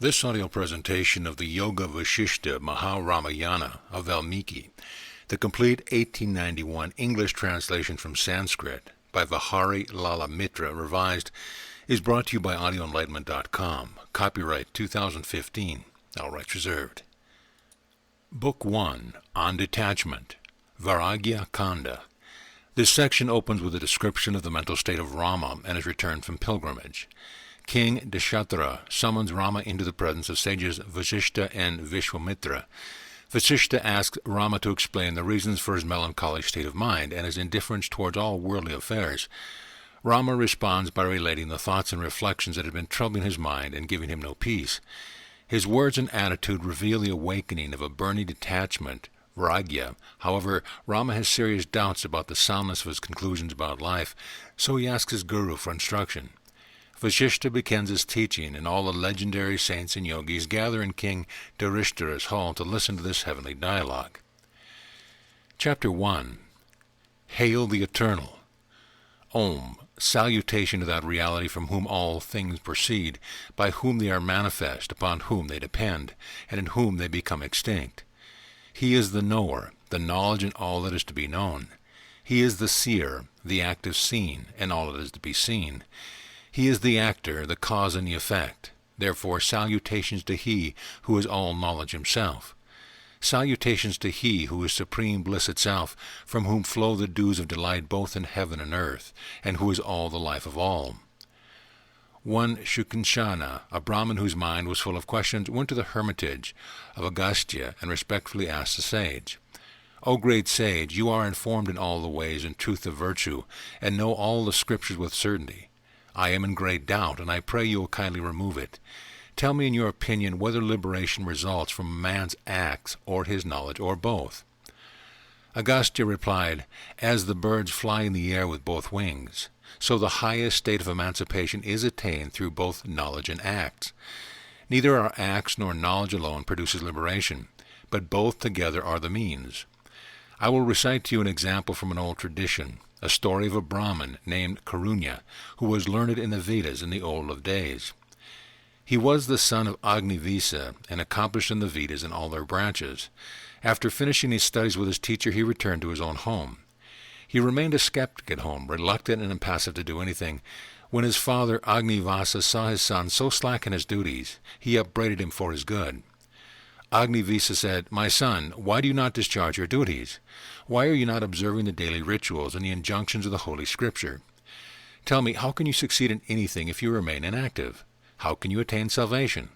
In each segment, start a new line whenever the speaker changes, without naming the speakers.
This audio presentation of the Yoga Vasistha Maharamayana of Valmiki, the complete 1891 English translation from Sanskrit by Vihari Lala Mitra, revised, is brought to you by audioenlightenment.com. Copyright 2015. All rights reserved. Book 1, On Detachment, Vairagya Kanda. This section opens with a description of the mental state of Rama and his return from pilgrimage. King Dasharatha summons Rama into the presence of sages Vasistha and Vishwamitra. Vasistha asks Rama to explain the reasons for his melancholy state of mind and his indifference towards all worldly affairs. Rama responds by relating the thoughts and reflections that had been troubling his mind and giving him no peace. His words and attitude reveal the awakening of a burning detachment, Vairagya. However, Rama has serious doubts about the soundness of his conclusions about life, so he asks his guru for instruction. Vasistha begins his teaching, and all the legendary saints and yogis gather in King Dharishthira's hall to listen to this heavenly dialogue. Chapter 1. Hail the Eternal. Om, salutation to that reality from whom all things proceed, by whom they are manifest, upon whom they depend, and in whom they become extinct. He is the knower, the knowledge in all that is to be known. He is the seer, the active seen, and all that is to be seen. He is the actor, the cause and the effect. Therefore, salutations to He who is all knowledge Himself. Salutations to He who is supreme bliss itself, from whom flow the dews of delight both in heaven and earth, and who is all the life of all. One Shukinshana, a Brahmin whose mind was full of questions, went to the hermitage of Agastya and respectfully asked the sage, O great sage, you are informed in all the ways and truth of virtue, and know all the scriptures with certainty. I am in great doubt, and I pray you will kindly remove it. Tell me in your opinion whether liberation results from a man's acts or his knowledge, or both. Agastya replied, As the birds fly in the air with both wings, so the highest state of emancipation is attained through both knowledge and acts. Neither our acts nor knowledge alone produces liberation, but both together are the means. I will recite to you an example from an old tradition, a story of a Brahmin named Karunya, who was learned in the Vedas in the old of days. He was the son of Agnivisa and accomplished in the Vedas in all their branches. After finishing his studies with his teacher, he returned to his own home. He remained a skeptic at home, reluctant and impassive to do anything. When his father Agnivasa saw his son so slack in his duties, he upbraided him for his good. Agnivisa said, My son, why do you not discharge your duties? Why are you not observing the daily rituals and the injunctions of the Holy Scripture? Tell me, how can you succeed in anything if you remain inactive? How can you attain salvation?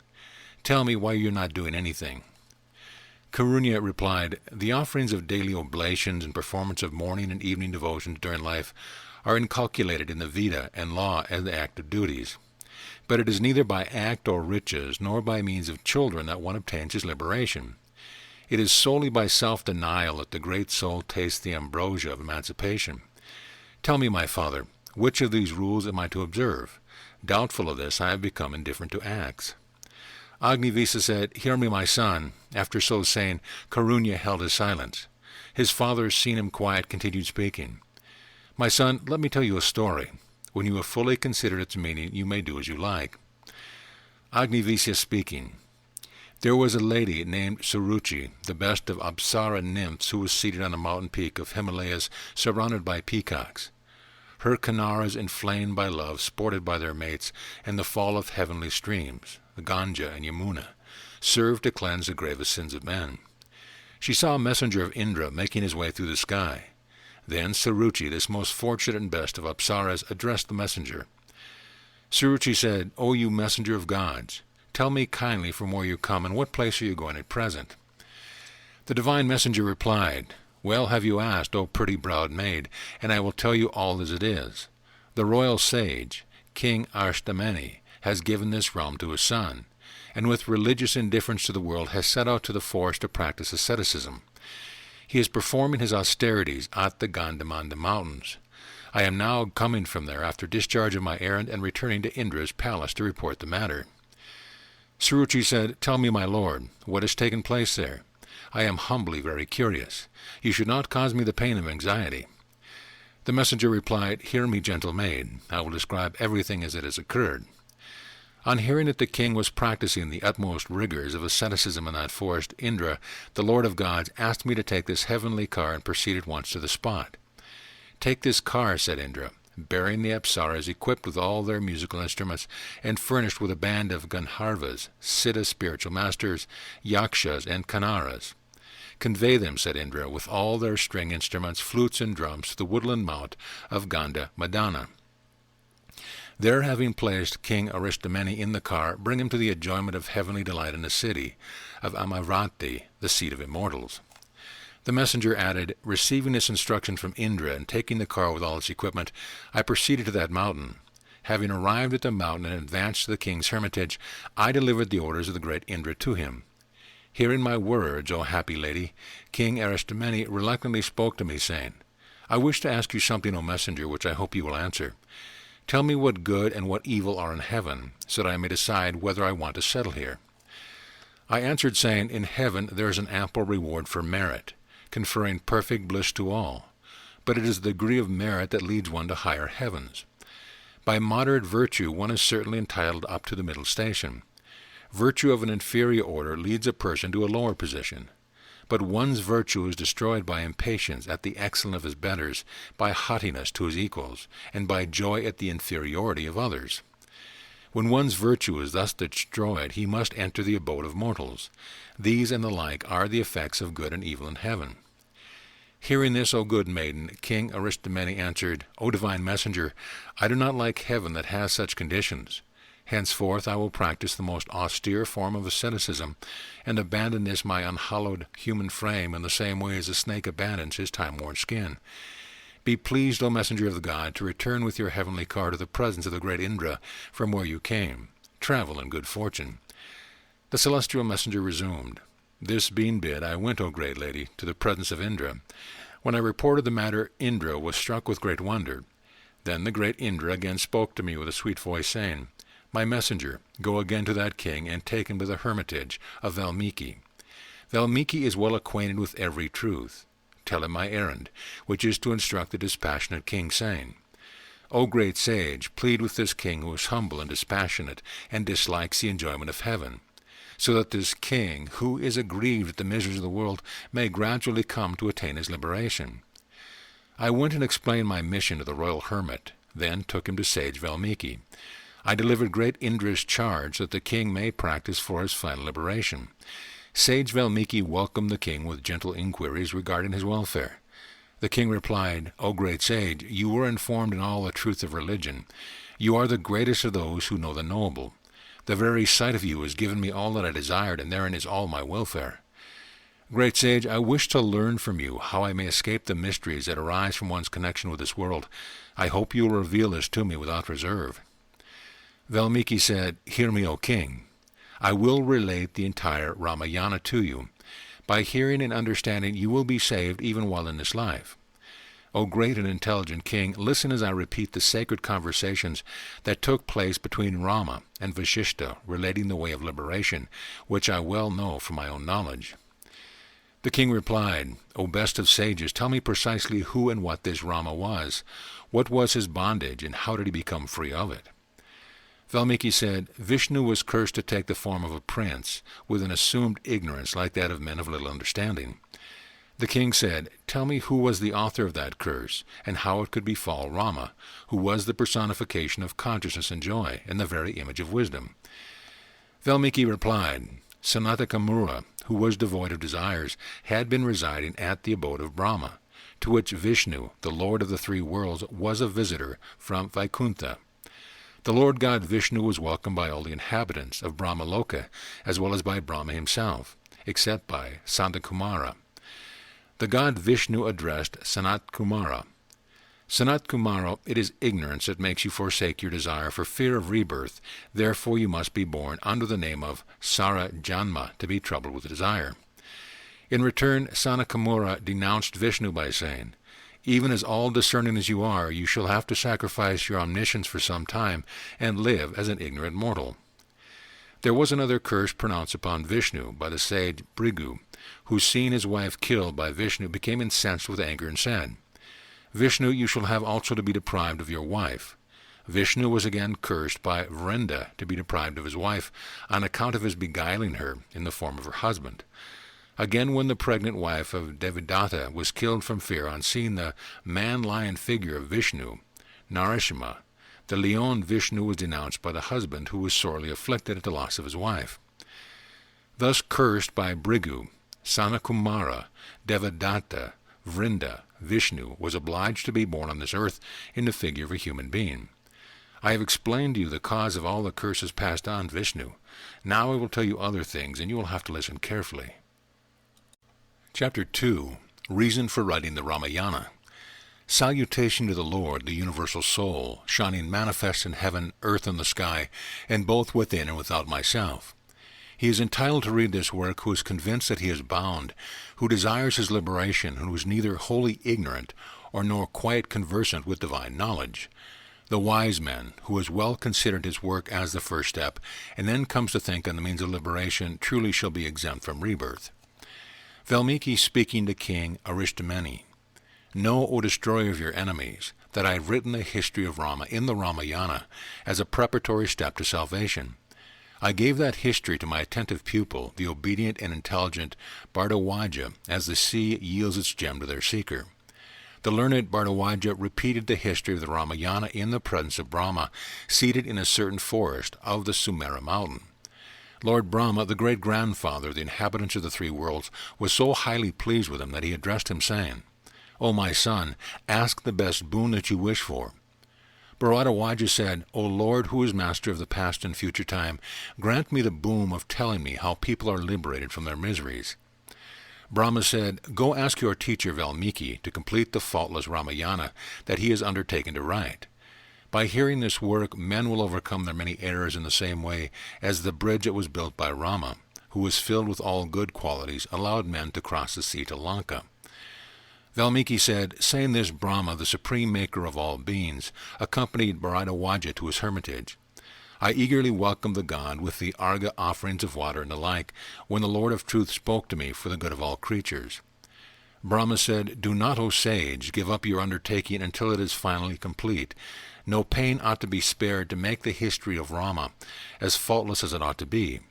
Tell me why you are not doing anything. Karunya replied, The offerings of daily oblations and performance of morning and evening devotions during life are inculcated in the Veda and law as the active duties. But it is neither by act or riches, nor by means of children that one obtains his liberation. It is solely by self-denial that the great soul tastes the ambrosia of emancipation. Tell me, my father, which of these rules am I to observe? Doubtful of this, I have become indifferent to acts. Agnivisa said, Hear me, my son. After so saying, Karunya held his silence. His father, seeing him quiet, continued speaking. My son, let me tell you a story. When you have fully considered its meaning, you may do as you like. Agnivisa speaking. There was a lady named Suruchi, the best of Apsara nymphs, who was seated on a mountain peak of Himalayas, surrounded by peacocks. Her Kanaras, inflamed by love, sported by their mates, and the fall of heavenly streams, the Ganga and Yamuna, served to cleanse the gravest sins of men. She saw a messenger of Indra making his way through the sky. Then Suruchi, this most fortunate and best of Apsaras, addressed the messenger. Suruchi said, O you messenger of gods, tell me kindly from where you come, and what place are you going at present? The divine messenger replied, Well have you asked, O pretty-browed maid, and I will tell you all as it is. The royal sage, King Ashtamani, has given this realm to his son, and with religious indifference to the world has set out to the forest to practice asceticism. He is performing his austerities at the Gandamanda mountains. I am now coming from there after discharge of my errand and returning to Indra's palace to report the matter. Suruchi said, Tell me, my lord, what has taken place there? I am humbly very curious. You should not cause me the pain of anxiety. The messenger replied, Hear me, gentle maid. I will describe everything as it has occurred. On hearing that the king was practicing the utmost rigors of asceticism in that forest, Indra, the Lord of gods, asked me to take this heavenly car and proceed at once to the spot. "Take this car," said Indra, bearing the Apsaras equipped with all their musical instruments and furnished with a band of Gandharvas, Siddha spiritual masters, Yakshas, and Kannaras. "Convey them," said Indra, "with all their string instruments, flutes, and drums to the woodland mount of Gandha Madana. There, having placed King Aristomene in the car, bring him to the enjoyment of heavenly delight in the city of Amaranthi, the seat of immortals." The messenger added, "Receiving this instruction from Indra and taking the car with all its equipment, I proceeded to that mountain. Having arrived at the mountain and advanced to the king's hermitage, I delivered the orders of the great Indra to him. Hearing my words, O happy lady, King Aristomene reluctantly spoke to me, saying, 'I wish to ask you something, O messenger, which I hope you will answer. Tell me what good and what evil are in heaven, so that I may decide whether I want to settle here.' I answered, saying, 'In heaven there is an ample reward for merit, conferring perfect bliss to all, but it is the degree of merit that leads one to higher heavens. By moderate virtue one is certainly entitled up to the middle station. Virtue of an inferior order leads a person to a lower position. But one's virtue is destroyed by impatience at the excellence of his betters, by haughtiness to his equals, and by joy at the inferiority of others. When one's virtue is thus destroyed, he must enter the abode of mortals. These and the like are the effects of good and evil in heaven.' Hearing this, O good maiden, King Aristomene answered, 'O divine messenger, I do not like heaven that has such conditions. Henceforth I will practice the most austere form of asceticism, and abandon this my unhallowed human frame in the same way as a snake abandons his time-worn skin. Be pleased, O messenger of the god, to return with your heavenly car to the presence of the great Indra, from where you came. Travel in good fortune.' The celestial messenger resumed, 'This being bid, I went, O great lady, to the presence of Indra. When I reported the matter, Indra was struck with great wonder. Then the great Indra again spoke to me with a sweet voice, saying, 'My messenger, go again to that king, and take him to the hermitage of Valmiki. Valmiki is well acquainted with every truth. Tell him my errand, which is to instruct the dispassionate king, saying, O great sage, plead with this king who is humble and dispassionate, and dislikes the enjoyment of heaven, so that this king, who is aggrieved at the miseries of the world, may gradually come to attain his liberation.' I went and explained my mission to the royal hermit, then took him to sage Valmiki. I delivered great Indra's charge that the king may practice for his final liberation. Sage Valmiki welcomed the king with gentle inquiries regarding his welfare. The king replied, O great sage, you are informed in all the truth of religion. You are the greatest of those who know the knowable. The very sight of you has given me all that I desired, and therein is all my welfare. Great sage, I wish to learn from you how I may escape the mysteries that arise from one's connection with this world. I hope you will reveal this to me without reserve. Valmiki said, Hear me, O king. I will relate the entire Ramayana to you. By hearing and understanding, you will be saved even while in this life. O great and intelligent king, listen as I repeat the sacred conversations that took place between Rama and Vasistha relating the way of liberation, which I well know from my own knowledge. The king replied, O best of sages, tell me precisely who and what this Rama was. What was his bondage, and how did he become free of it? Valmiki said, Vishnu was cursed to take the form of a prince, with an assumed ignorance like that of men of little understanding. The king said, Tell me who was the author of that curse, and how it could befall Rama, who was the personification of consciousness and joy, and the very image of wisdom. Valmiki replied, Sanatakamura, who was devoid of desires, had been residing at the abode of Brahma, to which Vishnu, the lord of the three worlds, was a visitor from Vaikuntha. The Lord God Vishnu was welcomed by all the inhabitants of Brahmaloka, as well as by Brahma himself, except by Sanatakumara. The god Vishnu addressed Sanat Kumara. Sanat Kumara, it is ignorance that makes you forsake your desire for fear of rebirth. Therefore you must be born under the name of Sara Janma to be troubled with desire. In return, Sanatakumara denounced Vishnu by saying, Even as all discerning as you are, you shall have to sacrifice your omniscience for some time and live as an ignorant mortal. There was another curse pronounced upon Vishnu by the sage Brigu, who, seeing his wife killed by Vishnu, became incensed with anger and said, Vishnu, you shall have also to be deprived of your wife. Vishnu was again cursed by Vrinda to be deprived of his wife on account of his beguiling her in the form of her husband. Again, when the pregnant wife of Devadatta was killed from fear on seeing the man-lion figure of Vishnu, Narasimha, the leon Vishnu was denounced by the husband, who was sorely afflicted at the loss of his wife. Thus cursed by Bhrigu, Sanakumara, Devadatta, Vrinda, Vishnu was obliged to be born on this earth in the figure of a human being. I have explained to you the cause of all the curses passed on Vishnu. Now I will tell you other things, and you will have to listen carefully. Chapter 2. Reason for writing the Ramayana. Salutation to the Lord, the universal soul, shining manifest in heaven, earth, and the sky, and both within and without myself. He is entitled to read this work who is convinced that he is bound, who desires his liberation, and who is neither wholly ignorant or nor quite conversant with divine knowledge. The wise man, who has well considered his work as the first step, and then comes to think on the means of liberation, truly shall be exempt from rebirth. Valmiki speaking to King Aristamani. Know, O destroyer of your enemies, that I have written the history of Rama in the Ramayana as a preparatory step to salvation. I gave that history to my attentive pupil, the obedient and intelligent Bharadwaja, as the sea yields its gem to their seeker. The learned Bharadwaja repeated the history of the Ramayana in the presence of Brahma, seated in a certain forest of the Sumera mountain. Lord Brahma, the great-grandfather of the inhabitants of the three worlds, was so highly pleased with him that he addressed him, saying, O my son, ask the best boon that you wish for. Bharadwaja said, O Lord, who is master of the past and future time, grant me the boon of telling me how people are liberated from their miseries. Brahma said, Go ask your teacher Valmiki to complete the faultless Ramayana that he has undertaken to write. By hearing this work, men will overcome their many errors in the same way as the bridge that was built by Rama, who was filled with all good qualities, allowed men to cross the sea to Lanka. Valmiki said, saying this, Brahma, the supreme maker of all beings, accompanied Bharadwaja to his hermitage. I eagerly welcomed the god with the arga offerings of water and the like, when the Lord of Truth spoke to me for the good of all creatures. Brahma said, Do not, O sage, give up your undertaking until it is finally complete. No pain ought to be spared to make the history of Rama as faultless as it ought to be.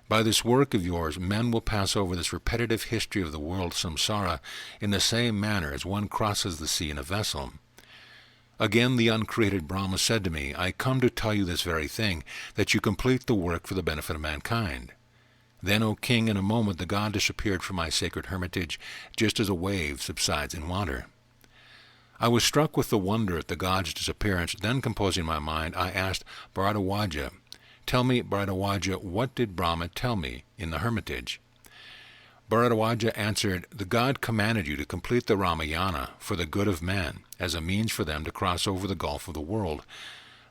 By this work of yours, men will pass over this repetitive history of the world samsara in the same manner as one crosses the sea in a vessel. Again the uncreated Brahma said to me, I come to tell you this very thing, that you complete the work for the benefit of mankind. Then, O king, in a moment the god disappeared from my sacred hermitage, just as a wave subsides in water. I was struck with the wonder at the god's disappearance. Then, composing my mind, I asked Bharadwaja, Tell me, Bharadwaja, what did Brahma tell me in the hermitage? Bharadwaja answered, The god commanded you to complete the Ramayana for the good of man, as a means for them to cross over the gulf of the world.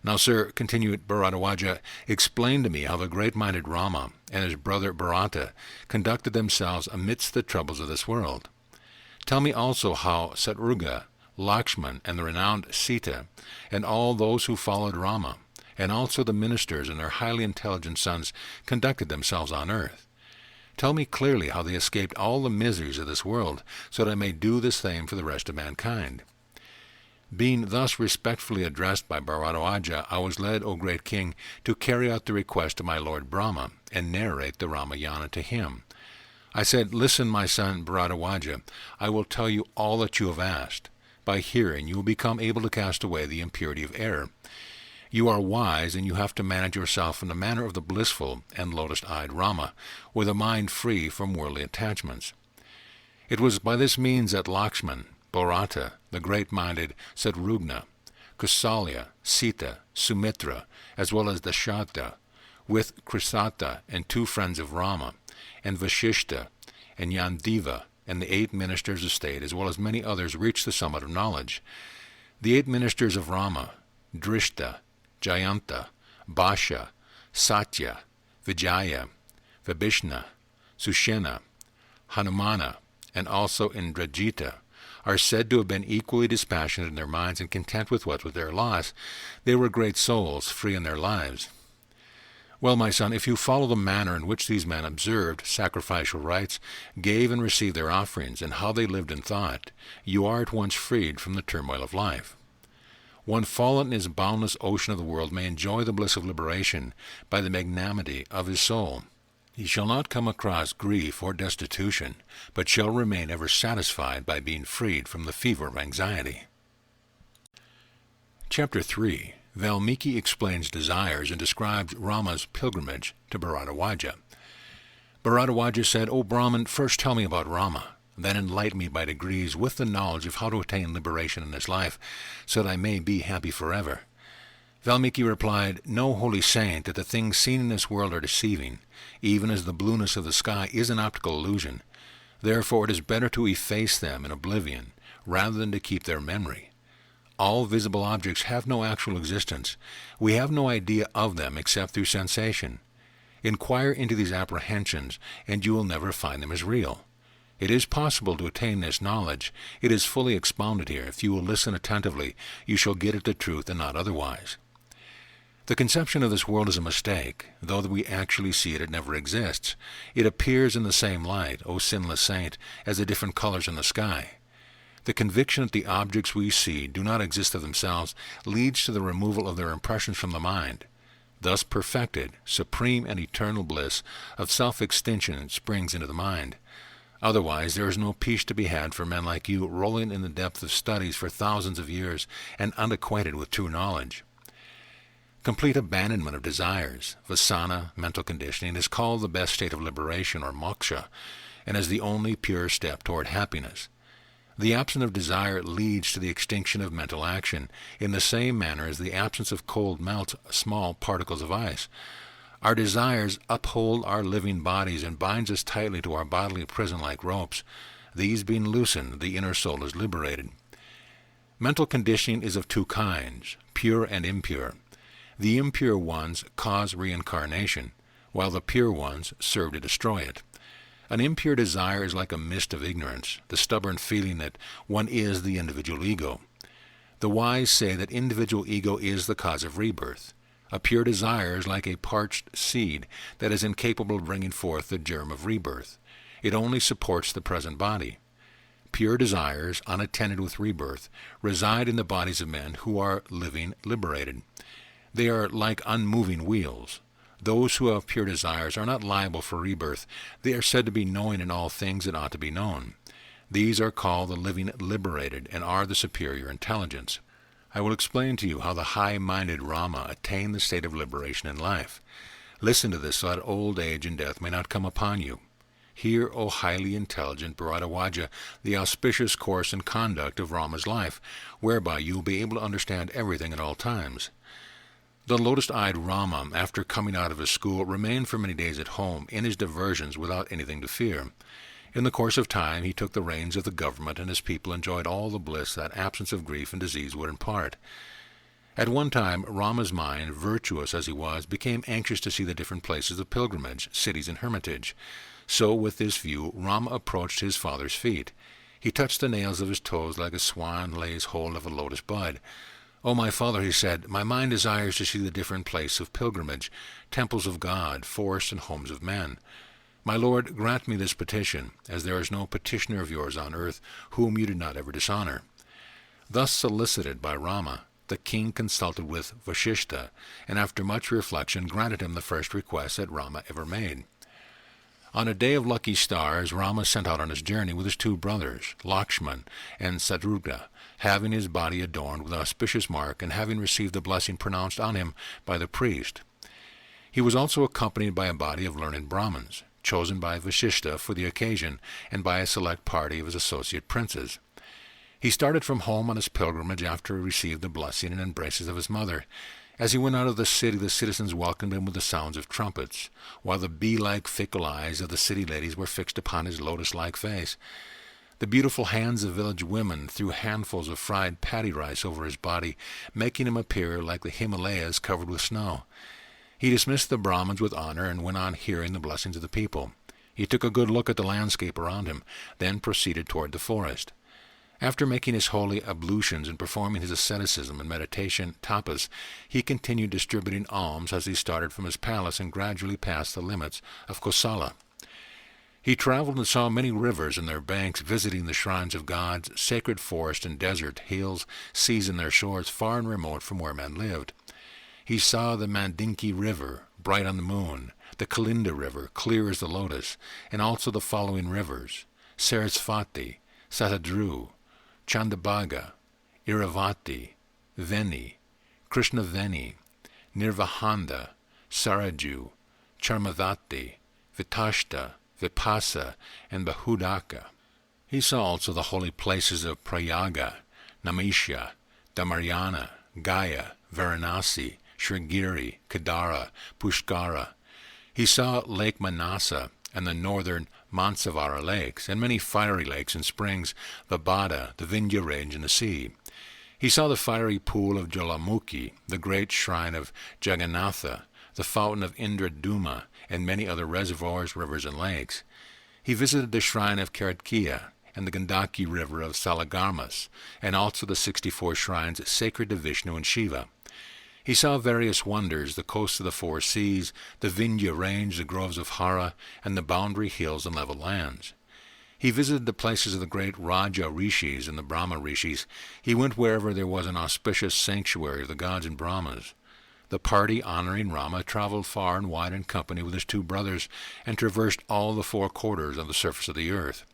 Now, sir, continued Bharadwaja, explain to me how the great-minded Rama and his brother Bharata conducted themselves amidst the troubles of this world. Tell me also how Satrughna, Lakshman, and the renowned Sita, and all those who followed Rama, and also the ministers and their highly intelligent sons, conducted themselves on earth. Tell me clearly how they escaped all the miseries of this world, so that I may do the same for the rest of mankind. Being thus respectfully addressed by Bharadwaja, I was led, O great king, to carry out the request of my lord Brahma, and narrate the Ramayana to him. I said, Listen, my son Bharadwaja, I will tell you all that you have asked. By hearing, you will become able to cast away the impurity of error. You are wise, and you have to manage yourself in the manner of the blissful and lotus-eyed Rama, with a mind free from worldly attachments. It was by this means that Lakshman, Bharata, the great-minded Satrughna, Kausalya, Sita, Sumitra, as well as Dasharatha, with Krisata and 2 friends of Rama, and Vasistha, and Yandeva, and the 8 ministers of state, as well as many others, reached the summit of knowledge. The 8 ministers of Rama, Drishta, Jayanta, Basha, Satya, Vijaya, Vibhishna, Sushena, Hanumana, and also Indrajita, are said to have been equally dispassionate in their minds and content with what was their loss. They were great souls, free in their lives. Well, my son, if you follow the manner in which these men observed sacrificial rites, gave and received their offerings, and how they lived and thought, you are at once freed from the turmoil of life. One fallen in his boundless ocean of the world may enjoy the bliss of liberation by the magnanimity of his soul. He shall not come across grief or destitution, but shall remain ever satisfied by being freed from the fever of anxiety. Chapter 3. Valmiki explains desires and describes Rama's pilgrimage to Bharadwaja. Bharadwaja said, "O Brahman, first tell me about Rama, then enlighten me by degrees with the knowledge of how to attain liberation in this life, so that I may be happy forever." Valmiki replied, "Know, holy saint, that the things seen in this world are deceiving, even as the blueness of the sky is an optical illusion. Therefore it is better to efface them in oblivion, rather than to keep their memory. All visible objects have no actual existence. We have no idea of them except through sensation. Inquire into these apprehensions, and you will never find them as real. It is possible to attain this knowledge. It is fully expounded here. If you will listen attentively, you shall get at the truth and not otherwise. The conception of this world is a mistake. Though we actually see it, it never exists. It appears in the same light, O sinless saint, as the different colors in the sky. The conviction that the objects we see do not exist of themselves leads to the removal of their impressions from the mind. Thus perfected, supreme and eternal bliss of self-extinction springs into the mind. Otherwise there is no peace to be had for men like you, rolling in the depth of studies for thousands of years and unacquainted with true knowledge. Complete abandonment of desires, vasana, mental conditioning, is called the best state of liberation, or moksha, and is the only pure step toward happiness. The absence of desire leads to the extinction of mental action, in the same manner as the absence of cold melts small particles of ice. Our desires uphold our living bodies and binds us tightly to our bodily prison like ropes. These being loosened, the inner soul is liberated. Mental conditioning is of two kinds, pure and impure. The impure ones cause reincarnation, while the pure ones serve to destroy it. An impure desire is like a mist of ignorance, the stubborn feeling that one is the individual ego. The wise say that individual ego is the cause of rebirth. A pure desire is like a parched seed that is incapable of bringing forth the germ of rebirth. It only supports the present body. Pure desires, unattended with rebirth, reside in the bodies of men who are living liberated. They are like unmoving wheels. Those who have pure desires are not liable for rebirth. They are said to be knowing in all things that ought to be known. These are called the living liberated and are the superior intelligence. I will explain to you how the high-minded Rama attained the state of liberation in life. Listen to this so that old age and death may not come upon you. Hear, O highly intelligent Bharadwaja, the auspicious course and conduct of Rama's life, whereby you will be able to understand everything at all times. The lotus-eyed Rama, after coming out of his school, remained for many days at home in his diversions without anything to fear. In the course of time he took the reins of the government, and his people enjoyed all the bliss that absence of grief and disease would impart. At one time Rama's mind, virtuous as he was, became anxious to see the different places of pilgrimage, cities and hermitage. So with this view Rama approached his father's feet. He touched the nails of his toes like a swan lays hold of a lotus bud. "O my father," he said, "my mind desires to see the different places of pilgrimage, temples of God, forests and homes of men. My lord, grant me this petition, as there is no petitioner of yours on earth whom you did not ever dishonor." Thus solicited by Rama, the king consulted with Vasistha, and after much reflection granted him the first request that Rama ever made. On a day of lucky stars, Rama set out on his journey with his two brothers, Lakshman and Satrugna, having his body adorned with an auspicious mark and having received the blessing pronounced on him by the priest. He was also accompanied by a body of learned Brahmins, chosen by Vasistha for the occasion, and by a select party of his associate princes. He started from home on his pilgrimage after he received the blessing and embraces of his mother. As he went out of the city, the citizens welcomed him with the sounds of trumpets, while the bee-like fickle eyes of the city ladies were fixed upon his lotus-like face. The beautiful hands of village women threw handfuls of fried paddy rice over his body, making him appear like the Himalayas covered with snow. He dismissed the Brahmins with honor and went on hearing the blessings of the people. He took a good look at the landscape around him, then proceeded toward the forest. After making his holy ablutions and performing his asceticism and meditation tapas, he continued distributing alms as he started from his palace and gradually passed the limits of Kosala. He traveled and saw many rivers and their banks, visiting the shrines of gods, sacred forest and desert, hills, seas and their shores, far and remote from where men lived. He saw the Mandinki River, bright on the moon, the Kalinda River, clear as the lotus, and also the following rivers: Sarasvati, Satadru, Chandabhaga, Iravati, Veni, Krishnaveni, Nirvahanda, Saraju, Charmavati, Vitashta, Vipasa, and Bahudaka. He saw also the holy places of Prayaga, Namisha, Damaryana, Gaya, Varanasi, Shrigiri, Kedara, Pushkara. He saw Lake Manasa and the northern Mansavara lakes, and many fiery lakes and springs, the Bada, the Vindhya range, and the sea. He saw the fiery pool of Jalamukhi, the great shrine of Jagannatha, the fountain of Indraduma, and many other reservoirs, rivers, and lakes. He visited the shrine of Karatkiya and the Gandaki river of Salagarmas, and also the 64 shrines sacred to Vishnu and Shiva. He saw various wonders, the coasts of the 4 seas, the Vindhya range, the groves of Hara, and the boundary hills and level lands. He visited the places of the great Raja Rishis and the Brahma Rishis. He went wherever there was an auspicious sanctuary of the gods and Brahmas. The party honoring Rama traveled far and wide in company with his 2 brothers, and traversed all the 4 quarters of the surface of the earth.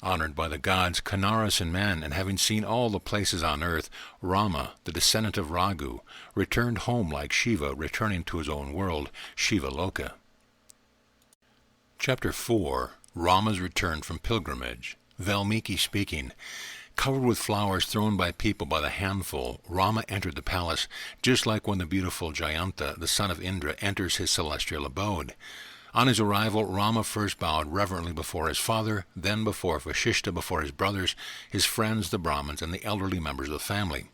Honored by the gods, Kanaras and men, and having seen all the places on earth, Rama, the descendant of Raghu, returned home like Shiva, returning to his own world, Shiva Loka. Chapter 4. Rama's Return from Pilgrimage. Valmiki speaking. Covered with flowers thrown by people by the handful, Rama entered the palace, just like when the beautiful Jayanta, the son of Indra, enters his celestial abode. On his arrival, Rama first bowed reverently before his father, then before Vasistha, before his brothers, his friends, the Brahmins, and the elderly members of the family.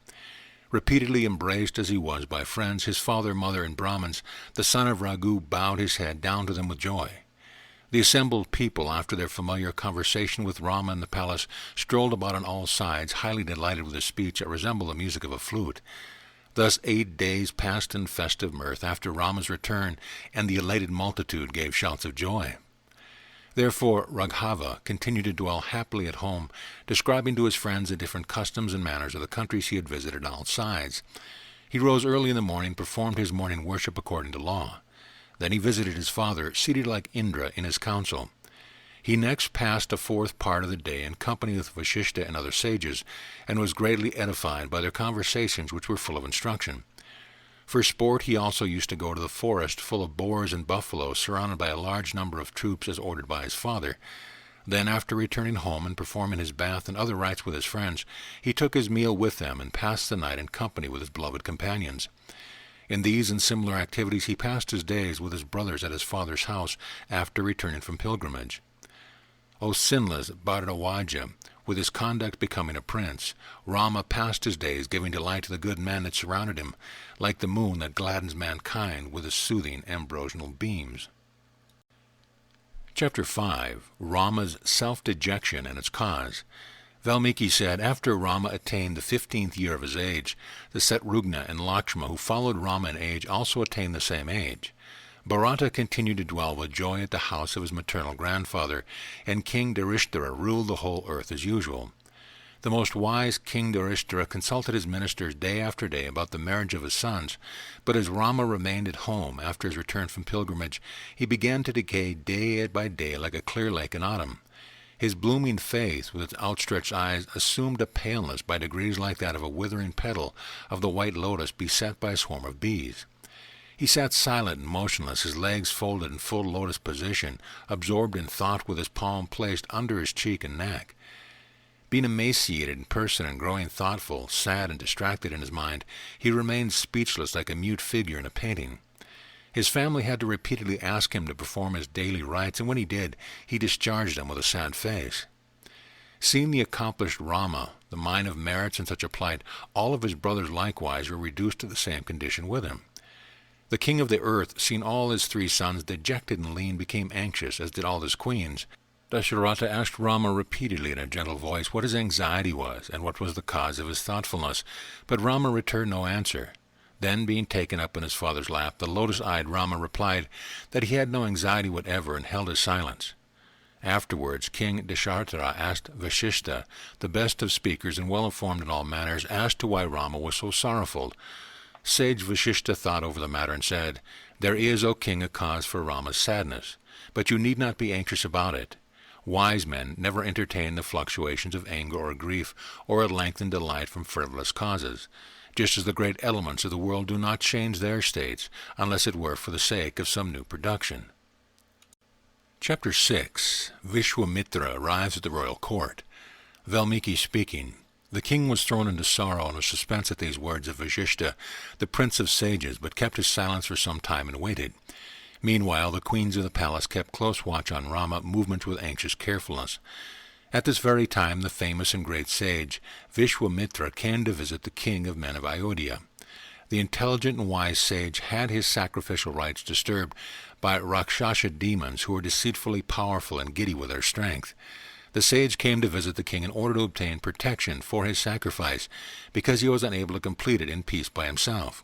Repeatedly embraced as he was by friends, his father, mother, and Brahmins, the son of Raghu bowed his head down to them with joy. The assembled people, after their familiar conversation with Rama in the palace, strolled about on all sides, highly delighted with his speech that resembled the music of a flute. Thus 8 days passed in festive mirth after Rama's return, and the elated multitude gave shouts of joy. Therefore Raghava continued to dwell happily at home, describing to his friends the different customs and manners of the countries he had visited on all sides. He rose early in the morning, performed his morning worship according to law. Then he visited his father, seated like Indra in his council. He next passed a 4th part of the day in company with Vasistha and other sages, and was greatly edified by their conversations, which were full of instruction. For sport he also used to go to the forest, full of boars and buffaloes, surrounded by a large number of troops as ordered by his father. Then, after returning home and performing his bath and other rites with his friends, he took his meal with them and passed the night in company with his beloved companions. In these and similar activities he passed his days with his brothers at his father's house after returning from pilgrimage. O sinless Bharatawaja, with his conduct becoming a prince, Rama passed his days giving delight to the good men that surrounded him, like the moon that gladdens mankind with its soothing ambrosial beams. Chapter 5. Rama's Self-Dejection and its Cause. Valmiki said, after Rama attained the 15th year of his age, the Satrugna and Lakshma, who followed Rama in age, also attained the same age. Bharata continued to dwell with joy at the house of his maternal grandfather, and King Dharishthara ruled the whole earth as usual. The most wise King Dharishthara consulted his ministers day after day about the marriage of his sons, but as Rama remained at home after his return from pilgrimage, he began to decay day by day like a clear lake in autumn. His blooming face, with its outstretched eyes, assumed a paleness by degrees like that of a withering petal of the white lotus beset by a swarm of bees. He sat silent and motionless, his legs folded in full lotus position, absorbed in thought with his palm placed under his cheek and neck. Being emaciated in person and growing thoughtful, sad and distracted in his mind, he remained speechless like a mute figure in a painting. His family had to repeatedly ask him to perform his daily rites, and when he did, he discharged them with a sad face. Seeing the accomplished Rama, the mine of merits in such a plight, all of his brothers likewise were reduced to the same condition with him. The king of the earth, seeing all his 3 sons dejected and lean, became anxious, as did all his queens. Dasharatha asked Rama repeatedly in a gentle voice what his anxiety was, and what was the cause of his thoughtfulness, but Rama returned no answer. Then, being taken up in his father's lap, the lotus-eyed Rama replied that he had no anxiety whatever, and held his silence. Afterwards, King Dasharatha asked Vasistha, the best of speakers and well-informed in all matters, as to why Rama was so sorrowful. Sage Vasistha thought over the matter and said, "There is, O king, a cause for Rama's sadness, but you need not be anxious about it. Wise men never entertain the fluctuations of anger or grief, or a lengthened delight from frivolous causes, just as the great elements of the world do not change their states, unless it were for the sake of some new production." Chapter 6. Vishwamitra arrives at the royal court. Valmiki speaking. The king was thrown into sorrow and was suspense at these words of Vasistha, the prince of sages, but kept his silence for some time and waited. Meanwhile, the queens of the palace kept close watch on Rama, movements with anxious carefulness. At this very time, the famous and great sage Vishwamitra came to visit the king of men of Ayodhya. The intelligent and wise sage had his sacrificial rites disturbed by Rakshasa demons who were deceitfully powerful and giddy with their strength. The sage came to visit the king in order to obtain protection for his sacrifice, because he was unable to complete it in peace by himself.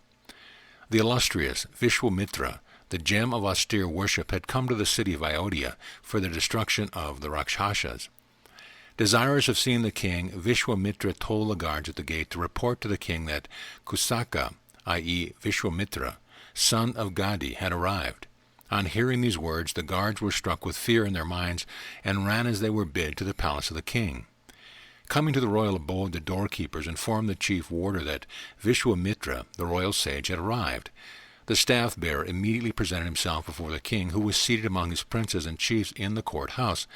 The illustrious Vishwamitra, the gem of austere worship, had come to the city of Ayodhya for the destruction of the Rakshasas. Desirous of seeing the king, Vishwamitra told the guards at the gate to report to the king that Kusaka, i.e. Vishwamitra, son of Gadi, had arrived. On hearing these words, the guards were struck with fear in their minds, and ran as they were bid to the palace of the king. Coming to the royal abode, the doorkeepers informed the chief warder that Vishwamitra, the royal sage, had arrived. The staff-bearer immediately presented himself before the king, who was seated among his princes and chiefs in the court-house.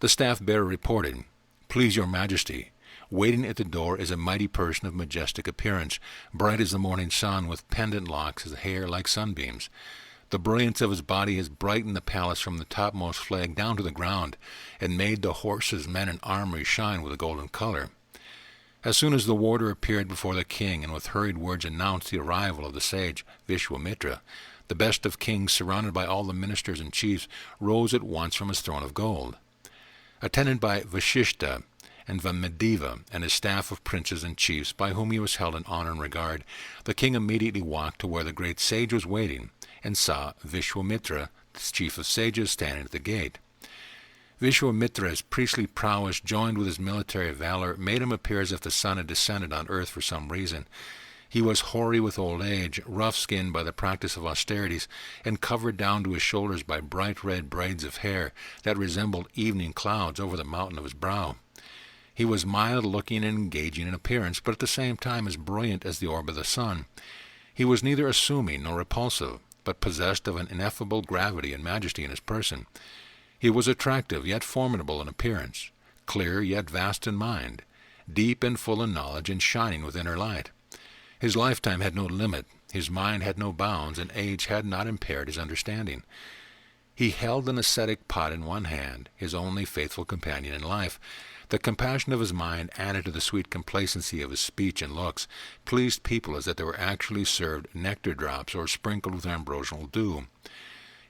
The staff-bearer reported, "Please your majesty, waiting at the door is a mighty person of majestic appearance, bright as the morning sun, with pendant locks, his hair like sunbeams. The brilliance of his body has brightened the palace from the topmost flag down to the ground, and made the horses, men, and armory shine with a golden color." As soon as the warder appeared before the king, and with hurried words announced the arrival of the sage Vishwamitra, the best of kings, surrounded by all the ministers and chiefs, rose at once from his throne of gold. Attended by Vasistha and Vamadeva and his staff of princes and chiefs, by whom he was held in honor and regard, the king immediately walked to where the great sage was waiting, and saw Vishwamitra, the chief of sages, standing at the gate. Vishwamitra's priestly prowess, joined with his military valor, made him appear as if the sun had descended on earth for some reason. He was hoary with old age, rough-skinned by the practice of austerities, and covered down to his shoulders by bright red braids of hair that resembled evening clouds over the mountain of his brow. He was mild-looking and engaging in appearance, but at the same time as brilliant as the orb of the sun. He was neither assuming nor repulsive, but possessed of an ineffable gravity and majesty in his person. He was attractive, yet formidable in appearance, clear, yet vast in mind, deep and full in knowledge, and shining with inner light. His lifetime had no limit, his mind had no bounds, and age had not impaired his understanding. He held an ascetic pot in one hand, his only faithful companion in life. The compassion of his mind, added to the sweet complacency of his speech and looks, pleased people as that they were actually served nectar drops or sprinkled with ambrosial dew.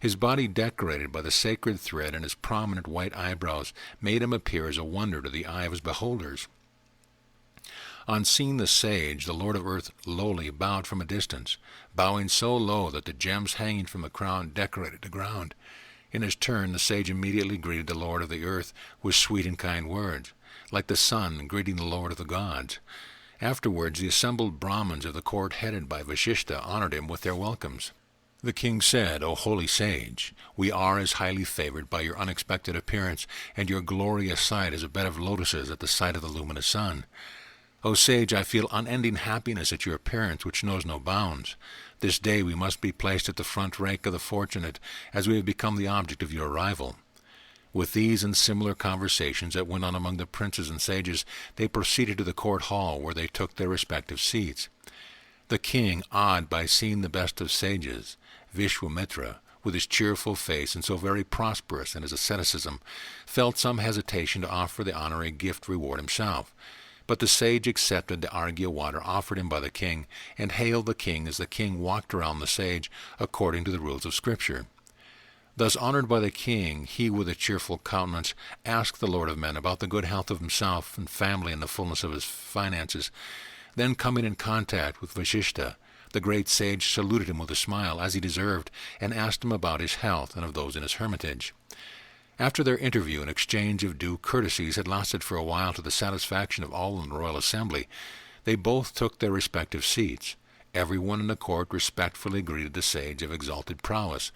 His body, decorated by the sacred thread, and his prominent white eyebrows made him appear as a wonder to the eye of his beholders. On seeing the sage, the Lord of Earth lowly bowed from a distance, bowing so low that the gems hanging from the crown decorated the ground. In his turn, the sage immediately greeted the Lord of the Earth with sweet and kind words, like the sun greeting the Lord of the gods. Afterwards, the assembled Brahmins of the court, headed by Vasistha, honored him with their welcomes. The king said, "O holy sage, we are as highly favored by your unexpected appearance, and your glorious sight as a bed of lotuses at the sight of the luminous sun. O sage, I feel unending happiness at your appearance, which knows no bounds. This day we must be placed at the front rank of the fortunate, as we have become the object of your arrival." With these and similar conversations that went on among the princes and sages, they proceeded to the court hall, where they took their respective seats. The king, awed by seeing the best of sages, Vishwamitra, with his cheerful face and so very prosperous in his asceticism, felt some hesitation to offer the honorary gift reward himself. But the sage accepted the argya water offered him by the king, and hailed the king as the king walked around the sage according to the rules of Scripture. Thus honored by the king, he with a cheerful countenance asked the Lord of men about the good health of himself and family and the fullness of his finances. Then, coming in contact with Vasistha, the great sage saluted him with a smile, as he deserved, and asked him about his health and of those in his hermitage. After their interview, an exchange of due courtesies had lasted for a while to the satisfaction of all in the royal assembly. They both took their respective seats. Everyone in the court respectfully greeted the sage of exalted prowess.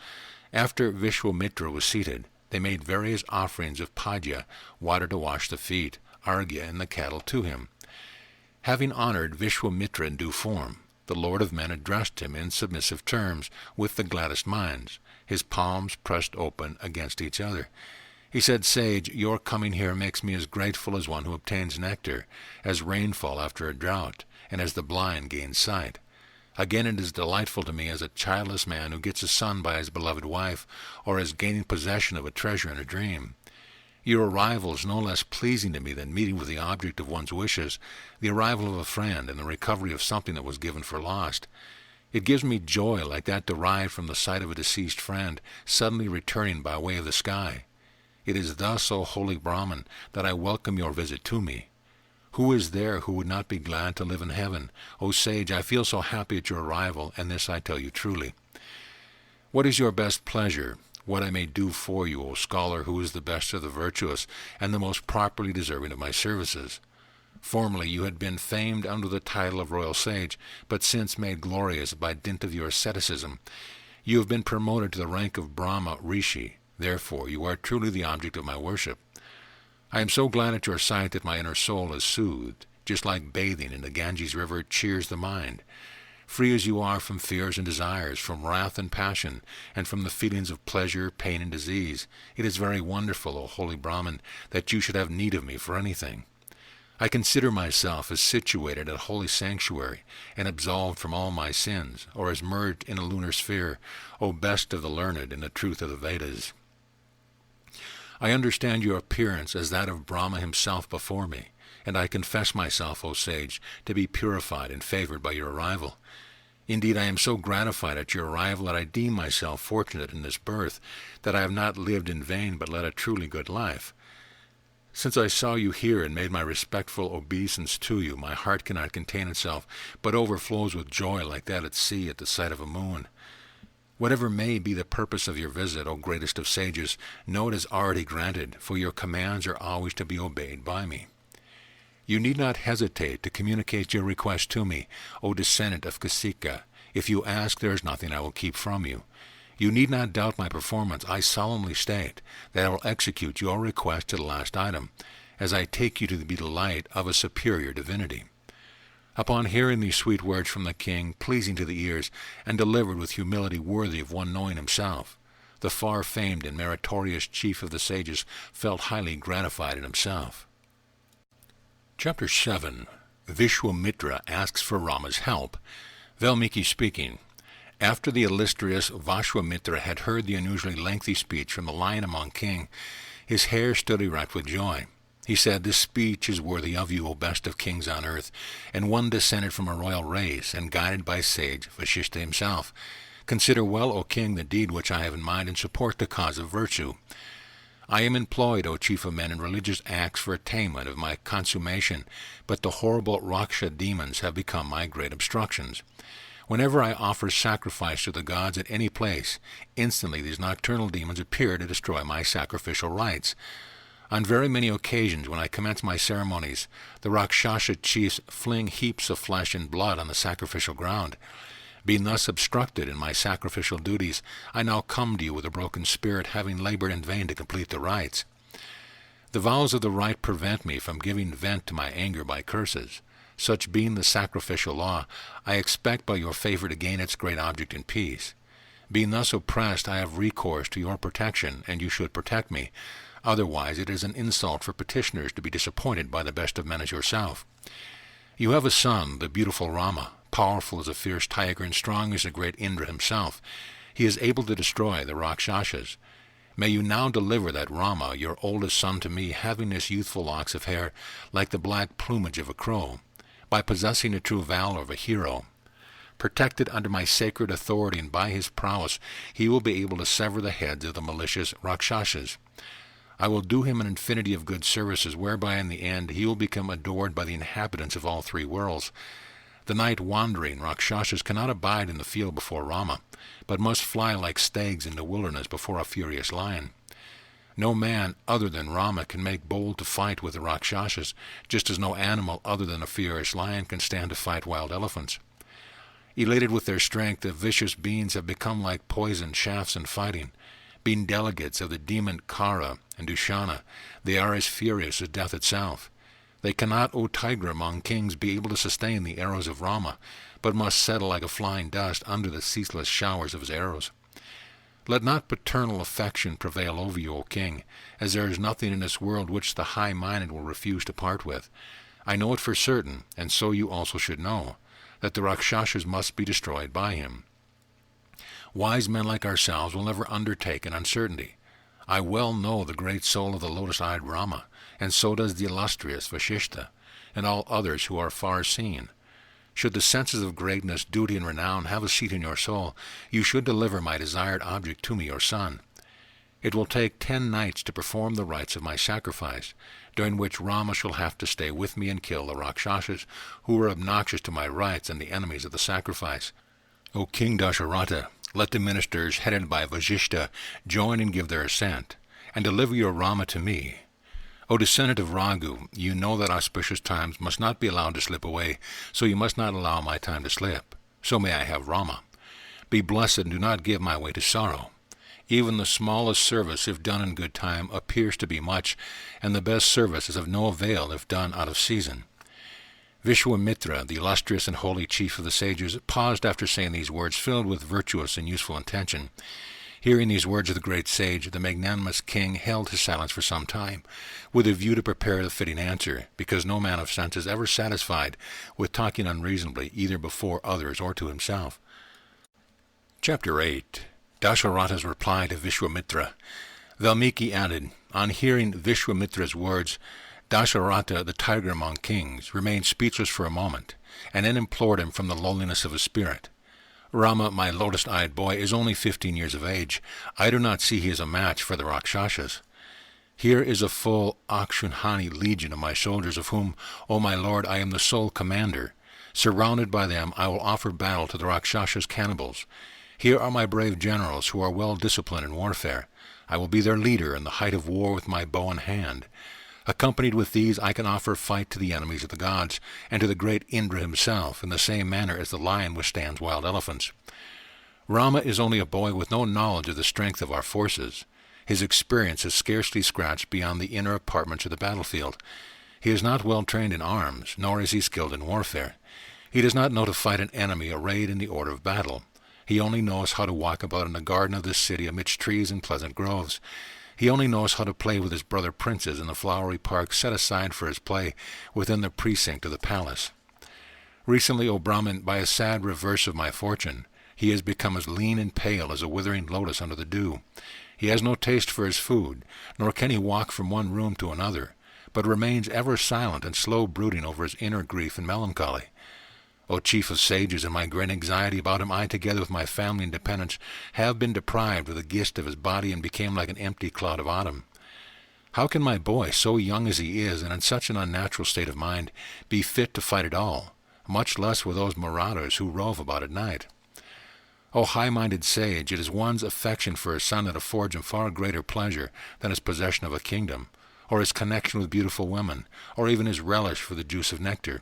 After Vishwamitra was seated, they made various offerings of padya, water to wash the feet, arghya, and the cattle to him. Having honored Vishwamitra in due form, the Lord of Men addressed him in submissive terms, with the gladdest minds, his palms pressed open against each other. He said, "Sage, your coming here makes me as grateful as one who obtains nectar, as rainfall after a drought, and as the blind gain sight. Again, it is delightful to me as a childless man who gets a son by his beloved wife, or as gaining possession of a treasure in a dream. Your arrival is no less pleasing to me than meeting with the object of one's wishes, the arrival of a friend, and the recovery of something that was given for lost. It gives me joy like that derived from the sight of a deceased friend, suddenly returning by way of the sky. It is thus, O holy Brahman, that I welcome your visit to me. Who is there who would not be glad to live in heaven? O sage, I feel so happy at your arrival, and this I tell you truly. What is your best pleasure? What I may do for you, O scholar, who is the best of the virtuous, and the most properly deserving of my services? Formerly you had been famed under the title of royal sage, but since made glorious by dint of your asceticism, you have been promoted to the rank of Brahma Rishi. Therefore you are truly the object of my worship. I am so glad at your sight that my inner soul is soothed, just like bathing in the Ganges River cheers the mind. Free as you are from fears and desires, from wrath and passion, and from the feelings of pleasure, pain, and disease, it is very wonderful, O holy Brahman, that you should have need of me for anything. I consider myself as situated at a holy sanctuary, and absolved from all my sins, or as merged in a lunar sphere, O best of the learned in the truth of the Vedas. I understand your appearance as that of Brahma himself before me, and I confess myself, O sage, to be purified and favored by your arrival. Indeed, I am so gratified at your arrival that I deem myself fortunate in this birth, that I have not lived in vain but led a truly good life. Since I saw you here and made my respectful obeisance to you, my heart cannot contain itself, but overflows with joy like that at sea at the sight of a moon. Whatever may be the purpose of your visit, O greatest of sages, know it is already granted, for your commands are always to be obeyed by me. You need not hesitate to communicate your request to me, O descendant of Kasika. If you ask, there is nothing I will keep from you. You need not doubt my performance. I solemnly state that I will execute your request to the last item, as I take you to be the light of a superior divinity. Upon hearing these sweet words from the king, pleasing to the ears, and delivered with humility worthy of one knowing himself, the far-famed and meritorious chief of the sages felt highly gratified in himself. Chapter 7. Vishwamitra asks for Rama's help. Valmiki speaking. After the illustrious Vishwamitra had heard the unusually lengthy speech from the lion among kings, his hair stood erect with joy. He said, "This speech is worthy of you, O best of kings on earth, and one descended from a royal race, and guided by sage Vasistha himself. Consider well, O king, the deed which I have in mind, and support the cause of virtue. I am employed, O chief of men, in religious acts for attainment of my consummation, but the horrible Raksha demons have become my great obstructions. Whenever I offer sacrifice to the gods at any place, instantly these nocturnal demons appear to destroy my sacrificial rites. On very many occasions, when I commence my ceremonies, the Rakshasa chiefs fling heaps of flesh and blood on the sacrificial ground. Being thus obstructed in my sacrificial duties, I now come to you with a broken spirit, having labored in vain to complete the rites. The vows of the rite prevent me from giving vent to my anger by curses. Such being the sacrificial law, I expect by your favor to gain its great object in peace. Being thus oppressed, I have recourse to your protection, and you should protect me. Otherwise it is an insult for petitioners to be disappointed by the best of men as yourself. You have a son, the beautiful Rama, powerful as a fierce tiger and strong as the great Indra himself. He is able to destroy the Rakshasas. May you now deliver that Rama, your oldest son, to me, having his youthful locks of hair like the black plumage of a crow, by possessing the true valor of a hero. Protected under my sacred authority and by his prowess, he will be able to sever the heads of the malicious Rakshasas. I will do him an infinity of good services, whereby in the end he will become adored by the inhabitants of all three worlds. The night-wandering Rakshasas cannot abide in the field before Rama, but must fly like stags in the wilderness before a furious lion. No man other than Rama can make bold to fight with the Rakshasas, just as no animal other than a furious lion can stand to fight wild elephants. Elated with their strength, the vicious beings have become like poisoned shafts in fighting. Being delegates of the demon Kara and Dushana, they are as furious as death itself. They cannot, O tiger among kings, be able to sustain the arrows of Rama, but must settle like a flying dust under the ceaseless showers of his arrows. Let not paternal affection prevail over you, O king, as there is nothing in this world which the high-minded will refuse to part with. I know it for certain, and so you also should know, that the Rakshasas must be destroyed by him. Wise men like ourselves will never undertake an uncertainty. I well know the great soul of the lotus-eyed Rama, and so does the illustrious Vasistha, and all others who are far-seen. Should the senses of greatness, duty, and renown have a seat in your soul, you should deliver my desired object to me, your son. It will take 10 nights to perform the rites of my sacrifice, during which Rama shall have to stay with me and kill the Rakshasas, who are obnoxious to my rites and the enemies of the sacrifice. O King Dasharatha, let the ministers, headed by Vasistha, join and give their assent, and deliver your Rama to me. O descendant of Raghu, you know that auspicious times must not be allowed to slip away, so you must not allow my time to slip. So may I have Rama. Be blessed and do not give my way to sorrow. Even the smallest service, if done in good time, appears to be much, and the best service is of no avail if done out of season. Vishwamitra, the illustrious and holy chief of the sages, paused after saying these words filled with virtuous and useful intention. Hearing these words of the great sage, the magnanimous king held his silence for some time, with a view to prepare the fitting answer, because no man of sense is ever satisfied with talking unreasonably either before others or to himself. Chapter 8. Dasharatha's reply to Vishwamitra. Valmiki added, on hearing Vishwamitra's words, Dasharatha, the tiger among kings, remained speechless for a moment, and then implored him from the lowliness of his spirit. Rama, my lotus-eyed boy, is only 15 years of age. I do not see he is a match for the Rakshasas. Here is a full Akshunhani legion of my soldiers, of whom, O my lord, I am the sole commander. Surrounded by them, I will offer battle to the Rakshasas' cannibals. Here are my brave generals, who are well disciplined in warfare. I will be their leader in the height of war with my bow in hand. Accompanied with these, I can offer fight to the enemies of the gods, and to the great Indra himself, in the same manner as the lion withstands wild elephants. Rama is only a boy with no knowledge of the strength of our forces. His experience is scarcely scratched beyond the inner apartments of the battlefield. He is not well trained in arms, nor is he skilled in warfare. He does not know to fight an enemy arrayed in the order of battle. He only knows how to walk about in the garden of this city amidst trees and pleasant groves. He only knows how to play with his brother princes in the flowery park set aside for his play within the precinct of the palace. Recently, O Brahmin, by a sad reverse of my fortune, he has become as lean and pale as a withering lotus under the dew. He has no taste for his food, nor can he walk from one room to another, but remains ever silent and slow brooding over his inner grief and melancholy. O chief of sages, in my great anxiety about him, I, together with my family and dependents, have been deprived of the gift of his body and became like an empty cloud of autumn. How can my boy, so young as he is, and in such an unnatural state of mind, be fit to fight at all, much less with those marauders who rove about at night? O high-minded sage, it is one's affection for his son that affords him far greater pleasure than his possession of a kingdom, or his connection with beautiful women, or even his relish for the juice of nectar.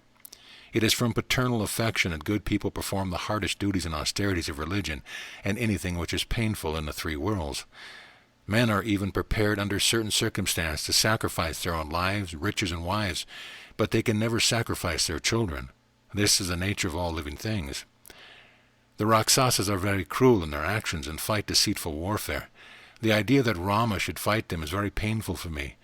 It is from paternal affection that good people perform the hardest duties and austerities of religion, and anything which is painful in the 3 worlds. Men are even prepared under certain circumstances to sacrifice their own lives, riches, and wives, but they can never sacrifice their children. This is the nature of all living things. The Rakshasas are very cruel in their actions and fight deceitful warfare. The idea that Rama should fight them is very painful for me.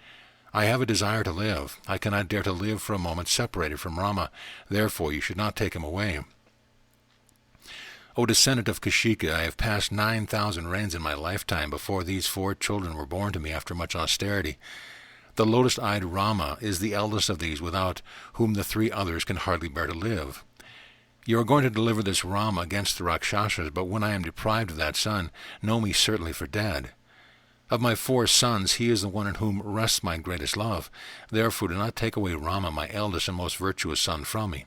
I have a desire to live. I cannot dare to live for a moment separated from Rama. Therefore you should not take him away. O descendant of Kashika, I have passed 9,000 reigns in my lifetime before these 4 children were born to me after much austerity. The lotus-eyed Rama is the eldest of these, without whom the 3 others can hardly bear to live. You are going to deliver this Rama against the Rakshasas, but when I am deprived of that son, know me certainly for dead. Of my 4 sons, he is the one in whom rests my greatest love. Therefore do not take away Rama, my eldest and most virtuous son, from me.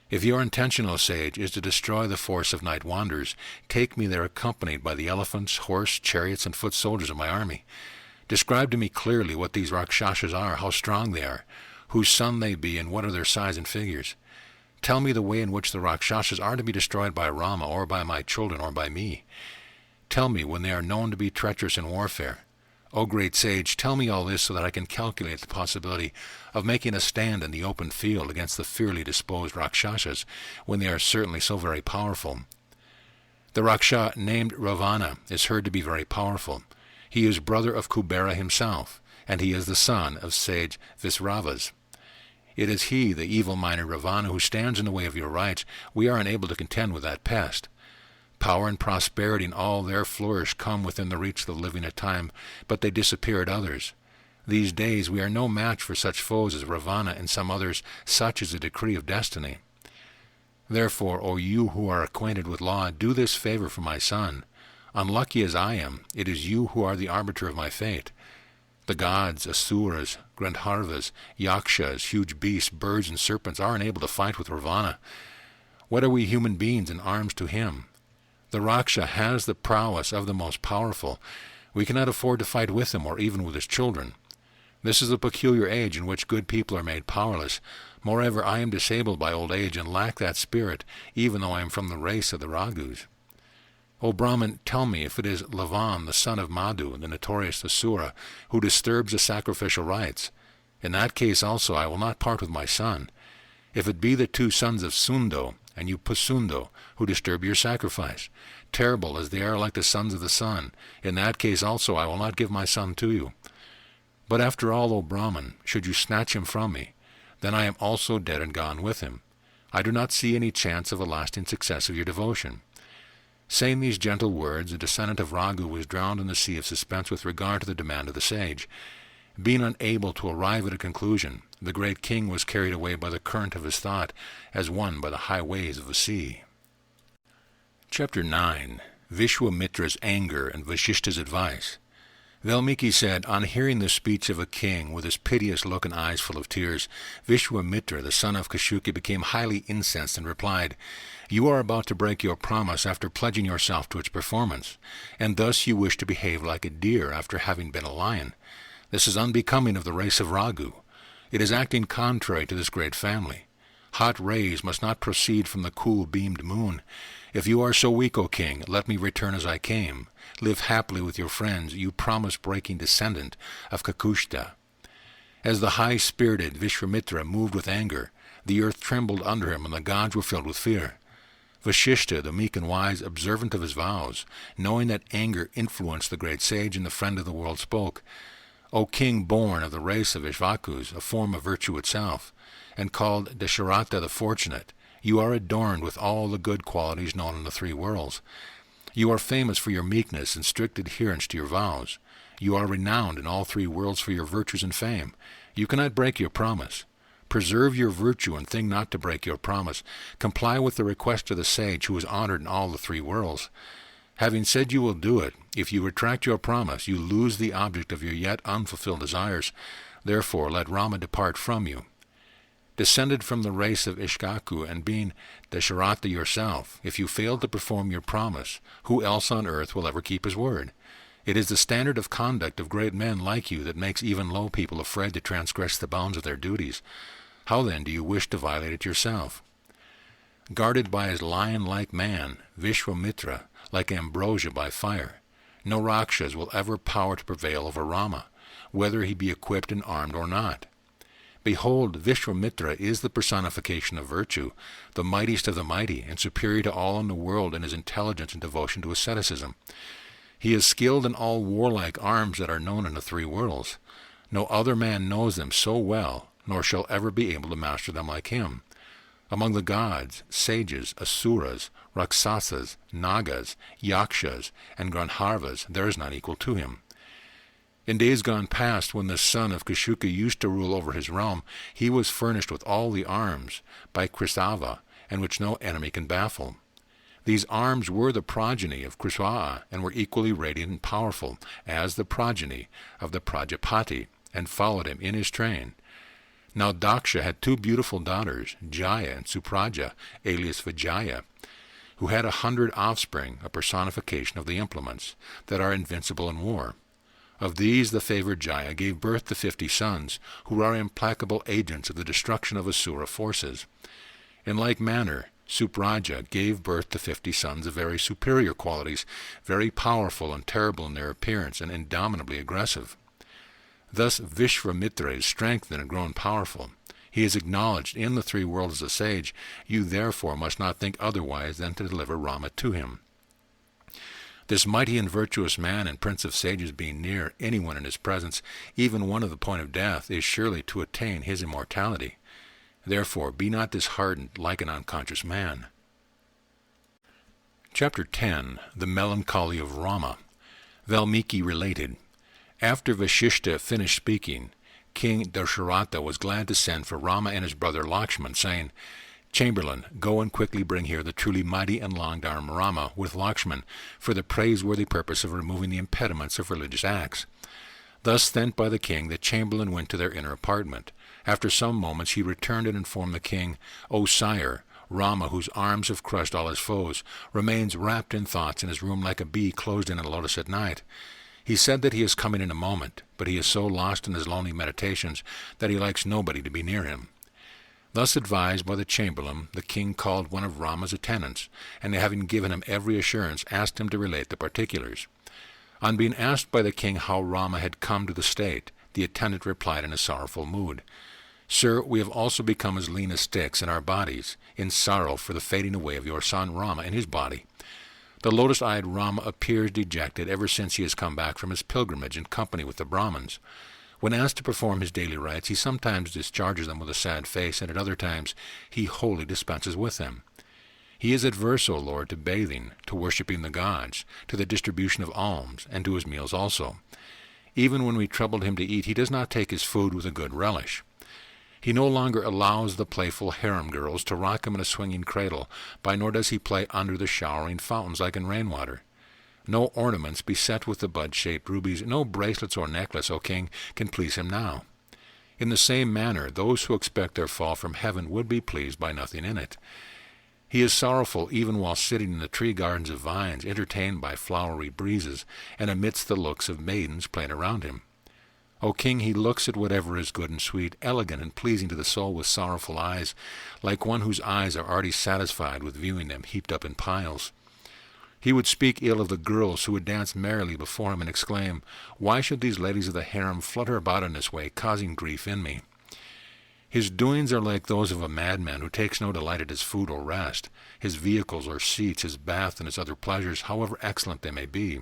If your intention, O sage, is to destroy the force of night wanderers, take me there accompanied by the elephants, horse, chariots, and foot soldiers of my army. Describe to me clearly what these Rakshasas are, how strong they are, whose son they be, and what are their size and figures. Tell me the way in which the Rakshasas are to be destroyed by Rama, or by my children, or by me. Tell me when they are known to be treacherous in warfare. O great sage, tell me all this so that I can calculate the possibility of making a stand in the open field against the fiercely disposed Rakshasas, when they are certainly so very powerful. The Raksha named Ravana is heard to be very powerful. He is brother of Kubera himself, and he is the son of sage Visravas. It is he, the evil-minded Ravana, who stands in the way of your rights. We are unable to contend with that pest. Power and prosperity and all their flourish come within the reach of the living at time, but they disappear at others. These days we are no match for such foes as Ravana and some others. Such is the decree of destiny. Therefore, O you who are acquainted with law, do this favor for my son. Unlucky as I am, it is you who are the arbiter of my fate. The gods, asuras, Gandharvas, yakshas, huge beasts, birds, and serpents are unable to fight with Ravana. What are we human beings in arms to him? The Raksha has the prowess of the most powerful. We cannot afford to fight with him, or even with his children. This is a peculiar age in which good people are made powerless. Moreover, I am disabled by old age and lack that spirit, even though I am from the race of the Raghus. O Brahman, tell me if it is Lavan, the son of Madhu, the notorious Asura, who disturbs the sacrificial rites. In that case also I will not part with my son. If it be the two sons of Sundo and you Pusundo, who disturb your sacrifice, terrible as they are like the sons of the sun, in that case also I will not give my son to you. But after all, O Brahman, should you snatch him from me, then I am also dead and gone with him. I do not see any chance of a lasting success of your devotion. Saying these gentle words, the descendant of Raghu was drowned in the sea of suspense with regard to the demand of the sage. Being unable to arrive at a conclusion, the great king was carried away by the current of his thought, as one by the high waves of the sea. Chapter 9. Vishwamitra's anger and Vasistha's advice. Valmiki said, on hearing the speech of a king, with his piteous look and eyes full of tears, Vishwamitra, the son of Kashyuki, became highly incensed and replied, You are about to break your promise after pledging yourself to its performance, and thus you wish to behave like a deer after having been a lion. This is unbecoming of the race of Raghu. It is acting contrary to this great family. Hot rays must not proceed from the cool-beamed moon. If you are so weak, O king, let me return as I came. Live happily with your friends, you promise-breaking descendant of Kakushta. As the high-spirited Vishwamitra moved with anger, the earth trembled under him, and the gods were filled with fear. Vasistha, the meek and wise, observant of his vows, knowing that anger influenced the great sage and the friend of the world, spoke, O king born of the race of Ishvakus, a form of virtue itself, and called Dasharatha the Fortunate, you are adorned with all the good qualities known in the three worlds. You are famous for your meekness and strict adherence to your vows. You are renowned in all three worlds for your virtues and fame. You cannot break your promise. Preserve your virtue and think not to break your promise. Comply with the request of the sage who is honored in all the three worlds. Having said you will do it, if you retract your promise, you lose the object of your yet unfulfilled desires. Therefore let Rama depart from you. Descended from the race of Ishkaku, and being Dasharatha yourself, if you fail to perform your promise, who else on earth will ever keep his word? It is the standard of conduct of great men like you that makes even low people afraid to transgress the bounds of their duties. How then do you wish to violate it yourself? Guarded by his lion-like man, Vishwamitra, like ambrosia by fire, no Rakshas will ever power to prevail over Rama, whether he be equipped and armed or not. Behold, Vishwamitra is the personification of virtue, the mightiest of the mighty, and superior to all in the world in his intelligence and devotion to asceticism. He is skilled in all warlike arms that are known in the three worlds. No other man knows them so well, nor shall ever be able to master them like him. Among the gods, sages, asuras, rakshasas, nagas, yakshas, and gandharvas, there is none equal to him. In days gone past, when the son of Kashyuka used to rule over his realm, he was furnished with all the arms by Krisava, and which no enemy can baffle. These arms were the progeny of Krisva, and were equally radiant and powerful as the progeny of the Prajapati, and followed him in his train. Now Daksha had two beautiful daughters, Jaya and Supraja, alias Vijaya, who had 100 offspring, a personification of the implements, that are invincible in war. Of these the favored Jaya gave birth to 50 sons, who are implacable agents of the destruction of Asura forces. In like manner, Supraja gave birth to 50 sons of very superior qualities, very powerful and terrible in their appearance, and indomitably aggressive. Thus Vishvamitra is strengthened and grown powerful. He is acknowledged in the 3 worlds as a sage. You therefore must not think otherwise than to deliver Rama to him. This mighty and virtuous man and prince of sages being near anyone in his presence, even one at the point of death, is surely to attain his immortality. Therefore be not disheartened like an unconscious man. Chapter 10. The Melancholy of Rama. Valmiki related, after Vasistha finished speaking, King Dasharatha was glad to send for Rama and his brother Lakshman, saying, Chamberlain, go and quickly bring here the truly mighty and long-armed Rama with Lakshman for the praiseworthy purpose of removing the impediments of religious acts. Thus sent by the king, the chamberlain went to their inner apartment. After some moments he returned and informed the king, O sire, Rama, whose arms have crushed all his foes, remains wrapped in thoughts in his room like a bee closed in a lotus at night. He said that he is coming in a moment, but he is so lost in his lonely meditations that he likes nobody to be near him. Thus advised by the chamberlain, the king called one of Rama's attendants, and having given him every assurance, asked him to relate the particulars. On being asked by the king how Rama had come to the state, the attendant replied in a sorrowful mood, Sir, we have also become as lean as sticks in our bodies, in sorrow for the fading away of your son Rama in his body. The lotus-eyed Rama appears dejected ever since he has come back from his pilgrimage in company with the Brahmins. When asked to perform his daily rites, he sometimes discharges them with a sad face, and at other times he wholly dispenses with them. He is adverse, O Lord, to bathing, to worshipping the gods, to the distribution of alms, and to his meals also. Even when we troubled him to eat, he does not take his food with a good relish. He no longer allows the playful harem girls to rock him in a swinging cradle, nor does he play under the showering fountains like in rainwater. No ornaments beset with the bud-shaped rubies, no bracelets or necklace, O king, can please him now. In the same manner, those who expect their fall from heaven would be pleased by nothing in it. He is sorrowful even while sitting in the tree gardens of vines, entertained by flowery breezes, and amidst the looks of maidens playing around him. O king, he looks at whatever is good and sweet, elegant and pleasing to the soul with sorrowful eyes, like one whose eyes are already satisfied with viewing them heaped up in piles. He would speak ill of the girls who would dance merrily before him and exclaim, Why should these ladies of the harem flutter about in this way, causing grief in me? His doings are like those of a madman who takes no delight at his food or rest, his vehicles or seats, his bath and his other pleasures, however excellent they may be.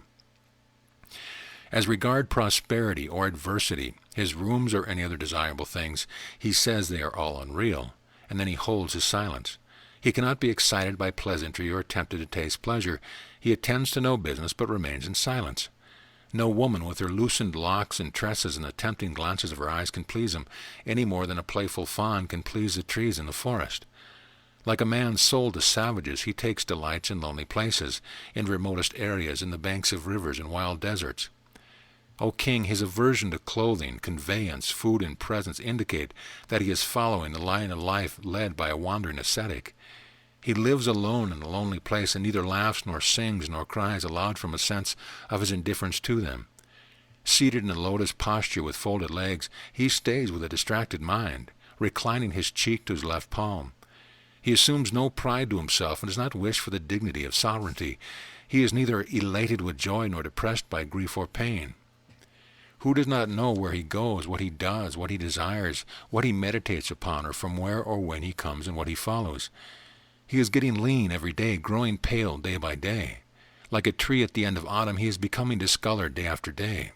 As regard prosperity or adversity, his rooms or any other desirable things, he says they are all unreal, and then he holds his silence. He cannot be excited by pleasantry or tempted to taste pleasure. He attends to no business, but remains in silence. No woman with her loosened locks and tresses and the tempting glances of her eyes can please him, any more than a playful fawn can please the trees in the forest. Like a man sold to savages, he takes delights in lonely places, in remotest areas, in the banks of rivers and wild deserts. O king, his aversion to clothing, conveyance, food, and presents indicate that he is following the line of life led by a wandering ascetic. He lives alone in a lonely place, and neither laughs nor sings nor cries aloud from a sense of his indifference to them. Seated in a lotus posture with folded legs, he stays with a distracted mind, reclining his cheek to his left palm. He assumes no pride to himself and does not wish for the dignity of sovereignty. He is neither elated with joy nor depressed by grief or pain. Who does not know where he goes, what he does, what he desires, what he meditates upon, or from where or when he comes and what he follows? He is getting lean every day, growing pale day by day. Like a tree at the end of autumn, he is becoming discolored day after day.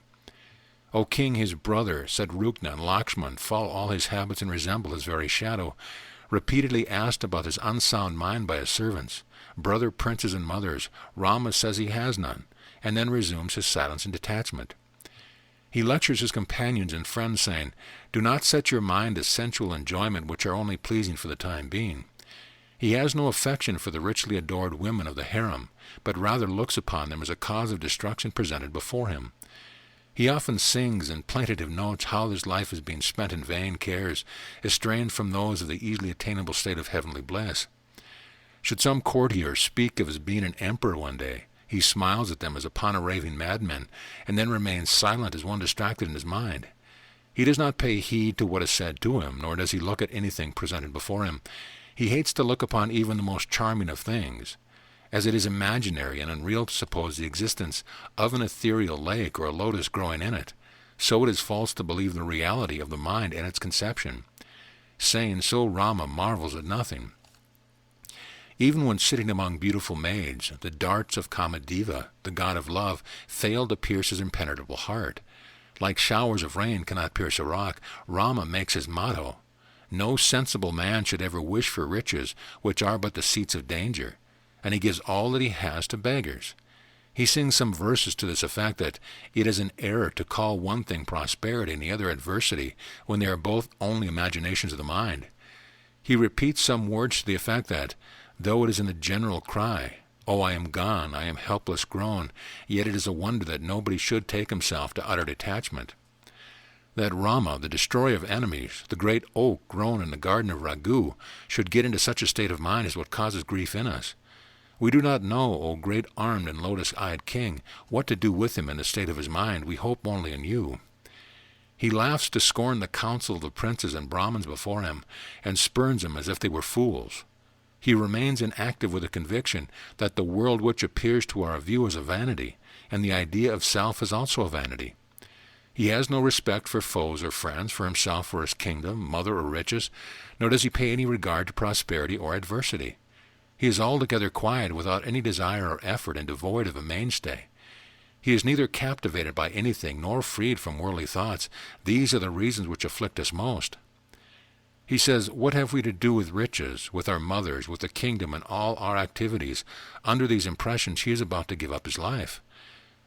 O king, his brother, Satrugna and Lakshman, follow all his habits and resemble his very shadow. Repeatedly asked about his unsound mind by his servants, brother princes and mothers, Rama says he has none, and then resumes his silence and detachment. He lectures his companions and friends, saying, Do not set your mind to sensual enjoyment which are only pleasing for the time being. He has no affection for the richly adored women of the harem, but rather looks upon them as a cause of destruction presented before him. He often sings in plaintive notes how his life is being spent in vain cares, estranged from those of the easily attainable state of heavenly bliss. Should some courtier speak of his being an emperor one day, He smiles at them as upon a raving madman, and then remains silent as one distracted in his mind. He does not pay heed to what is said to him, nor does he look at anything presented before him. He hates to look upon even the most charming of things, as it is imaginary and unreal to suppose the existence of an ethereal lake or a lotus growing in it. So it is false to believe the reality of the mind and its conception. Saying so, Rama marvels at nothing. Even when sitting among beautiful maids, the darts of Kamadeva, the god of love, fail to pierce his impenetrable heart. Like showers of rain cannot pierce a rock, Rama makes his motto, "No sensible man should ever wish for riches, which are but the seats of danger," and he gives all that he has to beggars. He sings some verses to this effect that it is an error to call one thing prosperity and the other adversity, when they are both only imaginations of the mind. He repeats some words to the effect that, though it is in the general cry, "Oh, I am gone, I am helpless grown," yet it is a wonder that nobody should take himself to utter detachment. That Rama, the destroyer of enemies, the great oak grown in the garden of Raghu, should get into such a state of mind is what causes grief in us. We do not know, O great armed and lotus-eyed king, what to do with him in the state of his mind. We hope only in you. He laughs to scorn the counsel of the princes and Brahmins before him, and spurns them as if they were fools. He remains inactive with the conviction that the world which appears to our view is a vanity, and the idea of self is also a vanity. He has no respect for foes or friends, for himself or his kingdom, mother or riches, nor does he pay any regard to prosperity or adversity. He is altogether quiet, without any desire or effort, and devoid of a mainstay. He is neither captivated by anything nor freed from worldly thoughts. These are the reasons which afflict us most. He says, "What have we to do with riches, with our mothers, with the kingdom, and all our activities?" Under these impressions he is about to give up his life.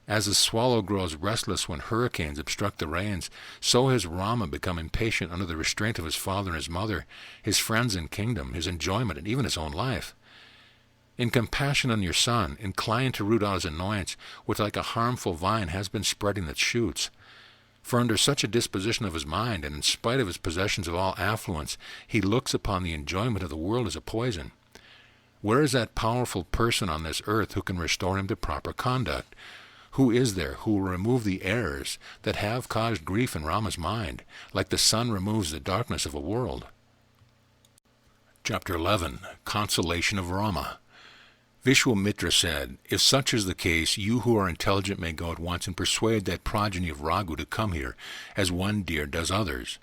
As the swallow grows restless when hurricanes obstruct the rains, so has Rama become impatient under the restraint of his father and his mother, his friends and kingdom, his enjoyment, and even his own life. In compassion on your son, incline to root out his annoyance, which like a harmful vine has been spreading its shoots. For under such a disposition of his mind, and in spite of his possessions of all affluence, he looks upon the enjoyment of the world as a poison. Where is that powerful person on this earth who can restore him to proper conduct? Who is there who will remove the errors that have caused grief in Rama's mind, like the sun removes the darkness of a world? Chapter 11. Consolation of Rama. Vishwamitra said, "If such is the case, you who are intelligent may go at once and persuade that progeny of Raghu to come here, as one deer does others.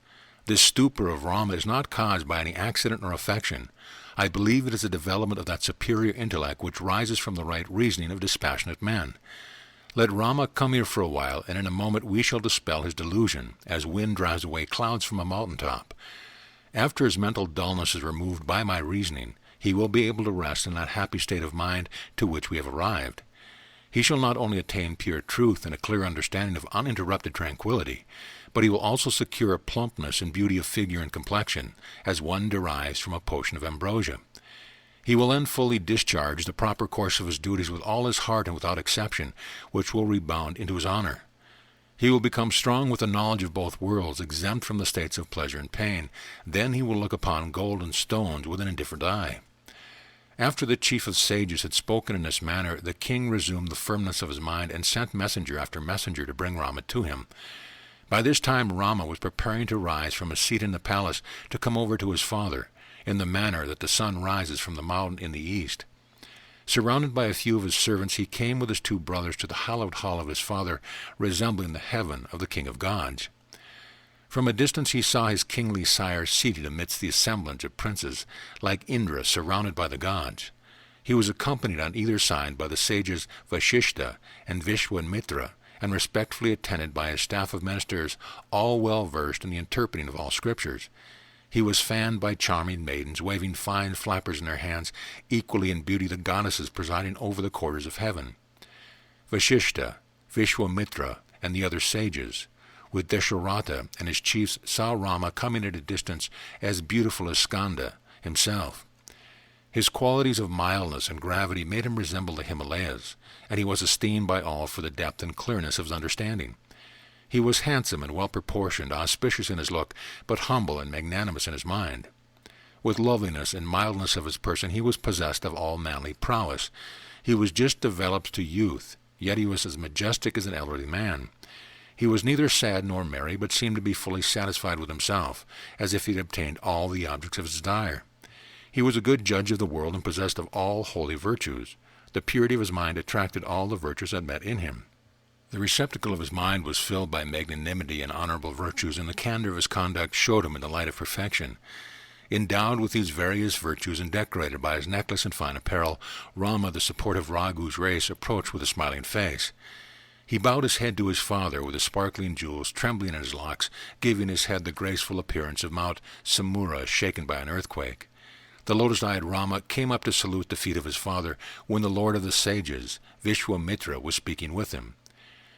This stupor of Rama is not caused by any accident or affection. I believe it is a development of that superior intellect which rises from the right reasoning of dispassionate men. Let Rama come here for a while, and in a moment we shall dispel his delusion, as wind drives away clouds from a mountain top. After his mental dullness is removed by my reasoning, he will be able to rest in that happy state of mind to which we have arrived. He shall not only attain pure truth and a clear understanding of uninterrupted tranquility, but he will also secure a plumpness and beauty of figure and complexion, as one derives from a potion of ambrosia. He will then fully discharge the proper course of his duties with all his heart and without exception, which will rebound into his honor. He will become strong with the knowledge of both worlds, exempt from the states of pleasure and pain. Then he will look upon gold and stones with an indifferent eye." After the chief of sages had spoken in this manner, the king resumed the firmness of his mind and sent messenger after messenger to bring Rama to him. By this time Rama was preparing to rise from his seat in the palace to come over to his father, in the manner that the sun rises from the mountain in the east. Surrounded by a few of his servants, he came with his two brothers to the hallowed hall of his father, resembling the heaven of the king of gods. From a distance he saw his kingly sire seated amidst the assemblage of princes, like Indra surrounded by the gods. He was accompanied on either side by the sages Vasistha and Vishwamitra, and respectfully attended by his staff of ministers, all well versed in the interpreting of all scriptures. He was fanned by charming maidens, waving fine flappers in their hands, equally in beauty the goddesses presiding over the quarters of heaven. Vasistha, Vishwamitra, and the other sages, with Dasharatha and his chiefs, saw Rama coming at a distance as beautiful as Skanda himself. His qualities of mildness and gravity made him resemble the Himalayas, and he was esteemed by all for the depth and clearness of his understanding. He was handsome and well-proportioned, auspicious in his look, but humble and magnanimous in his mind. With loveliness and mildness of his person he was possessed of all manly prowess. He was just developed to youth, yet he was as majestic as an elderly man. He was neither sad nor merry, but seemed to be fully satisfied with himself, as if he had obtained all the objects of his desire. He was a good judge of the world and possessed of all holy virtues. The purity of his mind attracted all the virtues that met in him. The receptacle of his mind was filled by magnanimity and honorable virtues, and the candor of his conduct showed him in the light of perfection. Endowed with these various virtues and decorated by his necklace and fine apparel, Rama, the support of Raghu's race, approached with a smiling face. He bowed his head to his father, with the sparkling jewels trembling in his locks, giving his head the graceful appearance of Mount Samura shaken by an earthquake. The lotus-eyed Rama came up to salute the feet of his father when the lord of the sages, Vishwamitra, was speaking with him.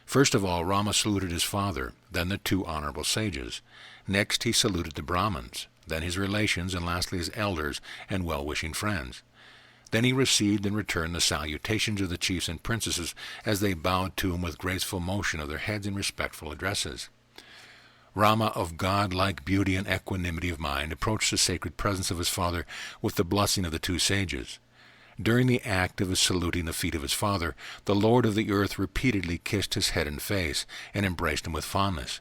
First of all, Rama saluted his father, then the two honorable sages. Next he saluted the Brahmins, then his relations, and lastly his elders and well-wishing friends. Then he received in return the salutations of the chiefs and princesses as they bowed to him with graceful motion of their heads in respectful addresses. Rama, of god-like beauty and equanimity of mind, approached the sacred presence of his father with the blessing of the two sages. During the act of his saluting the feet of his father, the lord of the earth repeatedly kissed his head and face, and embraced him with fondness.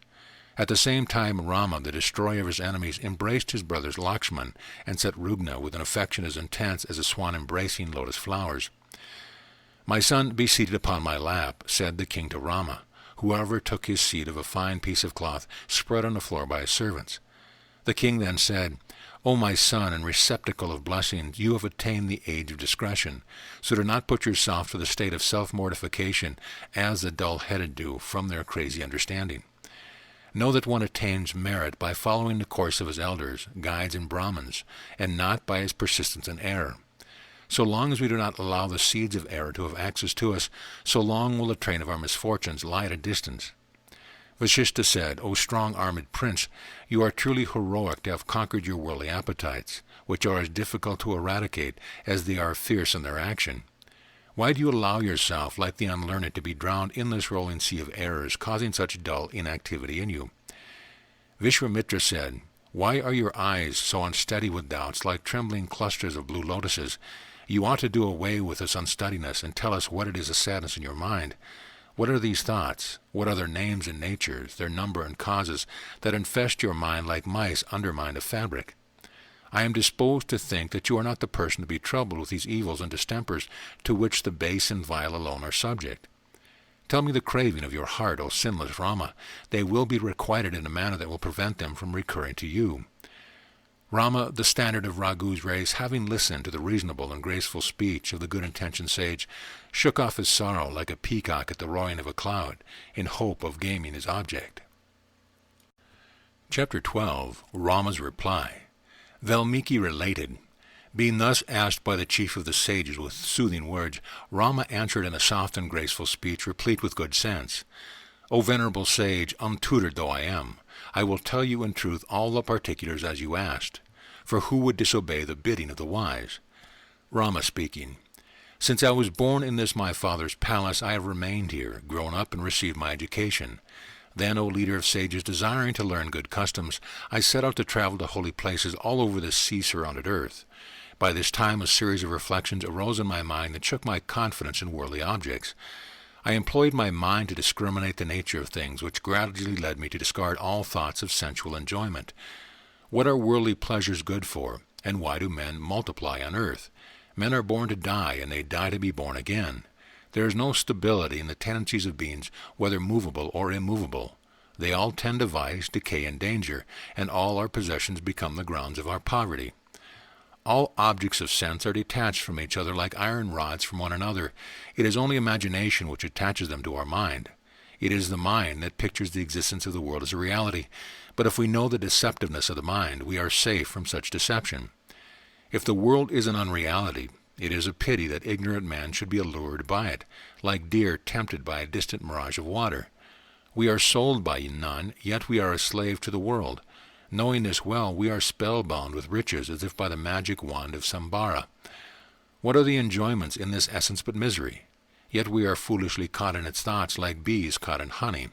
At the same time, Rama, the destroyer of his enemies, embraced his brothers Lakshman and Satrugna with an affection as intense as a swan embracing lotus flowers. "My son, be seated upon my lap," said the king to Rama. Whoever took his seat of a fine piece of cloth spread on the floor by his servants. The king then said, "O my son and receptacle of blessings, you have attained the age of discretion, so do not put yourself to the state of self-mortification as the dull-headed do from their crazy understanding. Know that one attains merit by following the course of his elders, guides, and Brahmins, and not by his persistence in error. So long as we do not allow the seeds of error to have access to us, so long will the train of our misfortunes lie at a distance." Vasistha said, "O strong-armed prince, you are truly heroic to have conquered your worldly appetites, which are as difficult to eradicate as they are fierce in their action. Why do you allow yourself, like the unlearned, to be drowned in this rolling sea of errors, causing such dull inactivity in you?" Vishwamitra said, "Why are your eyes so unsteady with doubts, like trembling clusters of blue lotuses? You ought to do away with this unsteadiness and tell us what it is a sadness in your mind. What are these thoughts? What are their names and natures, their number and causes, that infest your mind like mice undermine a fabric? I am disposed to think that you are not the person to be troubled with these evils and distempers to which the base and vile alone are subject. Tell me the craving of your heart, O sinless Rama. They will be requited in a manner that will prevent them from recurring to you." Rama, the standard of Raghu's race, having listened to the reasonable and graceful speech of the good-intentioned sage, shook off his sorrow like a peacock at the roaring of a cloud, in hope of gaining his object. Chapter 12. Rama's Reply. Valmiki related, being thus asked by the chief of the sages with soothing words, Rama answered in a soft and graceful speech, replete with good sense. "O venerable sage, untutored though I am, I will tell you in truth all the particulars as you asked, for who would disobey the bidding of the wise?" Rama speaking, "Since I was born in this my father's palace, I have remained here, grown up, and received my education. Then, O leader of sages, desiring to learn good customs, I set out to travel to holy places all over this sea-surrounded earth. By this time a series of reflections arose in my mind that shook my confidence in worldly objects. I employed my mind to discriminate the nature of things, which gradually led me to discard all thoughts of sensual enjoyment. What are worldly pleasures good for, and why do men multiply on earth? Men are born to die, and they die to be born again. There is no stability in the tendencies of beings, whether movable or immovable. They all tend to vice, decay, and danger, and all our possessions become the grounds of our poverty. All objects of sense are detached from each other like iron rods from one another. It is only imagination which attaches them to our mind. It is the mind that pictures the existence of the world as a reality. But if we know the deceptiveness of the mind, we are safe from such deception. If the world is an unreality, it is a pity that ignorant man should be allured by it, like deer tempted by a distant mirage of water. We are sold by none, yet we are a slave to the world. Knowing this well, we are spellbound with riches as if by the magic wand of Sambara. What are the enjoyments in this essence but misery? Yet we are foolishly caught in its thoughts like bees caught in honey.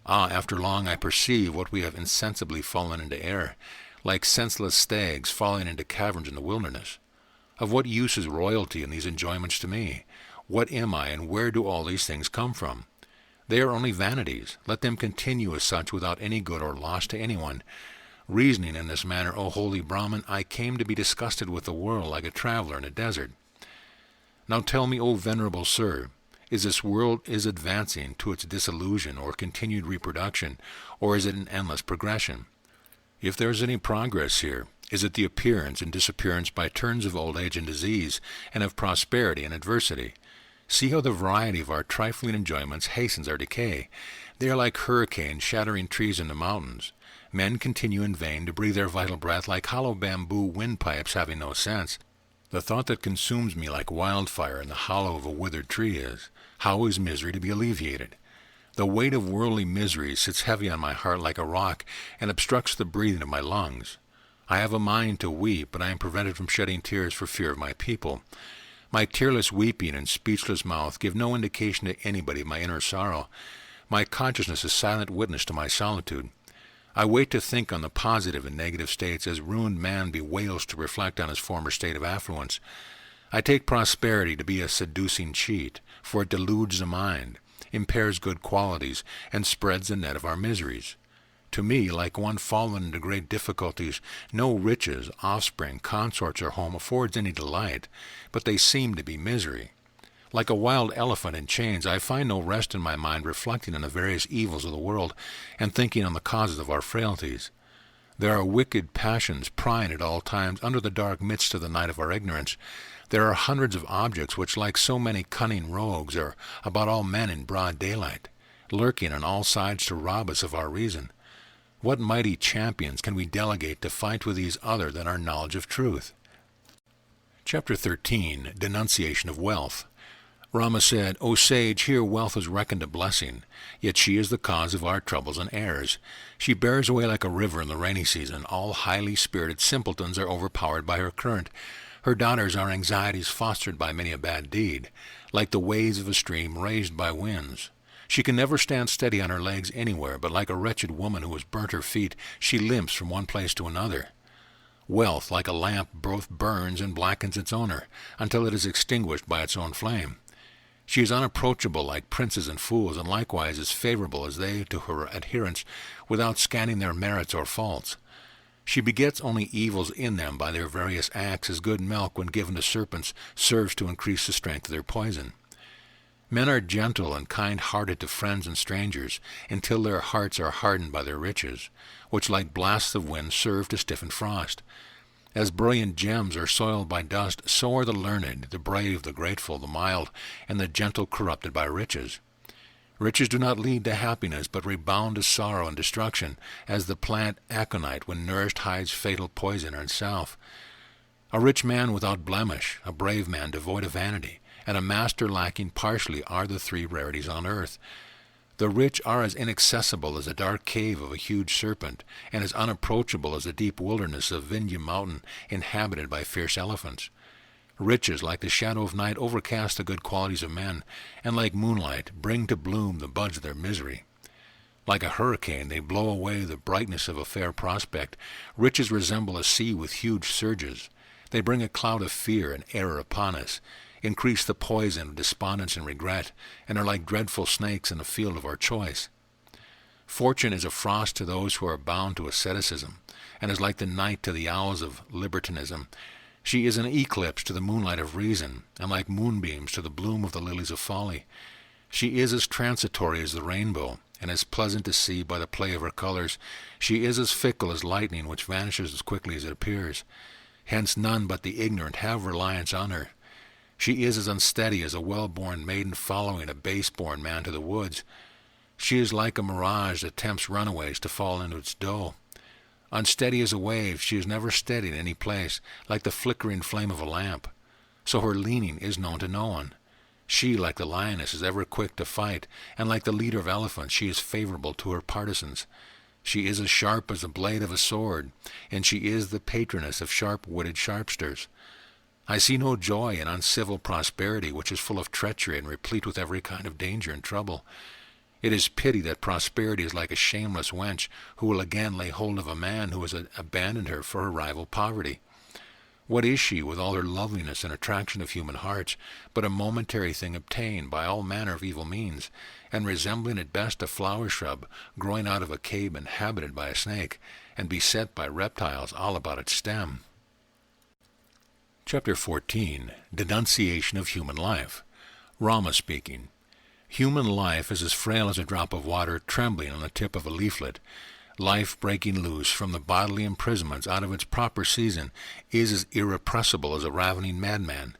Ah, after long I perceive what we have insensibly fallen into error, like senseless stags falling into caverns in the wilderness. Of what use is royalty and these enjoyments to me? What am I, and where do all these things come from? They are only vanities. Let them continue as such without any good or loss to anyone. Reasoning in this manner, O holy Brahman, I came to be disgusted with the world like a traveler in a desert. Now tell me, O venerable sir, is this world advancing to its dissolution or continued reproduction, or is it an endless progression? If there is any progress here, is it the appearance and disappearance by turns of old age and disease, and of prosperity and adversity? See how the variety of our trifling enjoyments hastens our decay. They are like hurricanes shattering trees in the mountains. Men continue in vain to breathe their vital breath like hollow bamboo windpipes having no sense. The thought that consumes me like wildfire in the hollow of a withered tree is, how is misery to be alleviated? The weight of worldly misery sits heavy on my heart like a rock and obstructs the breathing of my lungs. I have a mind to weep, but I am prevented from shedding tears for fear of my people. My tearless weeping and speechless mouth give no indication to anybody of my inner sorrow. My consciousness is silent witness to my solitude. I wait to think on the positive and negative states as ruined man bewails to reflect on his former state of affluence. I take prosperity to be a seducing cheat, for it deludes the mind, impairs good qualities, and spreads the net of our miseries. To me, like one fallen into great difficulties, no riches, offspring, consorts, or home affords any delight, but they seem to be misery. Like a wild elephant in chains, I find no rest in my mind reflecting on the various evils of the world and thinking on the causes of our frailties. There are wicked passions prying at all times under the dark midst of the night of our ignorance. There are hundreds of objects which, like so many cunning rogues, are about all men in broad daylight, lurking on all sides to rob us of our reason. What mighty champions can we delegate to fight with these other than our knowledge of truth? Chapter 13. Denunciation of Wealth. Rama said, O sage, here wealth is reckoned a blessing, yet she is the cause of our troubles and errors. She bears away like a river in the rainy season. All highly spirited simpletons are overpowered by her current. Her daughters are anxieties fostered by many a bad deed, like the waves of a stream raised by winds. She can never stand steady on her legs anywhere, but like a wretched woman who has burnt her feet, she limps from one place to another. Wealth, like a lamp, both burns and blackens its owner, until it is extinguished by its own flame. She is unapproachable like princes and fools, and likewise as favorable as they to her adherents, without scanning their merits or faults. She begets only evils in them by their various acts, as good milk, when given to serpents, serves to increase the strength of their poison. Men are gentle and kind-hearted to friends and strangers, until their hearts are hardened by their riches, which like blasts of wind serve to stiffen frost. As brilliant gems are soiled by dust, so are the learned, the brave, the grateful, the mild, and the gentle corrupted by riches. Riches do not lead to happiness, but rebound to sorrow and destruction, as the plant aconite, when nourished, hides fatal poison in itself. A rich man without blemish, a brave man devoid of vanity, and a master lacking partially are the three rarities on earth. The rich are as inaccessible as the dark cave of a huge serpent, and as unapproachable as the deep wilderness of Vindhya mountain inhabited by fierce elephants. Riches, like the shadow of night, overcast the good qualities of men, and like moonlight, bring to bloom the buds of their misery. Like a hurricane, they blow away the brightness of a fair prospect. Riches resemble a sea with huge surges. They bring a cloud of fear and error upon us, increase the poison of despondence and regret, and are like dreadful snakes in the field of our choice. Fortune is a frost to those who are bound to asceticism, and is like the night to the owls of libertinism. She is an eclipse to the moonlight of reason, and like moonbeams to the bloom of the lilies of folly. She is as transitory as the rainbow, and as pleasant to see by the play of her colors. She is as fickle as lightning, which vanishes as quickly as it appears. Hence none but the ignorant have reliance on her. She is as unsteady as a well-born maiden following a base-born man to the woods. She is like a mirage that tempts runaways to fall into its dough. Unsteady as a wave, she is never steady in any place, like the flickering flame of a lamp. So her leaning is known to no one. She, like the lioness, is ever quick to fight, and like the leader of elephants, she is favorable to her partisans. She is as sharp as the blade of a sword, and she is the patroness of sharp-witted sharpsters. I see no joy in uncivil prosperity, which is full of treachery and replete with every kind of danger and trouble. It is pity that prosperity is like a shameless wench who will again lay hold of a man who has abandoned her for her rival poverty. What is she, with all her loveliness and attraction of human hearts, but a momentary thing obtained by all manner of evil means, and resembling at best a flower shrub growing out of a cave inhabited by a snake, and beset by reptiles all about its stem? Chapter 14. Denunciation of Human Life. Rama speaking. Human life is as frail as a drop of water trembling on the tip of a leaflet. Life breaking loose from the bodily imprisonments out of its proper season is as irrepressible as a ravening madman.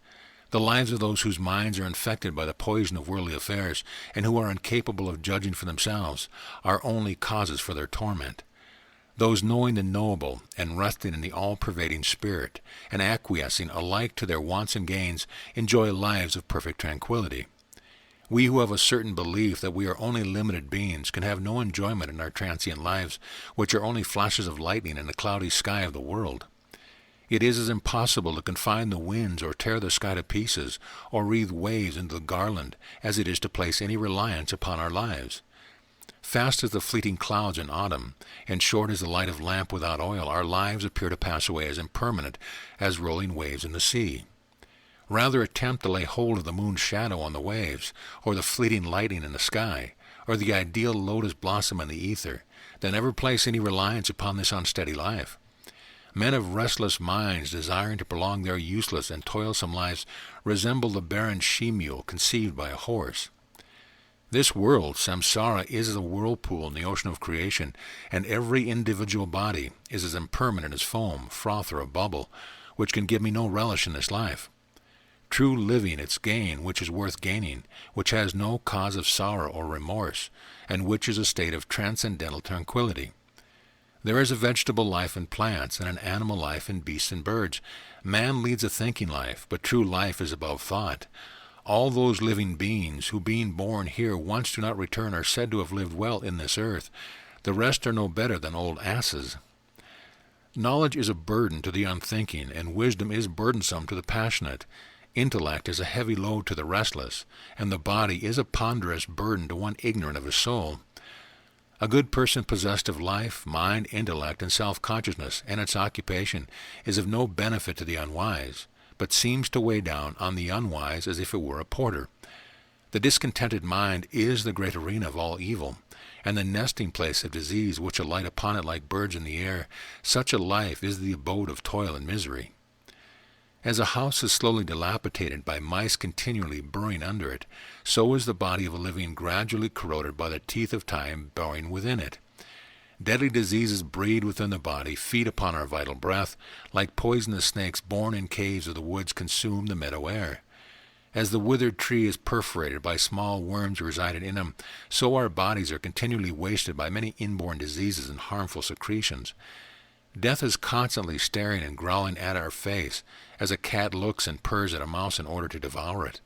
The lives of those whose minds are infected by the poison of worldly affairs, and who are incapable of judging for themselves, are only causes for their torment. Those knowing the knowable, and resting in the all-pervading Spirit, and acquiescing alike to their wants and gains, enjoy lives of perfect tranquility. We who have a certain belief that we are only limited beings can have no enjoyment in our transient lives, which are only flashes of lightning in the cloudy sky of the world. It is as impossible to confine the winds or tear the sky to pieces, or wreathe waves into the garland, as it is to place any reliance upon our lives. Fast as the fleeting clouds in autumn, and short as the light of lamp without oil, our lives appear to pass away as impermanent as rolling waves in the sea. Rather attempt to lay hold of the moon's shadow on the waves, or the fleeting lightning in the sky, or the ideal lotus blossom in the ether, than ever place any reliance upon this unsteady life. Men of restless minds, desiring to prolong their useless and toilsome lives, resemble the barren she-mule conceived by a horse. This world, samsara, is as a whirlpool in the ocean of creation, and every individual body is as impermanent as foam, froth, or a bubble, which can give me no relish in this life. True living its gain, which is worth gaining, which has no cause of sorrow or remorse, and which is a state of transcendental tranquility. There is a vegetable life in plants, and an animal life in beasts and birds. Man leads a thinking life, but true life is above thought. All those living beings who, being born here, once do not return are said to have lived well in this earth. The rest are no better than old asses. Knowledge is a burden to the unthinking, and wisdom is burdensome to the passionate. Intellect is a heavy load to the restless, and the body is a ponderous burden to one ignorant of his soul. A good person possessed of life, mind, intellect, and self-consciousness, and its occupation, is of no benefit to the unwise, but seems to weigh down on the unwise as if it were a porter. The discontented mind is the great arena of all evil, and the nesting place of disease which alight upon it like birds in the air. Such a life is the abode of toil and misery. As a house is slowly dilapidated by mice continually burrowing under it, so is the body of a living gradually corroded by the teeth of time burrowing within it. Deadly diseases breed within the body, feed upon our vital breath, like poisonous snakes born in caves of the woods consume the meadow air. As the withered tree is perforated by small worms residing in them, so our bodies are continually wasted by many inborn diseases and harmful secretions. Death is constantly staring and growling at our face, as a cat looks and purrs at a mouse in order to devour it.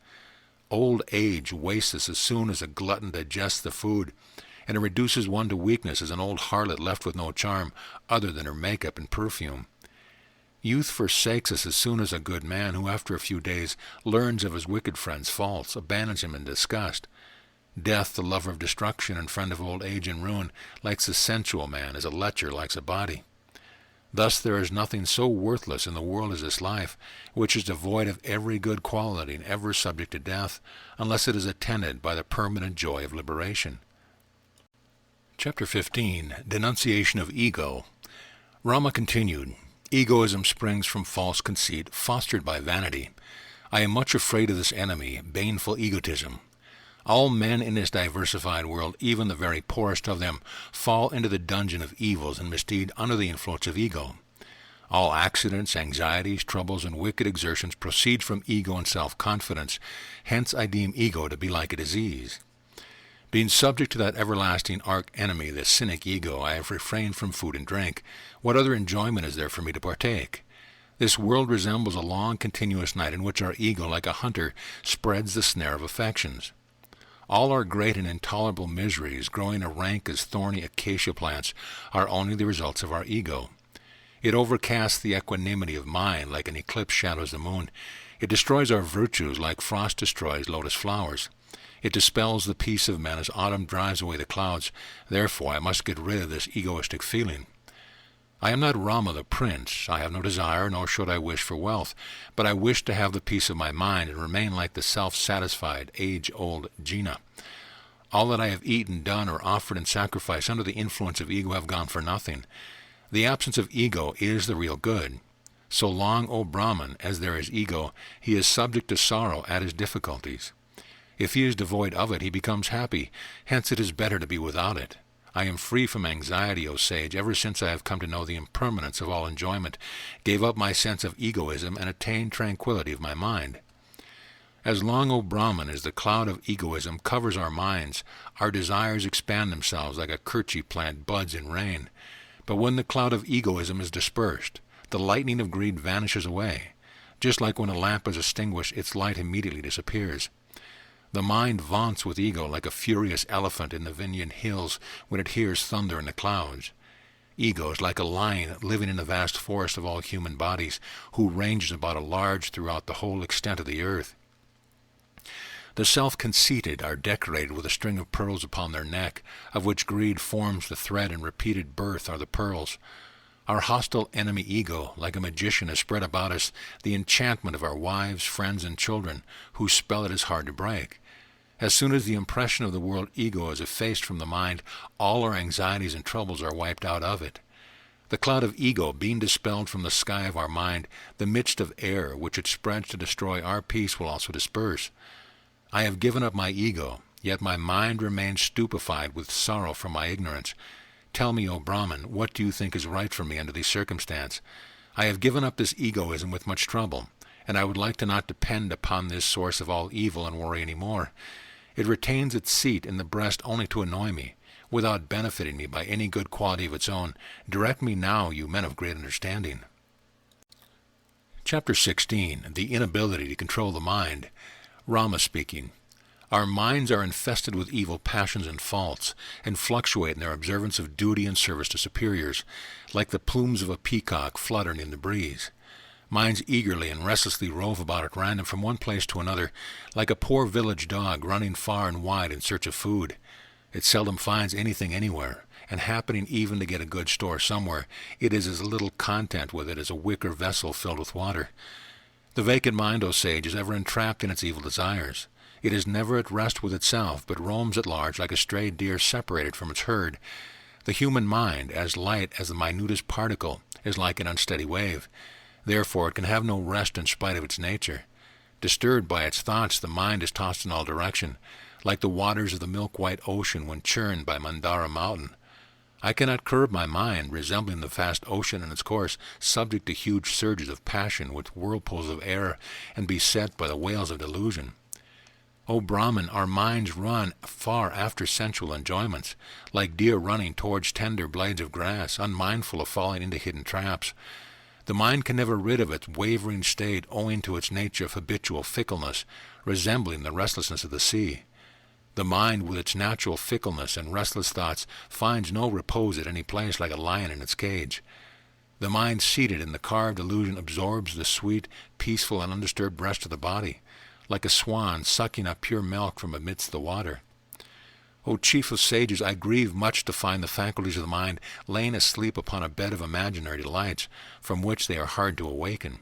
Old age wastes us as soon as a glutton digests the food, and it reduces one to weakness as an old harlot left with no charm other than her makeup and perfume. Youth forsakes us as soon as a good man, who after a few days learns of his wicked friend's faults, abandons him in disgust. Death, the lover of destruction and friend of old age and ruin, likes the sensual man as a lecher likes a body. Thus there is nothing so worthless in the world as this life, which is devoid of every good quality and ever subject to death, unless it is attended by the permanent joy of liberation. Chapter 15. Denunciation of Ego. Rama continued, Egoism springs from false conceit, fostered by vanity. I am much afraid of this enemy, baneful egotism. All men in this diversified world, even the very poorest of them, fall into the dungeon of evils and misdeed under the influence of ego. All accidents, anxieties, troubles, and wicked exertions proceed from ego and self-confidence. Hence I deem ego to be like a disease. Being subject to that everlasting arch-enemy, the cynic ego, I have refrained from food and drink. What other enjoyment is there for me to partake? This world resembles a long continuous night in which our ego, like a hunter, spreads the snare of affections. All our great and intolerable miseries, growing rank as thorny acacia plants, are only the results of our ego. It overcasts the equanimity of mind like an eclipse shadows the moon. It destroys our virtues like frost destroys lotus flowers. It dispels the peace of men as autumn drives away the clouds. Therefore I must get rid of this egoistic feeling. I am not Rama the prince. I have no desire, nor should I wish for wealth, but I wish to have the peace of my mind and remain like the self-satisfied, age-old Jina. All that I have eaten, done, or offered in sacrifice under the influence of ego have gone for nothing. The absence of ego is the real good. So long, O Brahman, as there is ego, he is subject to sorrow at his difficulties. If he is devoid of it, he becomes happy. Hence it is better to be without it. I am free from anxiety, O sage, ever since I have come to know the impermanence of all enjoyment, gave up my sense of egoism, and attained tranquility of my mind. As long, O Brahman, as the cloud of egoism covers our minds, our desires expand themselves like a kerchief plant buds in rain. But when the cloud of egoism is dispersed, the lightning of greed vanishes away. Just like when a lamp is extinguished, its light immediately disappears. The mind vaunts with ego like a furious elephant in the Vindhyan hills when it hears thunder in the clouds. Ego is like a lion living in the vast forest of all human bodies, who ranges about a large throughout the whole extent of the earth. The self-conceited are decorated with a string of pearls upon their neck, of which greed forms the thread and repeated birth are the pearls. Our hostile enemy ego, like a magician, has spread about us the enchantment of our wives, friends, and children, whose spell it is hard to break. As soon as the impression of the world ego is effaced from the mind, all our anxieties and troubles are wiped out of it. The cloud of ego being dispelled from the sky of our mind, the midst of air which it spreads to destroy our peace will also disperse. I have given up my ego, yet my mind remains stupefied with sorrow from my ignorance. Tell me, O Brahman, what do you think is right for me under these circumstances? I have given up this egoism with much trouble, and I would like to not depend upon this source of all evil and worry any more. It retains its seat in the breast only to annoy me, without benefiting me by any good quality of its own. Direct me now, you men of great understanding. Chapter 16. The Inability to Control the Mind. Rama speaking. Our minds are infested with evil passions and faults, and fluctuate in their observance of duty and service to superiors, like the plumes of a peacock fluttering in the breeze. Minds eagerly and restlessly rove about at random from one place to another, like a poor village dog running far and wide in search of food. It seldom finds anything anywhere, and happening even to get a good store somewhere, it is as little content with it as a wicker vessel filled with water. The vacant mind, O sage, is ever entrapped in its evil desires. It is never at rest with itself, but roams at large like a stray deer separated from its herd. The human mind, as light as the minutest particle, is like an unsteady wave. Therefore it can have no rest in spite of its nature. Disturbed by its thoughts, the mind is tossed in all direction, like the waters of the milk-white ocean when churned by Mandara mountain. I cannot curb my mind, resembling the vast ocean in its course, subject to huge surges of passion with whirlpools of air, and beset by the whales of delusion. O Brahman, our minds run far after sensual enjoyments, like deer running towards tender blades of grass, unmindful of falling into hidden traps. The mind can never rid of its wavering state owing to its nature of habitual fickleness, resembling the restlessness of the sea. The mind, with its natural fickleness and restless thoughts, finds no repose at any place like a lion in its cage. The mind seated in the carved illusion absorbs the sweet, peaceful, and undisturbed rest of the body, like a swan sucking up pure milk from amidst the water. O chief of sages, I grieve much to find the faculties of the mind laying asleep upon a bed of imaginary delights, from which they are hard to awaken.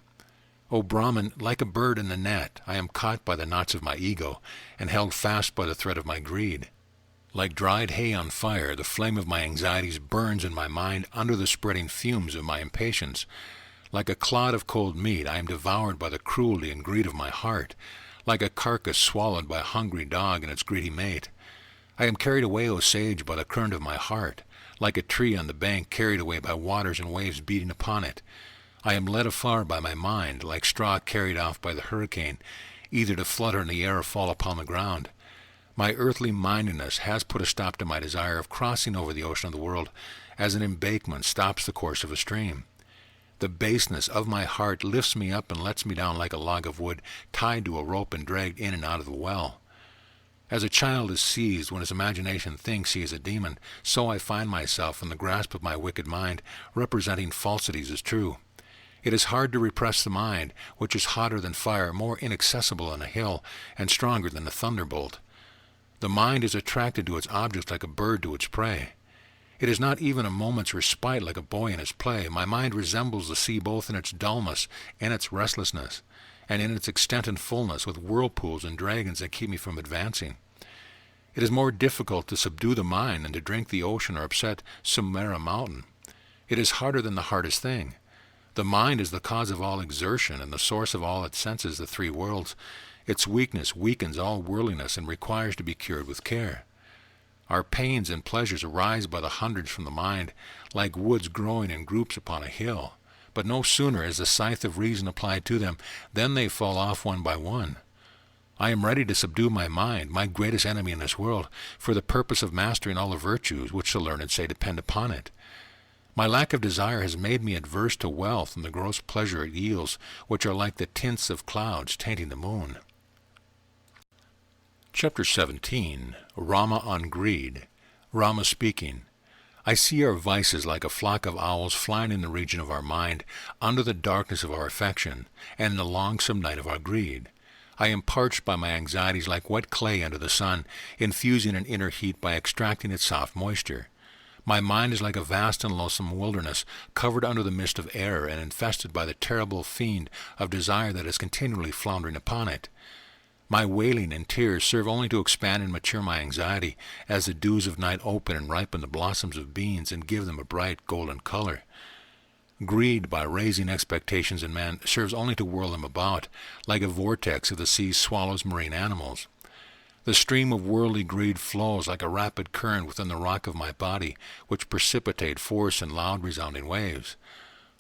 O Brahman, like a bird in the net, I am caught by the knots of my ego, and held fast by the thread of my greed. Like dried hay on fire, the flame of my anxieties burns in my mind under the spreading fumes of my impatience. Like a clod of cold meat, I am devoured by the cruelty and greed of my heart, like a carcass swallowed by a hungry dog and its greedy mate. I am carried away, O sage, by the current of my heart, like a tree on the bank carried away by waters and waves beating upon it. I am led afar by my mind, like straw carried off by the hurricane, either to flutter in the air or fall upon the ground. My earthly mindedness has put a stop to my desire of crossing over the ocean of the world, as an embankment stops the course of a stream. The baseness of my heart lifts me up and lets me down like a log of wood, tied to a rope and dragged in and out of the well. As a child is seized when his imagination thinks he is a demon, so I find myself in the grasp of my wicked mind, representing falsities as true. It is hard to repress the mind, which is hotter than fire, more inaccessible than a hill, and stronger than a thunderbolt. The mind is attracted to its objects like a bird to its prey. It is not even a moment's respite like a boy in his play. My mind resembles the sea both in its dullness and its restlessness, and in its extent and fullness, with whirlpools and dragons that keep me from advancing. It is more difficult to subdue the mind than to drink the ocean or upset Sumera mountain. It is harder than the hardest thing. The mind is the cause of all exertion and the source of all its senses, the three worlds. Its weakness weakens all worldliness and requires to be cured with care. Our pains and pleasures arise by the hundreds from the mind, like woods growing in groups upon a hill. But no sooner is the scythe of reason applied to them than they fall off one by one. I am ready to subdue my mind, my greatest enemy in this world, for the purpose of mastering all the virtues which the learned say depend upon it. My lack of desire has made me adverse to wealth and the gross pleasure it yields, which are like the tints of clouds tainting the moon. Chapter 17. Rama on Greed. Rama speaking. I see our vices like a flock of owls flying in the region of our mind, under the darkness of our affection, and in the longsome night of our greed. I am parched by my anxieties like wet clay under the sun, infusing an inner heat by extracting its soft moisture. My mind is like a vast and loathsome wilderness, covered under the mist of error and infested by the terrible fiend of desire that is continually floundering upon it. My wailing and tears serve only to expand and mature my anxiety, as the dews of night open and ripen the blossoms of beans and give them a bright golden color. Greed, by raising expectations in man, serves only to whirl them about, like a vortex of the sea swallows marine animals. The stream of worldly greed flows like a rapid current within the rock of my body, which precipitate force in loud resounding waves.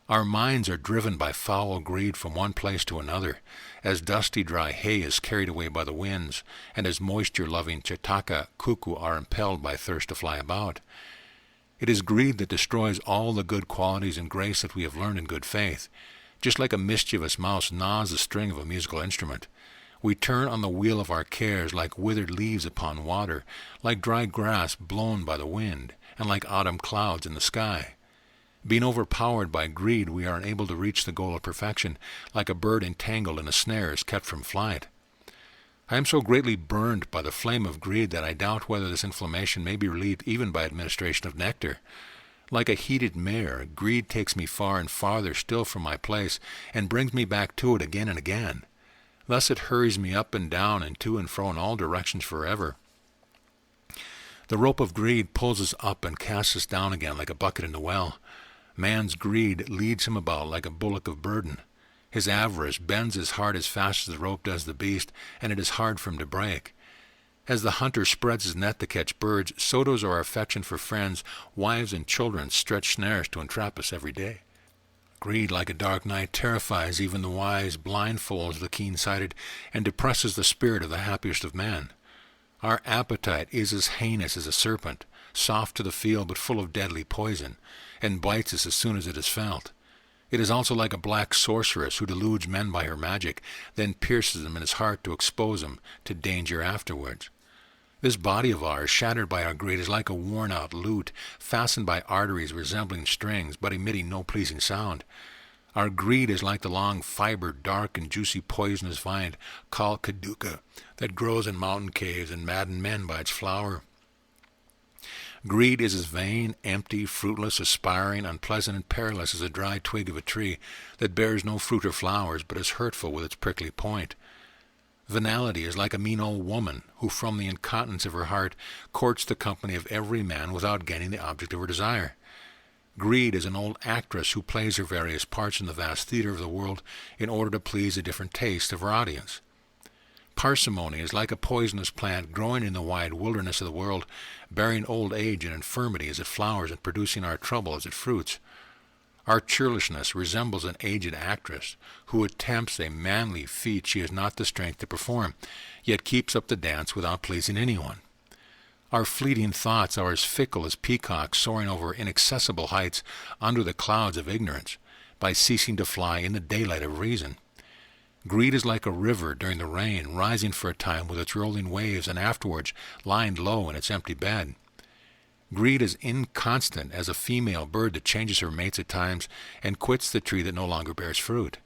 Our minds are driven by foul greed from one place to another, as dusty dry hay is carried away by the winds, and as moisture-loving chetaka cuckoo are impelled by thirst to fly about. It is greed that destroys all the good qualities and grace that we have learned in good faith. Just like a mischievous mouse gnaws the string of a musical instrument, we turn on the wheel of our cares like withered leaves upon water, like dry grass blown by the wind, and like autumn clouds in the sky. Being overpowered by greed, we are unable to reach the goal of perfection, like a bird entangled in a snare is kept from flight. I am so greatly burned by the flame of greed that I doubt whether this inflammation may be relieved even by administration of nectar. Like a heated mare, greed takes me far and farther still from my place, and brings me back to it again and again. Thus it hurries me up and down and to and fro in all directions forever. The rope of greed pulls us up and casts us down again like a bucket in the well. Man's greed leads him about like a bullock of burden. His avarice bends his heart as fast as the rope does the beast, and it is hard for him to break. As the hunter spreads his net to catch birds, so does our affection for friends, wives, and children stretch snares to entrap us every day. Greed, like a dark night, terrifies even the wise, blindfolds the keen-sighted, and depresses the spirit of the happiest of men. Our appetite is as heinous as a serpent, soft to the feel but full of deadly poison, and bites us as soon as it is felt. It is also like a black sorceress who deludes men by her magic, then pierces them in his heart to expose them to danger afterwards. This body of ours, shattered by our greed, is like a worn-out lute, fastened by arteries resembling strings, but emitting no pleasing sound. Our greed is like the long, fibered, dark, and juicy poisonous vine called kaduka, that grows in mountain caves and maddens men by its flower. Greed is as vain, empty, fruitless, aspiring, unpleasant, and perilous as a dry twig of a tree that bears no fruit or flowers, but is hurtful with its prickly point. Venality is like a mean old woman who, from the incontinence of her heart, courts the company of every man without gaining the object of her desire. Greed is an old actress who plays her various parts in the vast theater of the world in order to please the different tastes of her audience. Parsimony is like a poisonous plant growing in the wide wilderness of the world, bearing old age and infirmity as it flowers and producing our trouble as it fruits. Our churlishness resembles an aged actress who attempts a manly feat she has not the strength to perform, yet keeps up the dance without pleasing anyone. Our fleeting thoughts are as fickle as peacocks soaring over inaccessible heights under the clouds of ignorance, by ceasing to fly in the daylight of reason. Greed is like a river during the rain, rising for a time with its rolling waves and afterwards lying low in its empty bed. Greed is inconstant as a female bird that changes her mates at times and quits the tree that no longer bears fruit.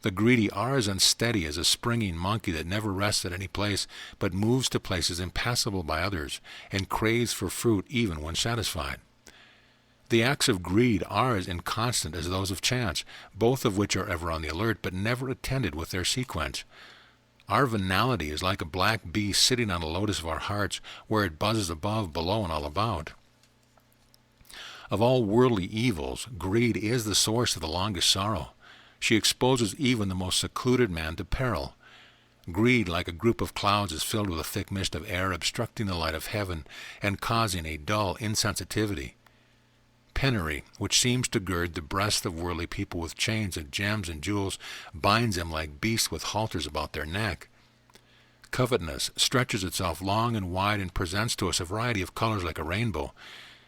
The greedy are as unsteady as a springing monkey that never rests at any place, but moves to places impassable by others, and craves for fruit even when satisfied. The acts of greed are as inconstant as those of chance, both of which are ever on the alert, but never attended with their sequence. Our venality is like a black bee sitting on a lotus of our hearts, where it buzzes above, below, and all about. Of all worldly evils, greed is the source of the longest sorrow. She exposes even the most secluded man to peril. Greed, like a group of clouds, is filled with a thick mist of air, obstructing the light of heaven and causing a dull insensitivity. Penury, which seems to gird the breasts of worldly people with chains of gems and jewels, binds them like beasts with halters about their neck. Covetousness stretches itself long and wide and presents to us a variety of colors like a rainbow.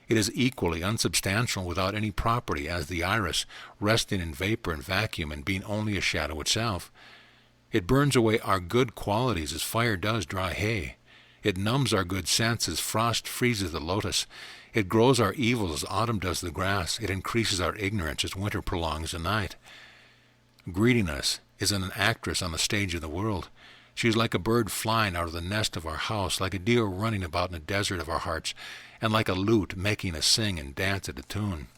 It is equally unsubstantial without any property, as the iris, resting in vapor and vacuum and being only a shadow itself. It burns away our good qualities as fire does dry hay. It numbs our good sense as frost freezes the lotus. It grows our evils as autumn does the grass. It increases our ignorance as winter prolongs the night. Greediness is an actress on the stage of the world. She is like a bird flying out of the nest of our house, like a deer running about in the desert of our hearts, and like a lute making us sing and dance at a tune.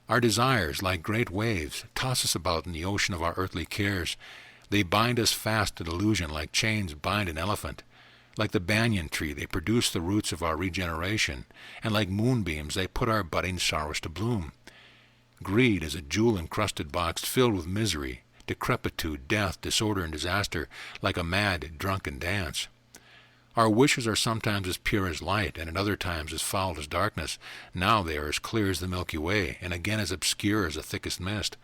Our desires, like great waves, toss us about in the ocean of our earthly cares. They bind us fast to delusion like chains bind an elephant. Like the banyan tree, they produce the roots of our regeneration, and like moonbeams, they put our budding sorrows to bloom. Greed is a jewel-encrusted box filled with misery, decrepitude, death, disorder, and disaster, like a mad, drunken dance. Our wishes are sometimes as pure as light, and at other times as foul as darkness. Now they are as clear as the Milky Way, and again as obscure as the thickest mist.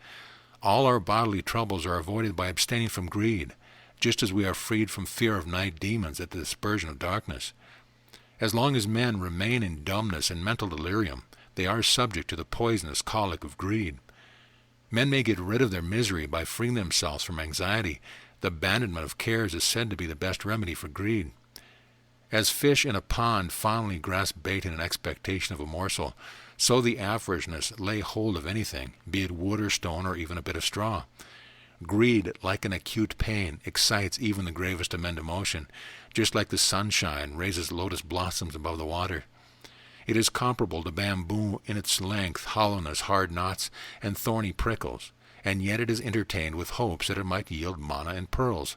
All our bodily troubles are avoided by abstaining from greed, just as we are freed from fear of night demons at the dispersion of darkness. As long as men remain in dumbness and mental delirium, they are subject to the poisonous colic of greed. Men may get rid of their misery by freeing themselves from anxiety. The abandonment of cares is said to be the best remedy for greed. As fish in a pond fondly grasp bait in an expectation of a morsel, so the avaricious lay hold of anything, be it wood or stone or even a bit of straw. Greed, like an acute pain, excites even the gravest of men to motion, just like the sunshine raises lotus blossoms above the water. It is comparable to bamboo in its length, hollowness, hard knots, and thorny prickles, and yet it is entertained with hopes that it might yield manna and pearls.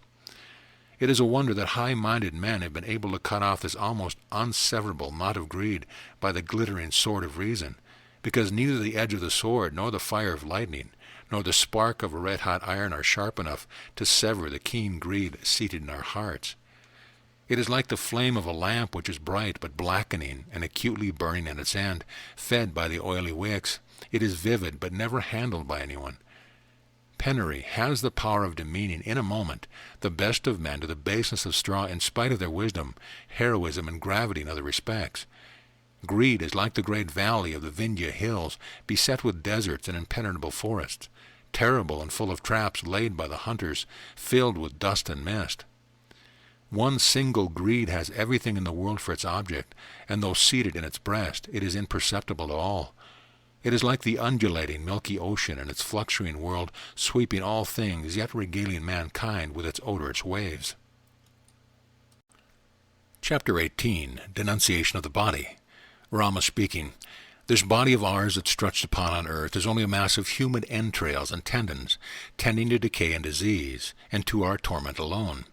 It is a wonder that high-minded men have been able to cut off this almost unseverable knot of greed by the glittering sword of reason, because neither the edge of the sword nor the fire of lightning nor the spark of a red-hot iron are sharp enough to sever the keen greed seated in our hearts. It is like the flame of a lamp which is bright but blackening and acutely burning at its end, fed by the oily wicks. It is vivid but never handled by anyone. Penury has the power of demeaning in a moment the best of men to the baseness of straw in spite of their wisdom, heroism, and gravity in other respects. Greed is like the great valley of the Vindhya hills, beset with deserts and impenetrable forests, terrible and full of traps laid by the hunters, filled with dust and mist. One single greed has everything in the world for its object, and though seated in its breast, it is imperceptible to all. It is like the undulating milky ocean in its fluctuating world, sweeping all things, yet regaling mankind with its odorous waves. Chapter 18. Denunciation of the Body. Rama speaking. This body of ours that's stretched upon on earth is only a mass of human entrails and tendons, tending to decay and disease, and to our torment alone.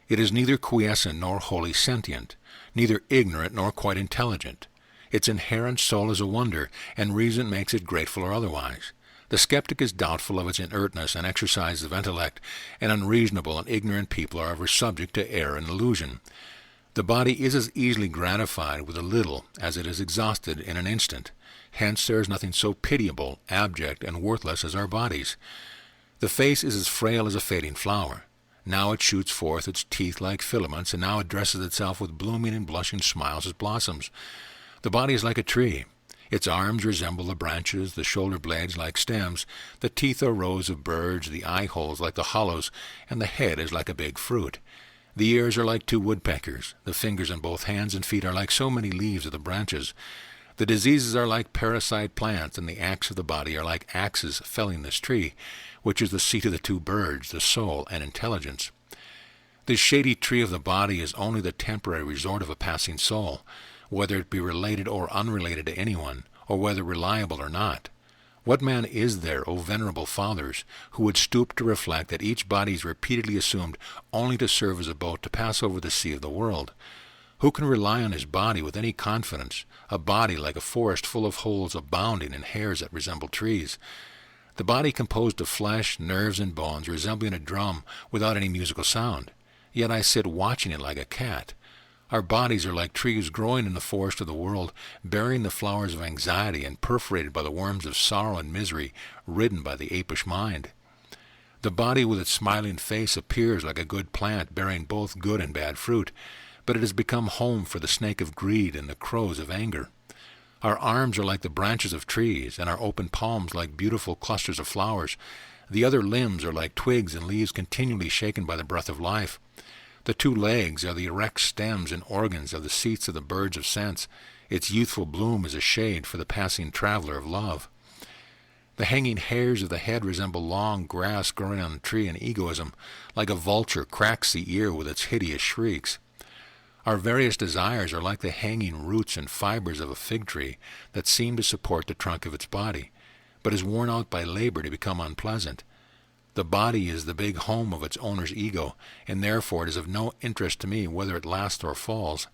It is neither quiescent nor wholly sentient, neither ignorant nor quite intelligent. Its inherent soul is a wonder, and reason makes it grateful or otherwise. The skeptic is doubtful of its inertness and exercise of intellect, and unreasonable and ignorant people are ever subject to error and illusion. The body is as easily gratified with a little as it is exhausted in an instant. Hence there is nothing so pitiable, abject, and worthless as our bodies. The face is as frail as a fading flower. Now it shoots forth its teeth like filaments, and now it dresses itself with blooming and blushing smiles as blossoms. The body is like a tree. Its arms resemble the branches, the shoulder blades like stems, the teeth are rows of birds, the eye holes like the hollows, and the head is like a big fruit. The ears are like two woodpeckers, the fingers on both hands and feet are like so many leaves of the branches. The diseases are like parasite plants, and the acts of the body are like axes felling this tree, which is the seat of the two birds, the soul and intelligence. This shady tree of the body is only the temporary resort of a passing soul. Whether it be related or unrelated to anyone, or whether reliable or not. What man is there, O venerable fathers, who would stoop to reflect that each body is repeatedly assumed only to serve as a boat to pass over the sea of the world? Who can rely on his body with any confidence, a body like a forest full of holes abounding in hairs that resemble trees? The body composed of flesh, nerves, and bones, resembling a drum without any musical sound. Yet I sit watching it like a cat. Our bodies are like trees growing in the forest of the world, bearing the flowers of anxiety and perforated by the worms of sorrow and misery, ridden by the apish mind. The body with its smiling face appears like a good plant, bearing both good and bad fruit, but it has become home for the snake of greed and the crows of anger. Our arms are like the branches of trees, and our open palms like beautiful clusters of flowers. The other limbs are like twigs and leaves continually shaken by the breath of life. The two legs are the erect stems and organs of the seats of the birds of sense. Its youthful bloom is a shade for the passing traveler of love. The hanging hairs of the head resemble long grass growing on a tree, and egoism, like a vulture, cracks the ear with its hideous shrieks. Our various desires are like the hanging roots and fibers of a fig tree that seem to support the trunk of its body, but is worn out by labor to become unpleasant. The body is the big home of its owner's ego, and therefore it is of no interest to me whether it lasts or falls.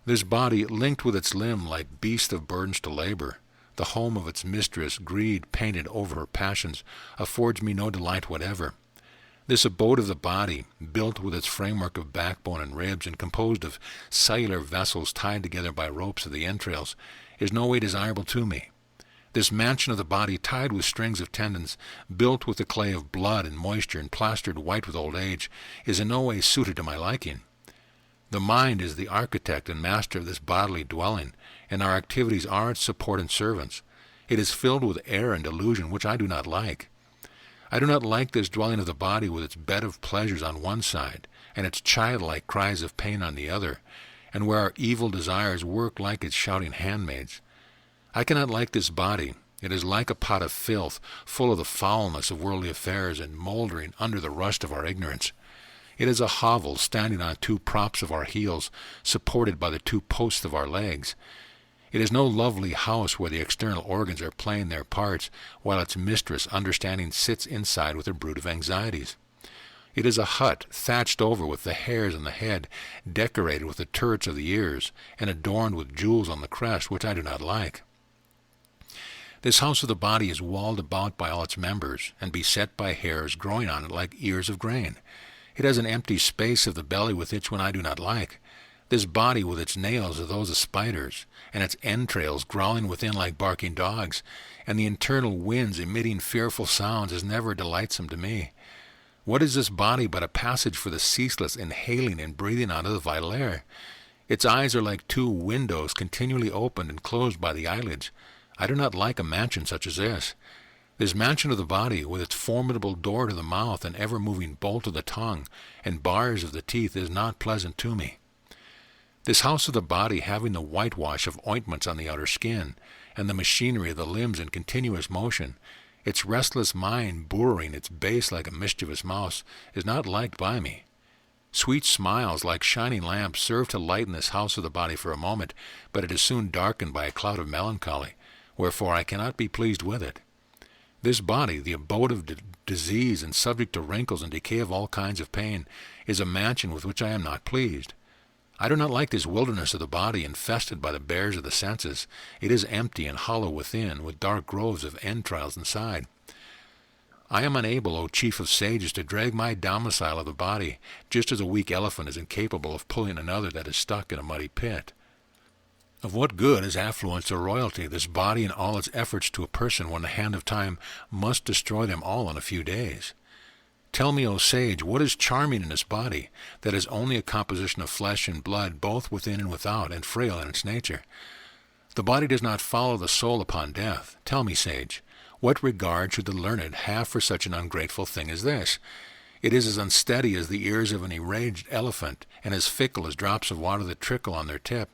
This body, linked with its limb like beast of burdens to labor, the home of its mistress, greed painted over her passions, affords me no delight whatever. This abode of the body, built with its framework of backbone and ribs and composed of cellular vessels tied together by ropes of the entrails, is no way desirable to me. This mansion of the body, tied with strings of tendons, built with the clay of blood and moisture and plastered white with old age, is in no way suited to my liking. The mind is the architect and master of this bodily dwelling, and our activities are its support and servants. It is filled with error and delusion, which I do not like. I do not like this dwelling of the body with its bed of pleasures on one side, and its childlike cries of pain on the other, and where our evil desires work like its shouting handmaids. I cannot like this body. It is like a pot of filth, full of the foulness of worldly affairs and mouldering under the rust of our ignorance. It is a hovel standing on two props of our heels, supported by the two posts of our legs. It is no lovely house where the external organs are playing their parts, while its mistress, understanding, sits inside with her brood of anxieties. It is a hut thatched over with the hairs on the head, decorated with the turrets of the ears, and adorned with jewels on the crest, which I do not like. This house of the body is walled about by all its members, and beset by hairs growing on it like ears of grain. It has an empty space of the belly with which one I do not like. This body with its nails are those of spiders, and its entrails growling within like barking dogs, and the internal winds emitting fearful sounds is never delightsome to me. What is this body but a passage for the ceaseless inhaling and breathing out of the vital air? Its eyes are like two windows continually opened and closed by the eyelids. I do not like a mansion such as this. This mansion of the body, with its formidable door to the mouth and ever-moving bolt of the tongue and bars of the teeth, is not pleasant to me. This house of the body, having the whitewash of ointments on the outer skin, and the machinery of the limbs in continuous motion, its restless mind boring its base like a mischievous mouse, is not liked by me. Sweet smiles, like shining lamps, serve to lighten this house of the body for a moment, but it is soon darkened by a cloud of melancholy, wherefore I cannot be pleased with it. This body, the abode of disease and subject to wrinkles and decay of all kinds of pain, is a mansion with which I am not pleased. I do not like this wilderness of the body infested by the bears of the senses. It is empty and hollow within, with dark groves of entrails inside. I am unable, O chief of sages, to drag my domicile of the body, just as a weak elephant is incapable of pulling another that is stuck in a muddy pit. Of what good is affluence or royalty, this body and all its efforts to a person when the hand of time must destroy them all in a few days? Tell me, O sage, what is charming in this body, that is only a composition of flesh and blood, both within and without, and frail in its nature? The body does not follow the soul upon death. Tell me, sage, what regard should the learned have for such an ungrateful thing as this? It is as unsteady as the ears of an enraged elephant, and as fickle as drops of water that trickle on their tip.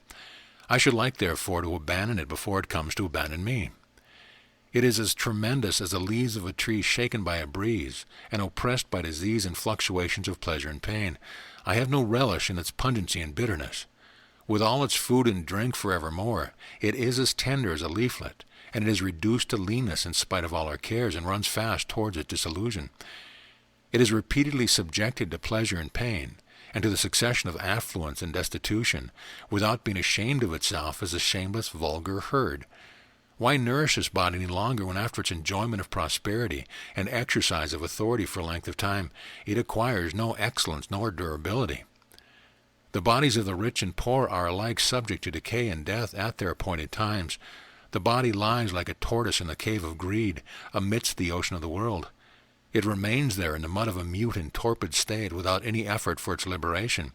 I should like, therefore, to abandon it before it comes to abandon me. It is as tremendous as the leaves of a tree shaken by a breeze, and oppressed by disease and fluctuations of pleasure and pain. I have no relish in its pungency and bitterness. With all its food and drink forevermore, it is as tender as a leaflet, and it is reduced to leanness in spite of all our cares, and runs fast towards its dissolution. It is repeatedly subjected to pleasure and pain, and to the succession of affluence and destitution, without being ashamed of itself as a shameless, vulgar herd. Why nourish this body any longer when after its enjoyment of prosperity and exercise of authority for a length of time, it acquires no excellence nor durability? The bodies of the rich and poor are alike subject to decay and death at their appointed times. The body lies like a tortoise in the cave of greed, amidst the ocean of the world. It remains there in the mud of a mute and torpid state, without any effort for its liberation.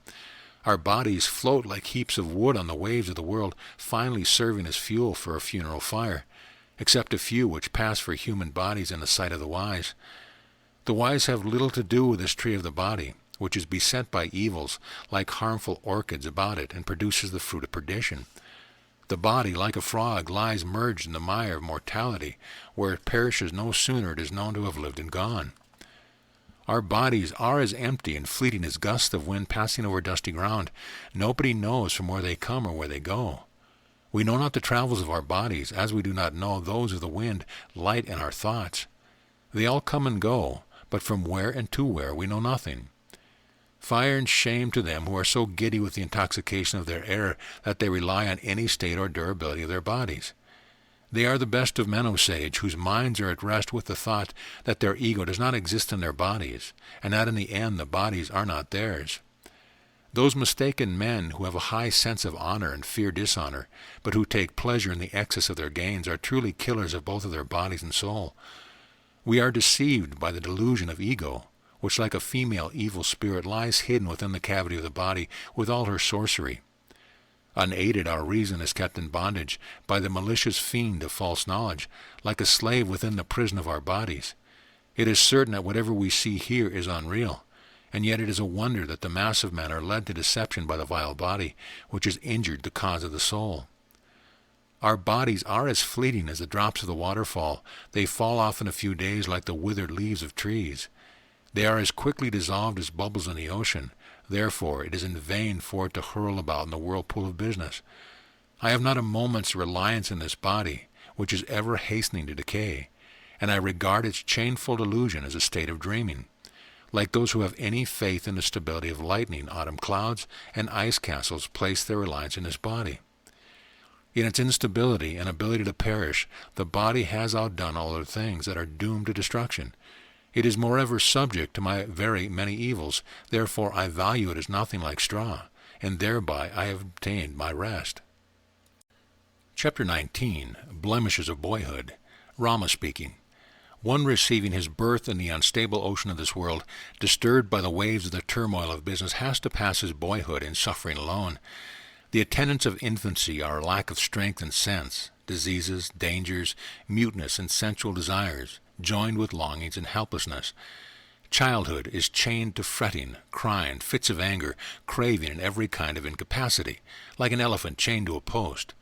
Our bodies float like heaps of wood on the waves of the world, finally serving as fuel for a funeral fire, except a few which pass for human bodies in the sight of the wise. The wise have little to do with this tree of the body, which is beset by evils like harmful orchids about it, and produces the fruit of perdition. The body, like a frog, lies merged in the mire of mortality, where it perishes no sooner it is known to have lived and gone. Our bodies are as empty and fleeting as gusts of wind passing over dusty ground. Nobody knows from where they come or where they go. We know not the travels of our bodies, as we do not know those of the wind, light, and our thoughts. They all come and go, but from where and to where we know nothing. Fire and shame to them who are so giddy with the intoxication of their air that they rely on any state or durability of their bodies. They are the best of men, O sage, whose minds are at rest with the thought that their ego does not exist in their bodies, and that in the end the bodies are not theirs. Those mistaken men who have a high sense of honor and fear dishonor, but who take pleasure in the excess of their gains, are truly killers of both of their bodies and soul. We are deceived by the delusion of ego, which like a female evil spirit lies hidden within the cavity of the body with all her sorcery. Unaided, our reason is kept in bondage by the malicious fiend of false knowledge, like a slave within the prison of our bodies. It is certain that whatever we see here is unreal, and yet it is a wonder that the mass of men are led to deception by the vile body, which has injured the cause of the soul. Our bodies are as fleeting as the drops of the waterfall. They fall off in a few days like the withered leaves of trees. They are as quickly dissolved as bubbles in the ocean. Therefore, it is in vain for it to hurl about in the whirlpool of business. I have not a moment's reliance in this body, which is ever hastening to decay, and I regard its changeful delusion as a state of dreaming. Like those who have any faith in the stability of lightning, autumn clouds, and ice castles place their reliance in this body. In its instability and ability to perish, the body has outdone all other things that are doomed to destruction. It is moreover subject to my very many evils, therefore I value it as nothing like straw, and thereby I have obtained my rest. Chapter 19. Blemishes of Boyhood. Rama speaking. One receiving his birth in the unstable ocean of this world, disturbed by the waves of the turmoil of business, has to pass his boyhood in suffering alone. The attendants of infancy are lack of strength and sense, diseases, dangers, muteness, and sensual desires, joined with longings and helplessness. Childhood is chained to fretting, crying, fits of anger, craving, and every kind of incapacity, like an elephant chained to a post.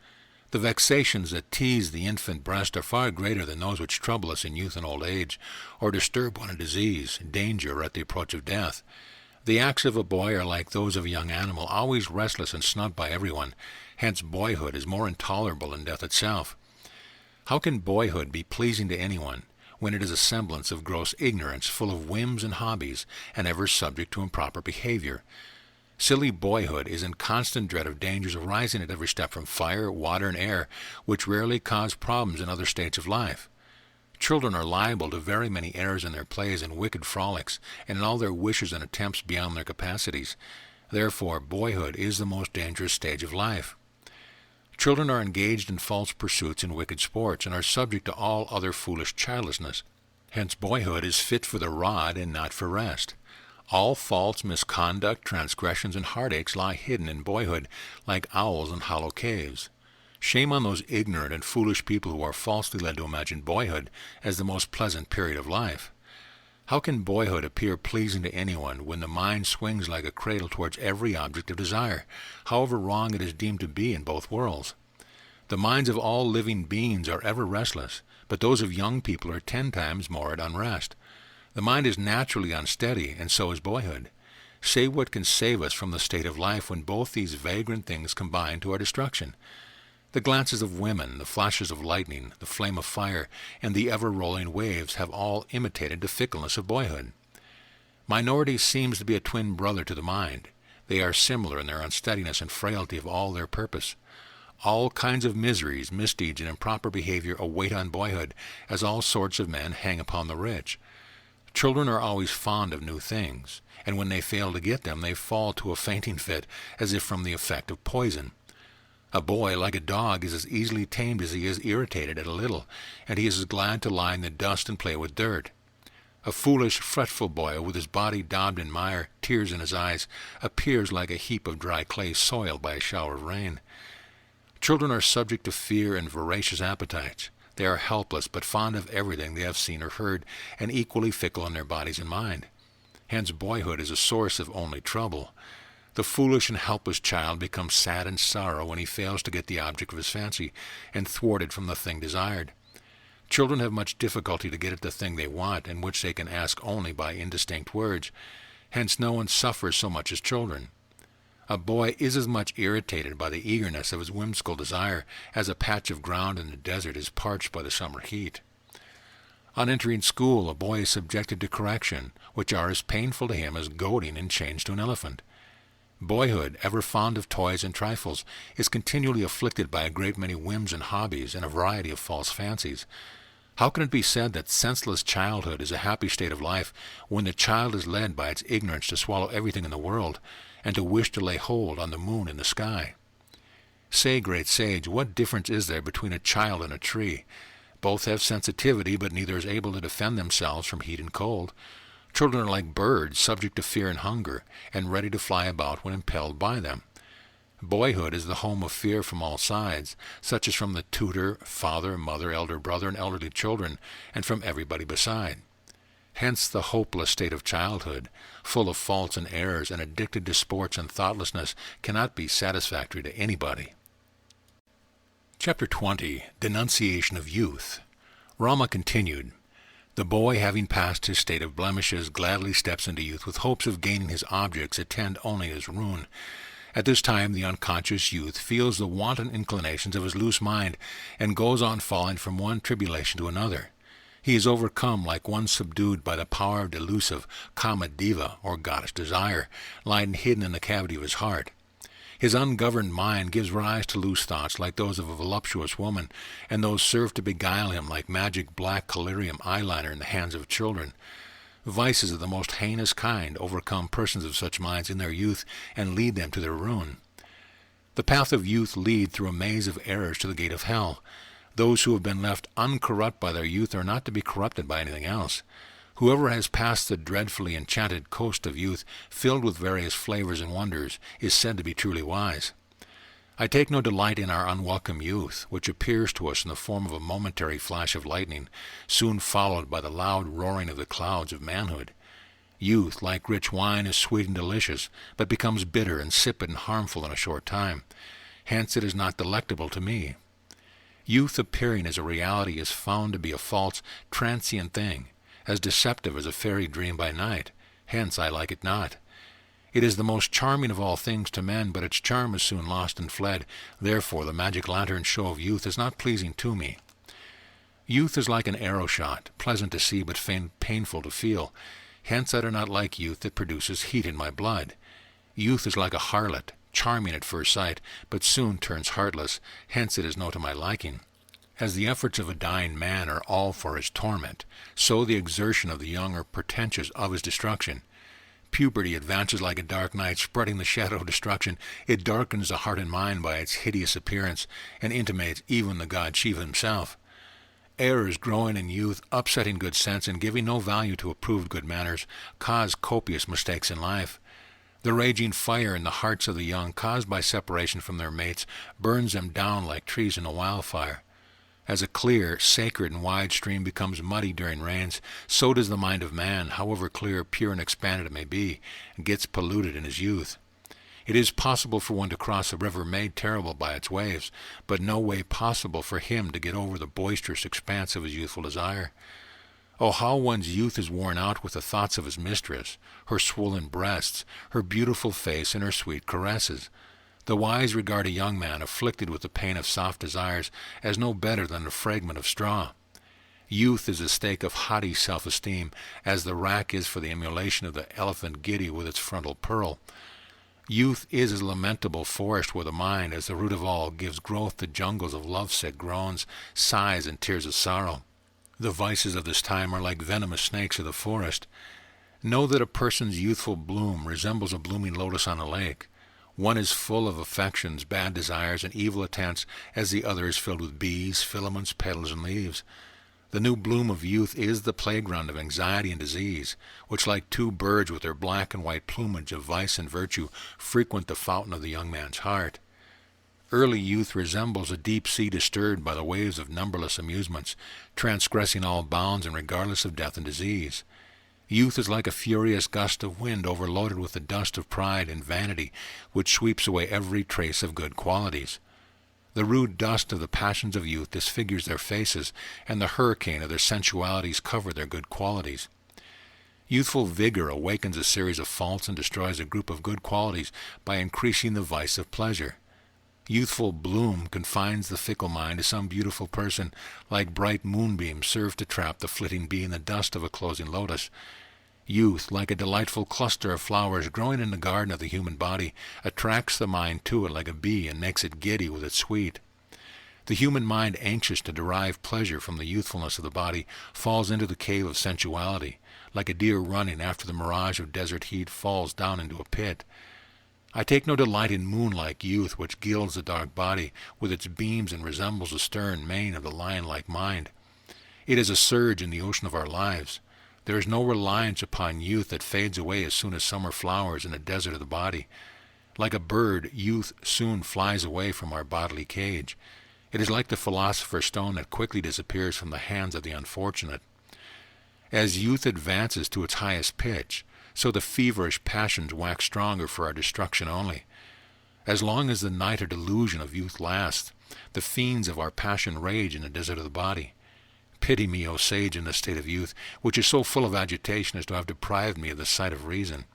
The vexations that tease the infant breast are far greater than those which trouble us in youth and old age, or disturb one in disease, danger, or at the approach of death. The acts of a boy are like those of a young animal, always restless and snubbed by everyone. Hence boyhood is more intolerable than death itself. How can boyhood be pleasing to anyone, when it is a semblance of gross ignorance, full of whims and hobbies, and ever subject to improper behavior? Silly boyhood is in constant dread of dangers arising at every step from fire, water, and air, which rarely cause problems in other states of life. Children are liable to very many errors in their plays and wicked frolics, and in all their wishes and attempts beyond their capacities. Therefore, boyhood is the most dangerous stage of life. Children are engaged in false pursuits and wicked sports, and are subject to all other foolish childlessness. Hence boyhood is fit for the rod and not for rest. All faults, misconduct, transgressions, and heartaches lie hidden in boyhood, like owls in hollow caves. Shame on those ignorant and foolish people who are falsely led to imagine boyhood as the most pleasant period of life. How can boyhood appear pleasing to anyone when the mind swings like a cradle towards every object of desire, however wrong it is deemed to be in both worlds? The minds of all living beings are ever restless, but those of young people are 10 times more at unrest. The mind is naturally unsteady, and so is boyhood. Say what can save us from the state of life when both these vagrant things combine to our destruction. The glances of women, the flashes of lightning, the flame of fire, and the ever-rolling waves have all imitated the fickleness of boyhood. Minority seems to be a twin brother to the mind. They are similar in their unsteadiness and frailty of all their purpose. All kinds of miseries, misdeeds, and improper behavior await on boyhood, as all sorts of men hang upon the rich. Children are always fond of new things, and when they fail to get them, they fall to a fainting fit, as if from the effect of poison. A boy, like a dog, is as easily tamed as he is irritated at a little, and he is as glad to lie in the dust and play with dirt. A foolish, fretful boy, with his body daubed in mire, tears in his eyes, appears like a heap of dry clay soiled by a shower of rain. Children are subject to fear and voracious appetites. They are helpless, but fond of everything they have seen or heard, and equally fickle in their bodies and mind. Hence boyhood is a source of only trouble. The foolish and helpless child becomes sad in sorrow when he fails to get the object of his fancy, and thwarted from the thing desired. Children have much difficulty to get at the thing they want, and which they can ask only by indistinct words. Hence no one suffers so much as children. A boy is as much irritated by the eagerness of his whimsical desire as a patch of ground in the desert is parched by the summer heat. On entering school, a boy is subjected to correction, which are as painful to him as goading in chains to an elephant. Boyhood, ever fond of toys and trifles, is continually afflicted by a great many whims and hobbies and a variety of false fancies. How can it be said that senseless childhood is a happy state of life when the child is led by its ignorance to swallow everything in the world, and to wish to lay hold on the moon in the sky? Say, great sage, what difference is there between a child and a tree? Both have sensitivity, but neither is able to defend themselves from heat and cold. Children are like birds, subject to fear and hunger, and ready to fly about when impelled by them. Boyhood is the home of fear from all sides, such as from the tutor, father, mother, elder brother, and elderly children, and from everybody beside. Hence the hopeless state of childhood, full of faults and errors, and addicted to sports and thoughtlessness, cannot be satisfactory to anybody. Chapter 20. Denunciation of Youth. Rama continued, "The boy, having passed his state of blemishes, gladly steps into youth with hopes of gaining his objects that tend only his ruin. At this time the unconscious youth feels the wanton inclinations of his loose mind, and goes on falling from one tribulation to another. He is overcome like one subdued by the power of delusive Kamadeva, or goddess desire, lying hidden in the cavity of his heart. His ungoverned mind gives rise to loose thoughts like those of a voluptuous woman, and those serve to beguile him like magic black collyrium eyeliner in the hands of children. Vices of the most heinous kind overcome persons of such minds in their youth and lead them to their ruin. The path of youth leads through a maze of errors to the gate of hell. Those who have been left uncorrupt by their youth are not to be corrupted by anything else. Whoever has passed the dreadfully enchanted coast of youth, filled with various flavors and wonders, is said to be truly wise. I take no delight in our unwelcome youth, which appears to us in the form of a momentary flash of lightning, soon followed by the loud roaring of the clouds of manhood. Youth, like rich wine, is sweet and delicious, but becomes bitter, insipid, and harmful in a short time. Hence it is not delectable to me. Youth appearing as a reality is found to be a false, transient thing, as deceptive as a fairy dream by night. Hence I like it not. It is the most charming of all things to men, but its charm is soon lost and fled. Therefore the magic lantern show of youth is not pleasing to me. Youth is like an arrow shot, pleasant to see but painful to feel. Hence I do not like youth that produces heat in my blood. Youth is like a harlot, charming at first sight, but soon turns heartless. Hence it is not to my liking. As the efforts of a dying man are all for his torment, so the exertion of the young are portentous of his destruction. Puberty advances like a dark night, spreading the shadow of destruction. It darkens the heart and mind by its hideous appearance, and intimates even the god Shiva himself. Errors growing in youth, upsetting good sense, and giving no value to approved good manners, cause copious mistakes in life. The raging fire in the hearts of the young, caused by separation from their mates, burns them down like trees in a wildfire. As a clear, sacred, and wide stream becomes muddy during rains, so does the mind of man, however clear, pure, and expanded it may be, gets polluted in his youth. It is possible for one to cross a river made terrible by its waves, but no way possible for him to get over the boisterous expanse of his youthful desire. Oh, how one's youth is worn out with the thoughts of his mistress, her swollen breasts, her beautiful face, and her sweet caresses. The wise regard a young man afflicted with the pain of soft desires as no better than a fragment of straw. Youth is a stake of haughty self-esteem, as the rack is for the emulation of the elephant giddy with its frontal pearl. Youth is as lamentable forest where the mind, as the root of all, gives growth to jungles of lovesick groans, sighs, and tears of sorrow. The vices of this time are like venomous snakes of the forest. Know that a person's youthful bloom resembles a blooming lotus on a lake. One is full of affections, bad desires, and evil intents, as the other is filled with bees, filaments, petals, and leaves. The new bloom of youth is the playground of anxiety and disease, which, like two birds with their black and white plumage of vice and virtue, frequent the fountain of the young man's heart. Early youth resembles a deep sea disturbed by the waves of numberless amusements, transgressing all bounds and regardless of death and disease. Youth is like a furious gust of wind overloaded with the dust of pride and vanity, which sweeps away every trace of good qualities. The rude dust of the passions of youth disfigures their faces, and the hurricane of their sensualities covers their good qualities. Youthful vigor awakens a series of faults and destroys a group of good qualities by increasing the vice of pleasure. Youthful bloom confines the fickle mind to some beautiful person, like bright moonbeams serve to trap the flitting bee in the dust of a closing lotus. Youth, like a delightful cluster of flowers growing in the garden of the human body, attracts the mind to it like a bee and makes it giddy with its sweet. The human mind, anxious to derive pleasure from the youthfulness of the body, falls into the cave of sensuality, like a deer running after the mirage of desert heat falls down into a pit. I take no delight in moon-like youth, which gilds the dark body with its beams and resembles the stern mane of the lion-like mind. It is a surge in the ocean of our lives. There is no reliance upon youth that fades away as soon as summer flowers in the desert of the body. Like a bird, youth soon flies away from our bodily cage. It is like the philosopher's stone that quickly disappears from the hands of the unfortunate. As youth advances to its highest pitch, so the feverish passions wax stronger for our destruction only. As long as the night or delusion of youth lasts, the fiends of our passion rage in the desert of the body. Pity me, O sage, in the state of youth, which is so full of agitation as to have deprived me of the sight of reason.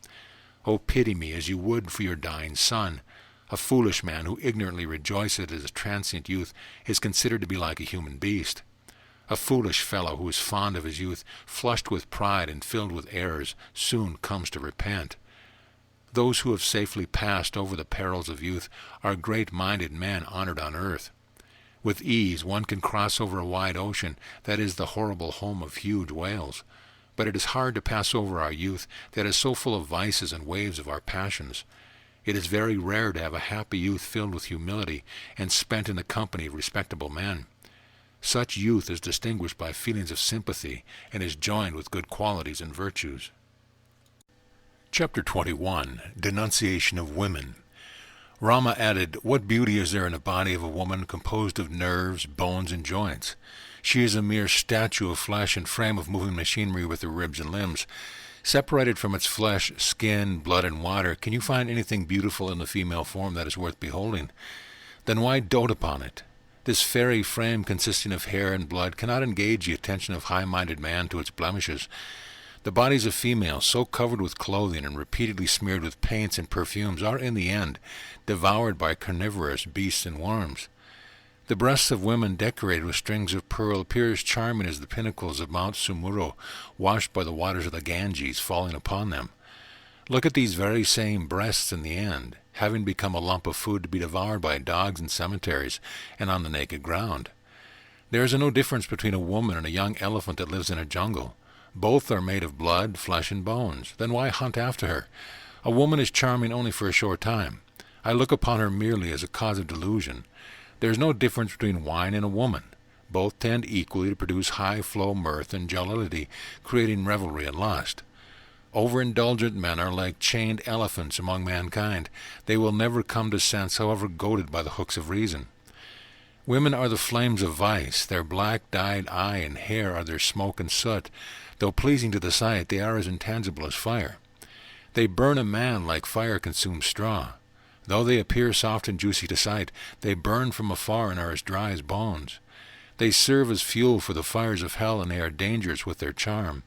O pity me as you would for your dying son. A foolish man who ignorantly rejoices at his transient youth is considered to be like a human beast. A foolish fellow who is fond of his youth, flushed with pride and filled with errors, soon comes to repent. Those who have safely passed over the perils of youth are great-minded men honored on earth. With ease one can cross over a wide ocean that is the horrible home of huge whales. But it is hard to pass over our youth that is so full of vices and waves of our passions. It is very rare to have a happy youth filled with humility and spent in the company of respectable men. Such youth is distinguished by feelings of sympathy and is joined with good qualities and virtues. Chapter 21. Denunciation of Women. Rama added, "What beauty is there in the body of a woman composed of nerves, bones, and joints? She is a mere statue of flesh and frame of moving machinery with her ribs and limbs. Separated from its flesh, skin, blood, and water, can you find anything beautiful in the female form that is worth beholding? Then why dote upon it? This fairy frame consisting of hair and blood cannot engage the attention of high-minded man to its blemishes. The bodies of females, so covered with clothing and repeatedly smeared with paints and perfumes, are in the end devoured by carnivorous beasts and worms. The breasts of women decorated with strings of pearl appear as charming as the pinnacles of Mount Sumuro, washed by the waters of the Ganges falling upon them. Look at these very same breasts in the end, having become a lump of food to be devoured by dogs in cemeteries and on the naked ground. There is no difference between a woman and a young elephant that lives in a jungle. Both are made of blood, flesh, and bones. Then why hunt after her? A woman is charming only for a short time. I look upon her merely as a cause of delusion. There is no difference between wine and a woman. Both tend equally to produce high-flow mirth and jollity, creating revelry and lust. Overindulgent men are like chained elephants among mankind. They will never come to sense, however goaded by the hooks of reason. Women are the flames of vice. Their black-dyed eye and hair are their smoke and soot. Though pleasing to the sight, they are as intangible as fire. They burn a man like fire consumes straw. Though they appear soft and juicy to sight, they burn from afar and are as dry as bones. They serve as fuel for the fires of hell, and they are dangerous with their charm.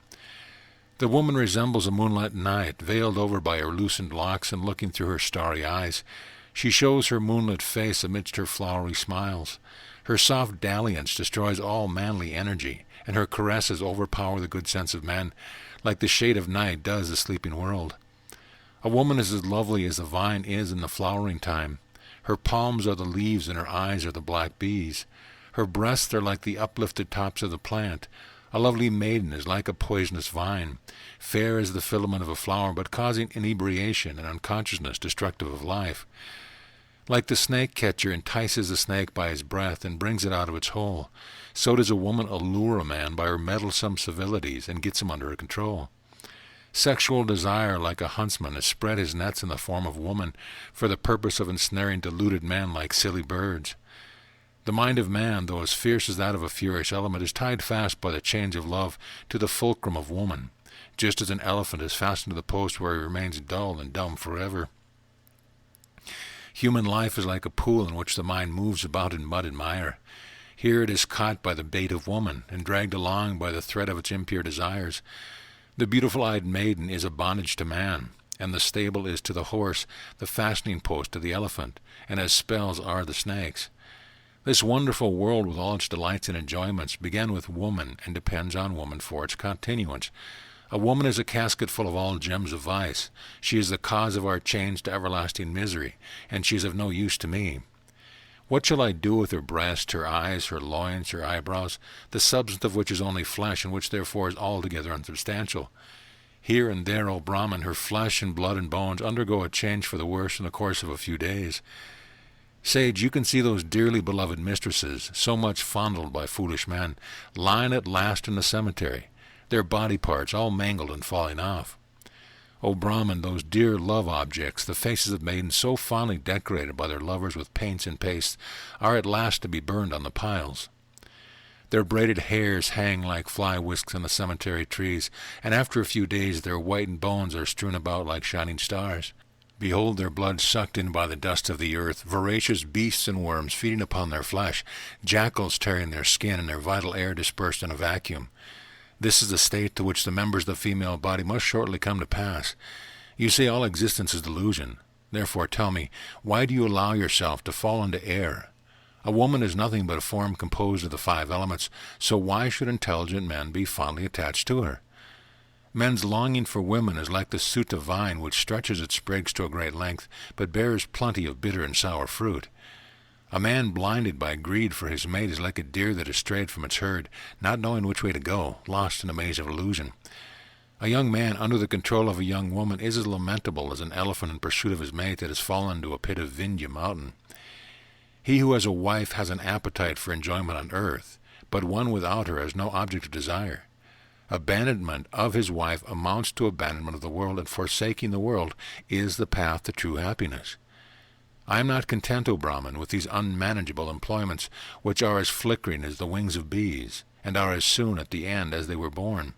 The woman resembles a moonlight night, veiled over by her loosened locks, and looking through her starry eyes, she shows her moonlit face amidst her flowery smiles. Her soft dalliance destroys all manly energy, and her caresses overpower the good sense of men, like the shade of night does the sleeping world. A woman is as lovely as the vine is in the flowering time. Her palms are the leaves, and her eyes are the black bees. Her breasts are like the uplifted tops of the plant. A lovely maiden is like a poisonous vine, fair as the filament of a flower, but causing inebriation and unconsciousness destructive of life. Like the snake-catcher entices the snake by his breath and brings it out of its hole, so does a woman allure a man by her meddlesome civilities and gets him under her control. Sexual desire, like a huntsman, has spread his nets in the form of woman for the purpose of ensnaring deluded men like silly birds. The mind of man, though as fierce as that of a furious element, is tied fast by the chains of love to the fulcrum of woman, just as an elephant is fastened to the post where he remains dull and dumb forever. Human life is like a pool in which the mind moves about in mud and mire. Here it is caught by the bait of woman, and dragged along by the thread of its impure desires. The beautiful-eyed maiden is a bondage to man, and the stable is to the horse, the fastening post to the elephant, and as spells are the snakes. This wonderful world, with all its delights and enjoyments, began with woman, and depends on woman for its continuance. A woman is a casket full of all gems of vice. She is the cause of our change to everlasting misery, and she is of no use to me. What shall I do with her breast, her eyes, her loins, her eyebrows, the substance of which is only flesh, and which therefore is altogether unsubstantial? Here and there, O Brahman, her flesh and blood and bones undergo a change for the worse in the course of a few days. Sage, you can see those dearly beloved mistresses, so much fondled by foolish men, lying at last in the cemetery, their body parts all mangled and falling off. O Brahman, those dear love objects, the faces of maidens so fondly decorated by their lovers with paints and pastes, are at last to be burned on the piles. Their braided hairs hang like fly whisks on the cemetery trees, and after a few days their whitened bones are strewn about like shining stars. Behold their blood sucked in by the dust of the earth, voracious beasts and worms feeding upon their flesh, jackals tearing their skin, and their vital air dispersed in a vacuum. This is the state to which the members of the female body must shortly come to pass. You say all existence is delusion. Therefore tell me, why do you allow yourself to fall into error? A woman is nothing but a form composed of the 5 elements, so why should intelligent men be fondly attached to her? Men's longing for women is like the sutta vine, which stretches its sprigs to a great length, but bears plenty of bitter and sour fruit. A man blinded by greed for his mate is like a deer that has strayed from its herd, not knowing which way to go, lost in a maze of illusion. A young man under the control of a young woman is as lamentable as an elephant in pursuit of his mate that has fallen into a pit of Vindhya mountain. He who has a wife has an appetite for enjoyment on earth, but one without her has no object of desire. Abandonment of his wife amounts to abandonment of the world, and forsaking the world is the path to true happiness. I am not content, O Brahman, with these unmanageable employments, which are as flickering as the wings of bees, and are as soon at the end as they were born.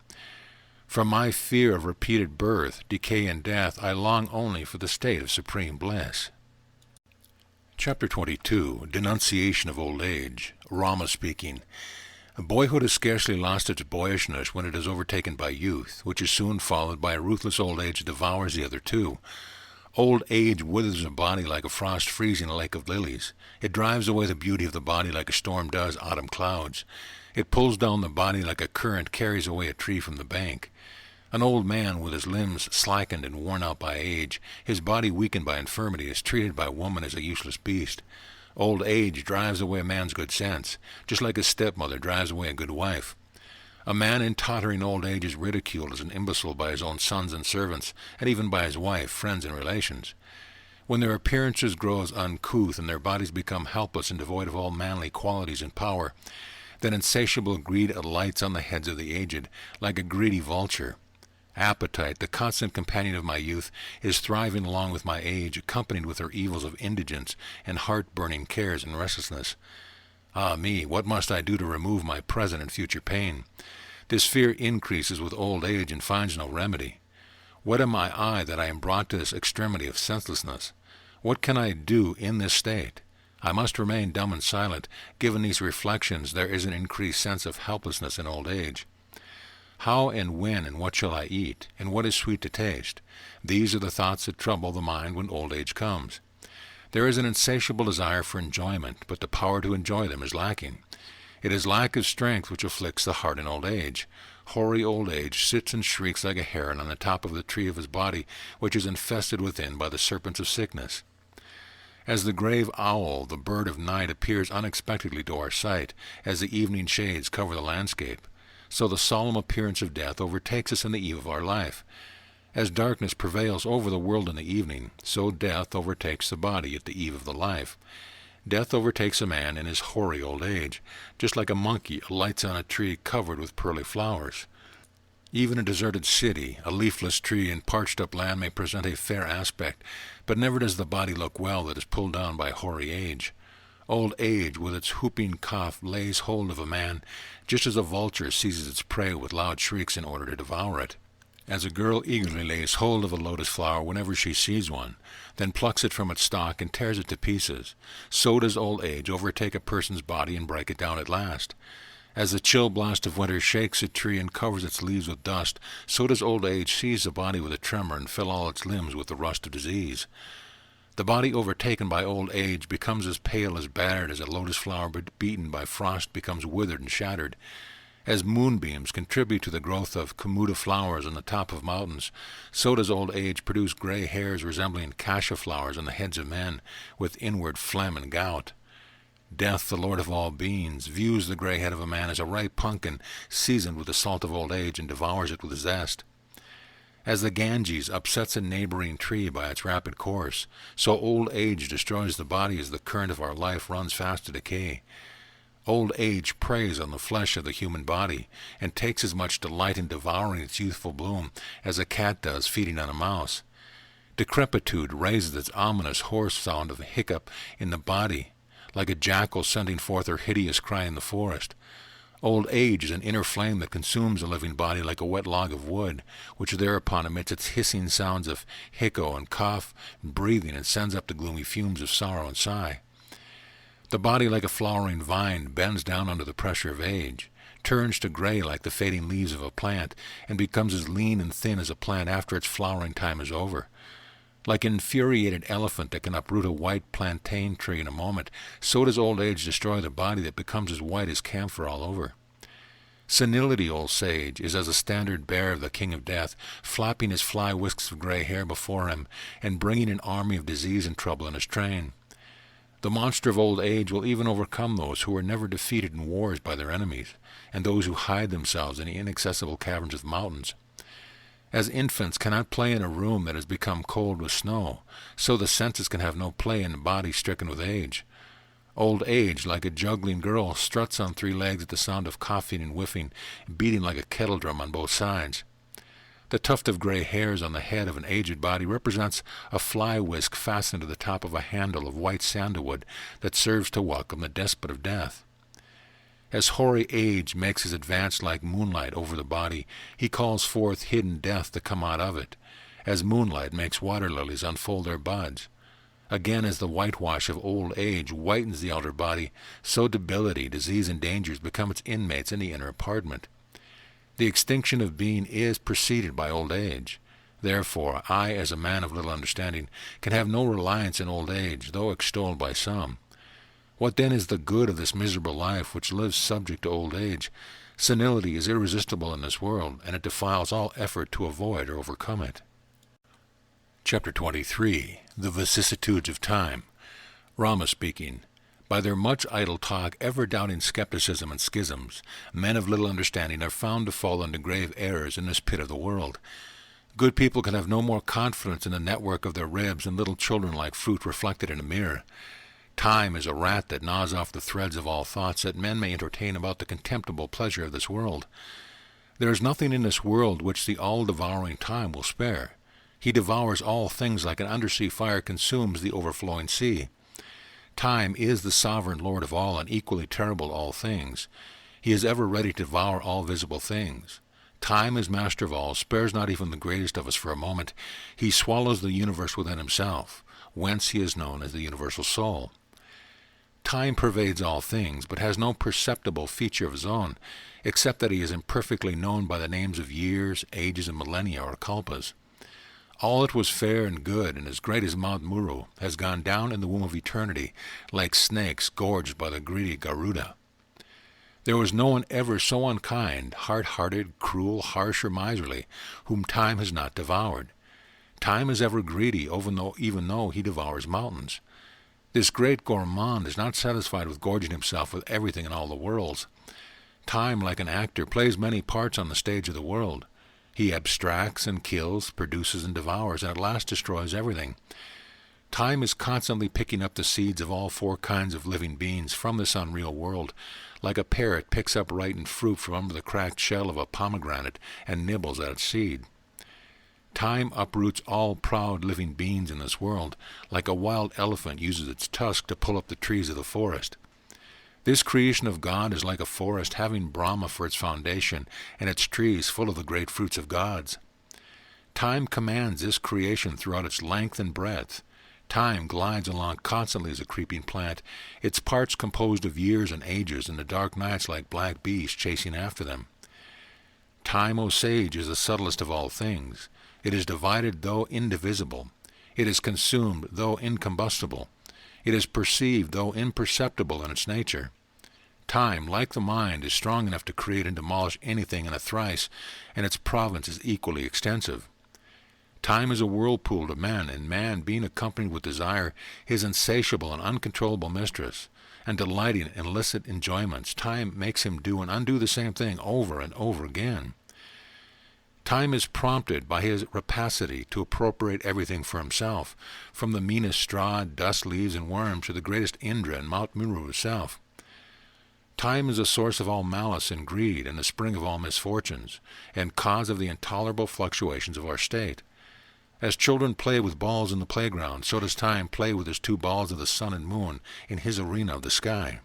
From my fear of repeated birth, decay, and death, I long only for the state of supreme bliss. Chapter 22. Denunciation of Old Age. Rama speaking. Boyhood has scarcely lost its boyishness when it is overtaken by youth, which is soon followed by a ruthless old age that devours the other two. Old age withers a body like a frost freezing a lake of lilies. It drives away the beauty of the body like a storm does autumn clouds. It pulls down the body like a current carries away a tree from the bank. An old man with his limbs slackened and worn out by age, his body weakened by infirmity, is treated by woman as a useless beast. Old age drives away a man's good sense, just like a stepmother drives away a good wife. A man in tottering old age is ridiculed as an imbecile by his own sons and servants, and even by his wife, friends, and relations. When their appearances grow uncouth and their bodies become helpless and devoid of all manly qualities and power, then insatiable greed alights on the heads of the aged, like a greedy vulture. Appetite, the constant companion of my youth, is thriving along with my age, accompanied with her evils of indigence and heart-burning cares and restlessness. Ah me, what must I do to remove my present and future pain? This fear increases with old age and finds no remedy. What am I that I am brought to this extremity of senselessness? What can I do in this state? I must remain dumb and silent. Given these reflections, there is an increased sense of helplessness in old age. How and when and what shall I eat, and what is sweet to taste? These are the thoughts that trouble the mind when old age comes. There is an insatiable desire for enjoyment, but the power to enjoy them is lacking. It is lack of strength which afflicts the heart in old age. Hoary old age sits and shrieks like a heron on the top of the tree of his body, which is infested within by the serpents of sickness. As the grave owl, the bird of night, appears unexpectedly to our sight, as the evening shades cover the landscape, so the solemn appearance of death overtakes us in the eve of our life. As darkness prevails over the world in the evening, so death overtakes the body at the eve of the life. Death overtakes a man in his hoary old age, just like a monkey alights on a tree covered with pearly flowers. Even a deserted city, a leafless tree, and parched-up land may present a fair aspect, but never does the body look well that is pulled down by hoary age. Old age, with its whooping cough, lays hold of a man, just as a vulture seizes its prey with loud shrieks in order to devour it. As a girl eagerly lays hold of a lotus flower whenever she sees one, then plucks it from its stalk and tears it to pieces, so does old age overtake a person's body and break it down at last. As the chill blast of winter shakes a tree and covers its leaves with dust, so does old age seize the body with a tremor and fill all its limbs with the rust of disease. The body overtaken by old age becomes as pale as battered as a lotus flower beaten by frost becomes withered and shattered. As moonbeams contribute to the growth of komuda flowers on the top of mountains, so does old age produce gray hairs resembling cassia flowers on the heads of men, with inward phlegm and gout. Death, the lord of all beings, views the gray head of a man as a ripe pumpkin seasoned with the salt of old age and devours it with zest. As the Ganges upsets a neighboring tree by its rapid course, so old age destroys the body as the current of our life runs fast to decay. Old age preys on the flesh of the human body, and takes as much delight in devouring its youthful bloom as a cat does feeding on a mouse. Decrepitude raises its ominous hoarse sound of a hiccup in the body, like a jackal sending forth her hideous cry in the forest. Old age is an inner flame that consumes a living body like a wet log of wood, which thereupon emits its hissing sounds of hiccough and cough and breathing, and sends up the gloomy fumes of sorrow and sigh. The body, like a flowering vine, bends down under the pressure of age, turns to gray like the fading leaves of a plant, and becomes as lean and thin as a plant after its flowering time is over. Like an infuriated elephant that can uproot a white plantain tree in a moment, so does old age destroy the body that becomes as white as camphor all over. Senility, old sage, is as a standard bearer of the king of death, flapping his fly whisks of gray hair before him, and bringing an army of disease and trouble in his train. The monster of old age will even overcome those who are never defeated in wars by their enemies, and those who hide themselves in the inaccessible caverns of mountains. As infants cannot play in a room that has become cold with snow, so the senses can have no play in a body stricken with age. Old age, like a juggling girl, struts on 3 legs at the sound of coughing and whiffing, beating like a kettle drum on both sides. The tuft of gray hairs on the head of an aged body represents a fly whisk fastened to the top of a handle of white sandalwood that serves to welcome the despot of death. As hoary age makes his advance like moonlight over the body, he calls forth hidden death to come out of it, as moonlight makes water lilies unfold their buds. Again, as the whitewash of old age whitens the outer body, so debility, disease, and dangers become its inmates in the inner apartment. The extinction of being is preceded by old age. Therefore, I, as a man of little understanding, can have no reliance in old age, though extolled by some. What then is the good of this miserable life which lives subject to old age? Senility is irresistible in this world, and it defiles all effort to avoid or overcome it. Chapter 23. The Vicissitudes of Time. Rama speaking. By their much idle talk, ever-doubting skepticism and schisms, men of little understanding are found to fall into grave errors in this pit of the world. Good people can have no more confidence in the network of their ribs than little children like fruit reflected in a mirror. Time is a rat that gnaws off the threads of all thoughts that men may entertain about the contemptible pleasure of this world. There is nothing in this world which the all-devouring time will spare. He devours all things like an undersea fire consumes the overflowing sea. Time is the sovereign lord of all and equally terrible all things. He is ever ready to devour all visible things. Time is master of all, spares not even the greatest of us for a moment. He swallows the universe within himself, whence he is known as the universal soul. Time pervades all things, but has no perceptible feature of his own, except that he is imperfectly known by the names of years, ages, and millennia, or kalpas. All that was fair and good and as great as Mount Muru has gone down in the womb of eternity, like snakes gorged by the greedy Garuda. There was no one ever so unkind, hard-hearted, cruel, harsh, or miserly, whom time has not devoured. Time is ever greedy, even though he devours mountains. This great gourmand is not satisfied with gorging himself with everything in all the worlds. Time, like an actor, plays many parts on the stage of the world. He abstracts and kills, produces and devours, and at last destroys everything. Time is constantly picking up the seeds of all four kinds of living beings from this unreal world, like a parrot picks up ripened fruit from under the cracked shell of a pomegranate and nibbles at its seed. Time uproots all proud living beings in this world, like a wild elephant uses its tusk to pull up the trees of the forest. This creation of God is like a forest having Brahma for its foundation, and its trees full of the great fruits of gods. Time commands this creation throughout its length and breadth. Time glides along constantly as a creeping plant, its parts composed of years and ages, and the dark nights like black bees chasing after them. Time, O sage, is the subtlest of all things. It is divided, though indivisible. It is consumed, though incombustible. It is perceived, though imperceptible in its nature. Time, like the mind, is strong enough to create and demolish anything in a thrice, and its province is equally extensive. Time is a whirlpool to man, and man, being accompanied with desire, his insatiable and uncontrollable mistress, and delighting in illicit enjoyments, time makes him do and undo the same thing over and over again. Time is prompted by his rapacity to appropriate everything for himself, from the meanest straw, dust, leaves, and worms to the greatest Indra and Mount Muru itself. Time is the source of all malice and greed, and the spring of all misfortunes, and cause of the intolerable fluctuations of our state. As children play with balls in the playground, so does time play with his two balls of the sun and moon in his arena of the sky.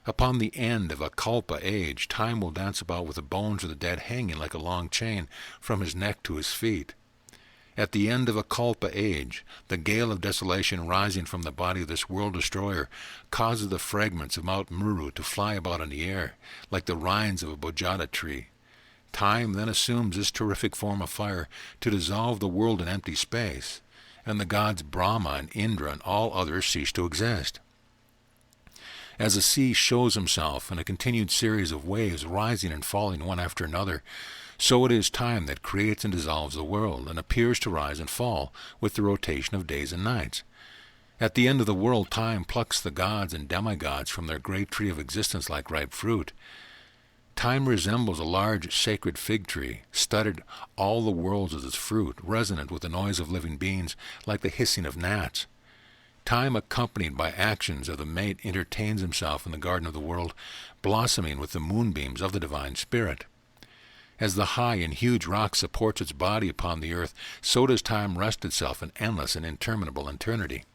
Upon the end of a kalpa age, time will dance about with the bones of the dead hanging like a long chain from his neck to his feet. At the end of a kalpa age, the gale of desolation rising from the body of this world-destroyer causes the fragments of Mount Muru to fly about in the air, like the rinds of a bojada tree. Time then assumes this terrific form of fire to dissolve the world in empty space, and the gods Brahma and Indra and all others cease to exist. As the sea shows himself in a continued series of waves rising and falling one after another, so it is time that creates and dissolves the world, and appears to rise and fall with the rotation of days and nights. At the end of the world, time plucks the gods and demigods from their great tree of existence like ripe fruit. Time resembles a large sacred fig tree, studded all the worlds with its fruit, resonant with the noise of living beings like the hissing of gnats. Time, accompanied by actions of the mate, entertains himself in the garden of the world, blossoming with the moonbeams of the divine spirit. As the high and huge rock supports its body upon the earth, so does time rest itself in endless and interminable eternity.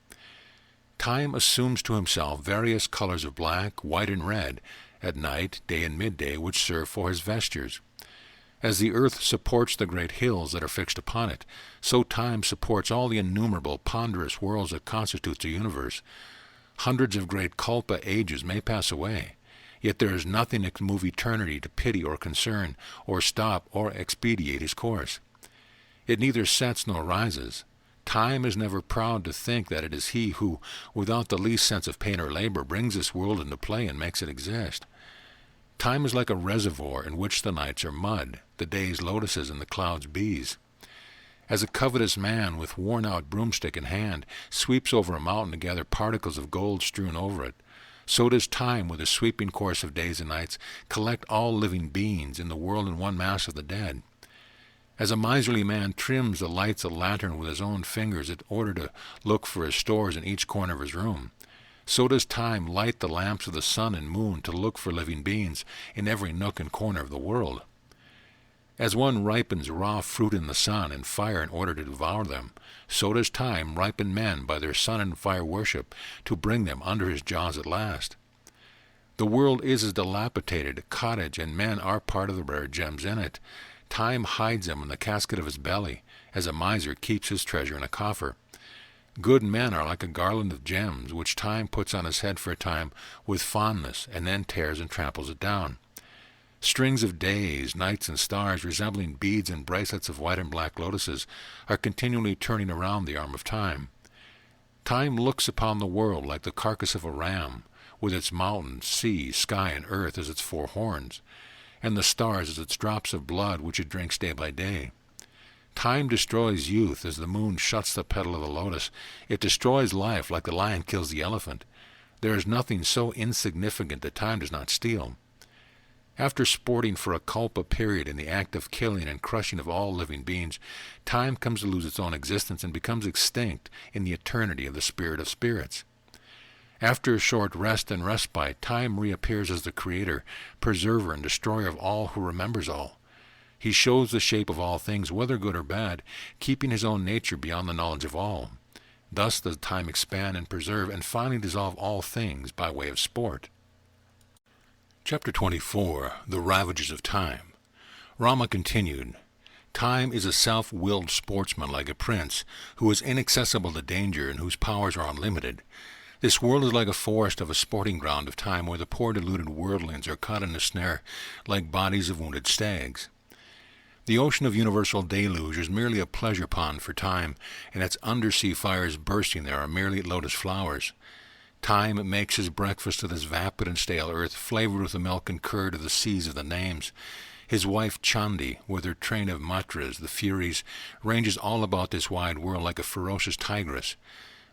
Time assumes to himself various colors of black, white, and red, at night, day, and midday, which serve for his vestures. As the earth supports the great hills that are fixed upon it, so time supports all the innumerable, ponderous worlds that constitute the universe. Hundreds of great kalpa ages may pass away, yet there is nothing that can move eternity to pity or concern, or stop or expedite his course. It neither sets nor rises. Time is never proud to think that it is he who, without the least sense of pain or labor, brings this world into play and makes it exist. Time is like a reservoir in which the nights are mud, the days lotuses, and the clouds bees. As a covetous man with worn-out broomstick in hand sweeps over a mountain to gather particles of gold strewn over it, so does time, with a sweeping course of days and nights, collect all living beings in the world in one mass of the dead. As a miserly man trims the lights of a lantern with his own fingers in order to look for his stores in each corner of his room, so does time light the lamps of the sun and moon to look for living beings in every nook and corner of the world. As one ripens raw fruit in the sun and fire in order to devour them, so does time ripen men by their sun and fire worship to bring them under his jaws at last. The world is as dilapidated a cottage, and men are part of the rare gems in it. Time hides them in the casket of his belly, as a miser keeps his treasure in a coffer. Good men are like a garland of gems, which time puts on his head for a time with fondness, and then tears and tramples it down. Strings of days, nights, and stars, resembling beads and bracelets of white and black lotuses, are continually turning around the arm of time. Time looks upon the world like the carcass of a ram, with its mountains, sea, sky, and earth as its four horns, and the stars as its drops of blood which it drinks day by day. Time destroys youth as the moon shuts the petal of the lotus. It destroys life like the lion kills the elephant. There is nothing so insignificant that time does not steal. After sporting for a kalpa period in the act of killing and crushing of all living beings, time comes to lose its own existence and becomes extinct in the eternity of the spirit of spirits. After a short rest and respite, time reappears as the creator, preserver, and destroyer of all who remembers all. He shows the shape of all things, whether good or bad, keeping his own nature beyond the knowledge of all. Thus does time expand and preserve, and finally dissolve all things by way of sport. Chapter 24. The Ravages of Time. Rama continued, Time is a self-willed sportsman like a prince, who is inaccessible to danger and whose powers are unlimited. This world is like a forest of a sporting ground of time, where the poor deluded worldlings are caught in a snare like bodies of wounded stags. The ocean of universal deluge is merely a pleasure pond for time, and its undersea fires bursting there are merely lotus flowers. Time makes his breakfast of this vapid and stale earth, flavored with the milk and curd of the seas of the names. His wife Chandi, with her train of matras, the Furies, ranges all about this wide world like a ferocious tigress.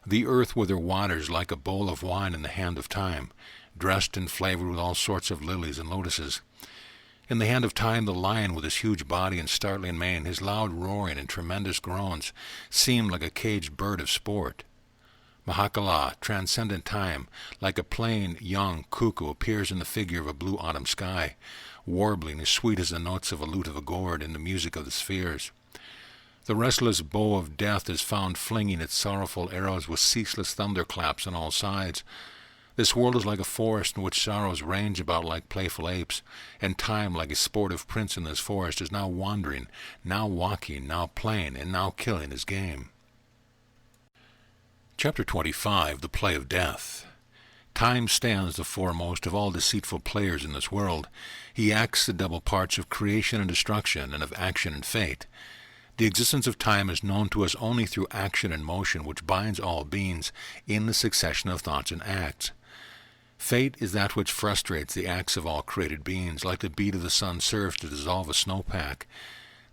The earth with her waters like a bowl of wine in the hand of time, dressed and flavored with all sorts of lilies and lotuses. In the hand of time, the lion with his huge body and startling mane, his loud roaring and tremendous groans, seemed like a caged bird of sport. Mahakala, transcendent time, like a plain young cuckoo, appears in the figure of a blue autumn sky, warbling as sweet as the notes of a lute of a gourd in the music of the spheres. The restless bow of death is found flinging its sorrowful arrows with ceaseless thunderclaps on all sides. This world is like a forest in which sorrows range about like playful apes, and time, like a sportive prince in this forest, is now wandering, now walking, now playing, and now killing his game. Chapter 25. The Play of Death. Time stands the foremost of all deceitful players in this world. He acts the double parts of creation and destruction, and of action and fate. The existence of time is known to us only through action and motion, which binds all beings in the succession of thoughts and acts. Fate is that which frustrates the acts of all created beings, like the beat of the sun serves to dissolve a snowpack.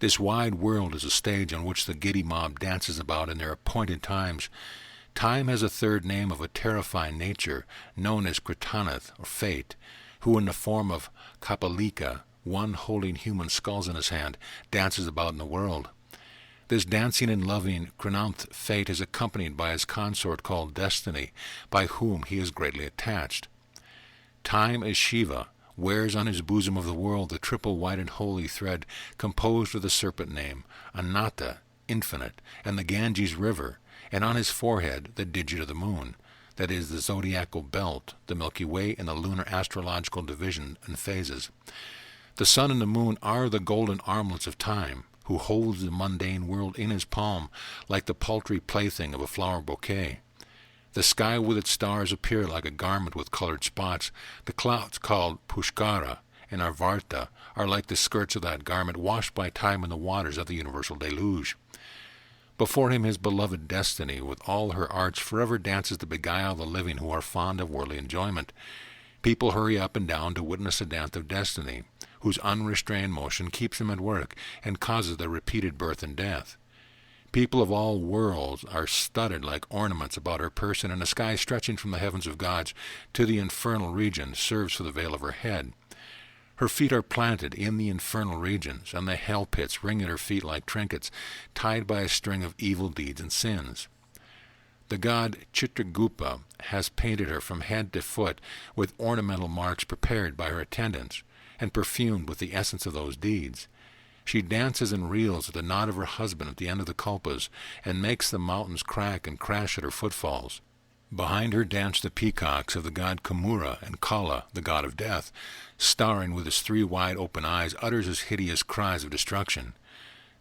This wide world is a stage on which the giddy mob dances about in their appointed times. Time has a third name of a terrifying nature, known as Kritanath, or Fate, who in the form of Kapalika, one holding human skulls in his hand, dances about in the world. This dancing and loving Krinanth Fate is accompanied by his consort called Destiny, by whom he is greatly attached. Time as Shiva wears on his bosom of the world the triple white and holy thread composed of the serpent name, Anatta, infinite, and the Ganges river, and on his forehead the digit of the moon, that is the zodiacal belt, the Milky Way, and the lunar astrological division and phases. The sun and the moon are the golden armlets of time, who holds the mundane world in his palm like the paltry plaything of a flower bouquet. The sky with its stars appear like a garment with colored spots. The clouds called Pushkara and Arvarta are like the skirts of that garment, washed by time in the waters of the universal deluge. Before him his beloved Destiny, with all her arts, forever dances to beguile the living who are fond of worldly enjoyment. People hurry up and down to witness the dance of Destiny, whose unrestrained motion keeps them at work and causes their repeated birth and death. People of all worlds are studded like ornaments about her person, and the sky stretching from the heavens of gods to the infernal region serves for the veil of her head. Her feet are planted in the infernal regions, and the hell pits ring at her feet like trinkets, tied by a string of evil deeds and sins. The god Chitragupa has painted her from head to foot with ornamental marks prepared by her attendants, and perfumed with the essence of those deeds. She dances and reels at the nod of her husband at the end of the kalpas, and makes the mountains crack and crash at her footfalls. Behind her dance the peacocks of the god Kamura, and Kala, the god of death, starring with his 3 wide open eyes, utters his hideous cries of destruction.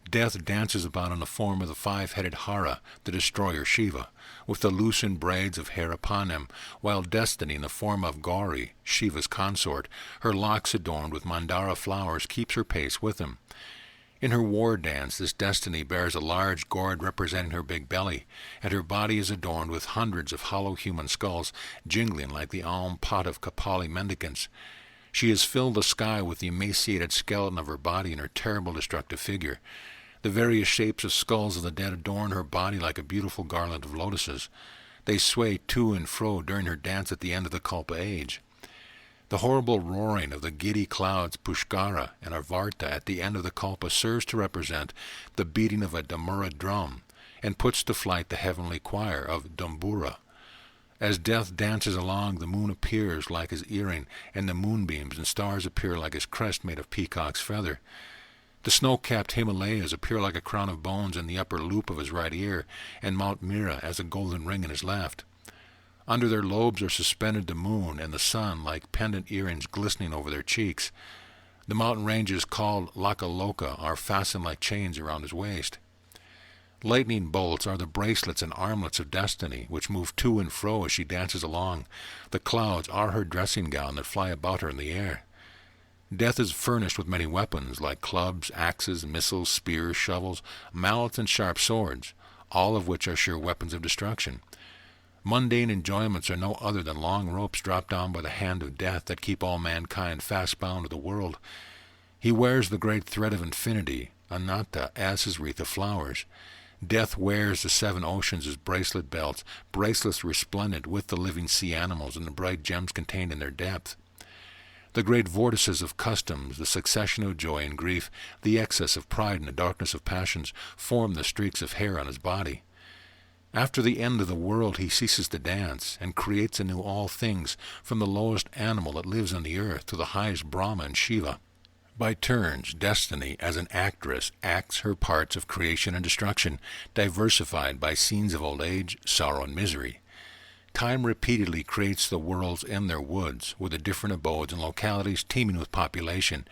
Death dances about in the form of the five-headed Hara, the destroyer Shiva, with the loosened braids of hair upon him, while Destiny, in the form of Gauri, Shiva's consort, her locks adorned with mandara flowers, keeps her pace with him. In her war dance, this Destiny bears a large gourd representing her big belly, and her body is adorned with hundreds of hollow human skulls, jingling like the alm pot of Kapali mendicants. She has filled the sky with the emaciated skeleton of her body and her terrible destructive figure. The various shapes of skulls of the dead adorn her body like a beautiful garland of lotuses. They sway to and fro during her dance at the end of the Kalpa age. The horrible roaring of the giddy clouds Pushkara and Avarta at the end of the Kalpa serves to represent the beating of a Damura drum, and puts to flight the heavenly choir of Dambura. As Death dances along, the moon appears like his earring, and the moonbeams and stars appear like his crest made of peacock's feather. The snow-capped Himalayas appear like a crown of bones in the upper loop of his right ear, and Mount Mira as a golden ring in his left. Under their lobes are suspended the moon and the sun like pendant earrings glistening over their cheeks. The mountain ranges called Lakaloka are fastened like chains around his waist. Lightning bolts are the bracelets and armlets of Destiny, which move to and fro as she dances along. The clouds are her dressing gown that fly about her in the air. Death is furnished with many weapons, like clubs, axes, missiles, spears, shovels, mallets, and sharp swords, all of which are sure weapons of destruction. Mundane enjoyments are no other than long ropes dropped down by the hand of Death that keep all mankind fast-bound to the world. He wears the great thread of infinity, Anatta, as his wreath of flowers. Death wears the seven oceans as bracelet belts, bracelets resplendent with the living sea animals and the bright gems contained in their depth. The great vortices of customs, the succession of joy and grief, the excess of pride and the darkness of passions, form the streaks of hair on his body. After the end of the world he ceases to dance, and creates anew all things, from the lowest animal that lives on the earth to the highest Brahma and Shiva. By turns, Destiny, as an actress, acts her parts of creation and destruction, diversified by scenes of old age, sorrow, and misery. Time repeatedly creates the worlds in their woods, with the different abodes and localities teeming with population.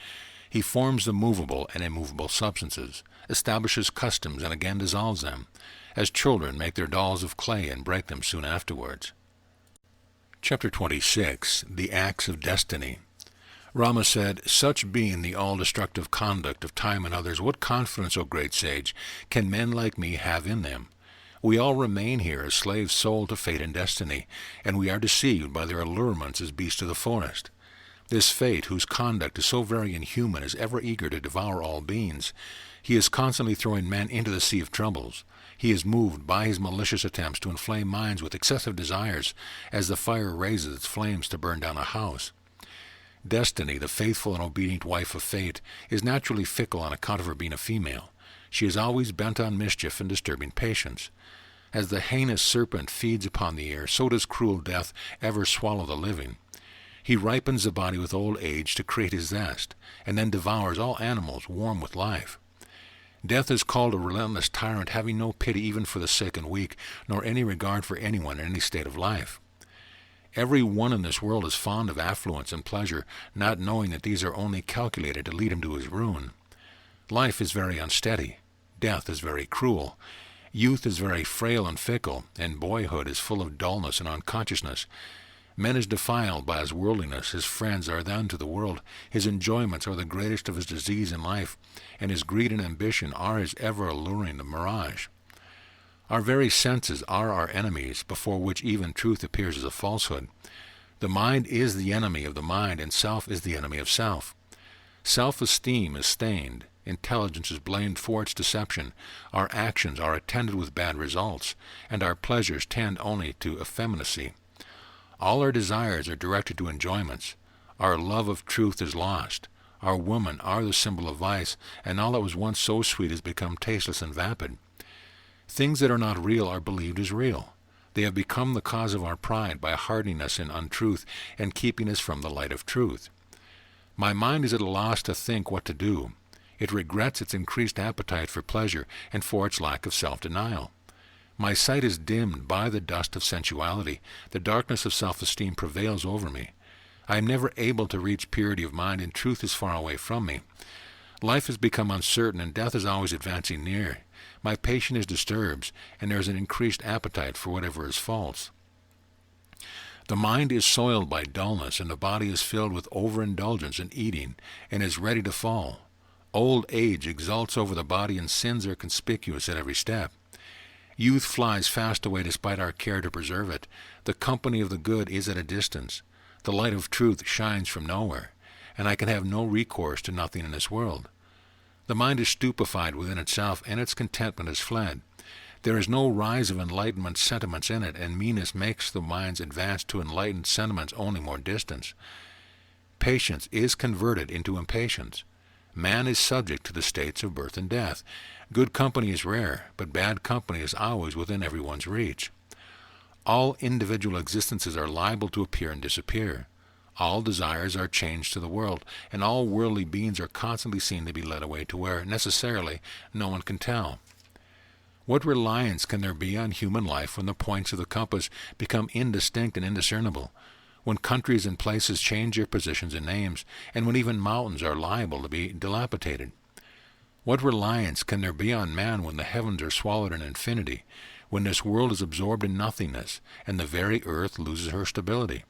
He forms the movable and immovable substances, establishes customs, and again dissolves them, as children make their dolls of clay and break them soon afterwards. Chapter 26. The Acts of Destiny. Rama said, "Such being the all-destructive conduct of time and others, what confidence, O great sage, can men like me have in them? We all remain here as slaves sold to fate and destiny, and we are deceived by their allurements as beasts of the forest. This fate, whose conduct is so very inhuman, is ever eager to devour all beings. He is constantly throwing men into the sea of troubles. He is moved by his malicious attempts to inflame minds with excessive desires, as the fire raises its flames to burn down a house. Destiny, the faithful and obedient wife of fate, is naturally fickle on account of her being a female. She is always bent on mischief and disturbing patience. As the heinous serpent feeds upon the air, so does cruel death ever swallow the living. He ripens the body with old age to create his zest, and then devours all animals warm with life. Death is called a relentless tyrant, having no pity even for the sick and weak, nor any regard for anyone in any state of life. Every one in this world is fond of affluence and pleasure, not knowing that these are only calculated to lead him to his ruin. Life is very unsteady. Death is very cruel. Youth is very frail and fickle, and boyhood is full of dullness and unconsciousness. Man is defiled by his worldliness, his friends are then to the world, his enjoyments are the greatest of his disease in life, and his greed and ambition are his ever-alluring mirage. Our very senses are our enemies, before which even truth appears as a falsehood. The mind is the enemy of the mind, and self is the enemy of self. Self-esteem is stained. Intelligence is blamed for its deception. Our actions are attended with bad results, and our pleasures tend only to effeminacy. All our desires are directed to enjoyments. Our love of truth is lost. Our women are the symbol of vice, and all that was once so sweet has become tasteless and vapid. Things that are not real are believed as real. They have become the cause of our pride by hardening us in untruth and keeping us from the light of truth. My mind is at a loss to think what to do. It regrets its increased appetite for pleasure and for its lack of self-denial. My sight is dimmed by the dust of sensuality. The darkness of self-esteem prevails over me. I am never able to reach purity of mind, and truth is far away from me. Life has become uncertain, and death is always advancing near. My patience is disturbed, and there is an increased appetite for whatever is false. The mind is soiled by dullness, and the body is filled with overindulgence in eating, and is ready to fall. Old age exults over the body, and sins are conspicuous at every step. Youth flies fast away despite our care to preserve it. The company of the good is at a distance. The light of truth shines from nowhere, and I can have no recourse to nothing in this world. The mind is stupefied within itself, and its contentment is fled. There is no rise of enlightenment sentiments in it, and meanness makes the mind's advance to enlightened sentiments only more distant. Patience is converted into impatience. Man is subject to the states of birth and death. Good company is rare, but bad company is always within everyone's reach. All individual existences are liable to appear and disappear. All desires are changed to the world, and all worldly beings are constantly seen to be led away to where, necessarily, no one can tell. What reliance can there be on human life when the points of the compass become indistinct and indiscernible, when countries and places change their positions and names, and when even mountains are liable to be dilapidated? What reliance can there be on man when the heavens are swallowed in infinity, when this world is absorbed in nothingness, and the very earth loses her stability?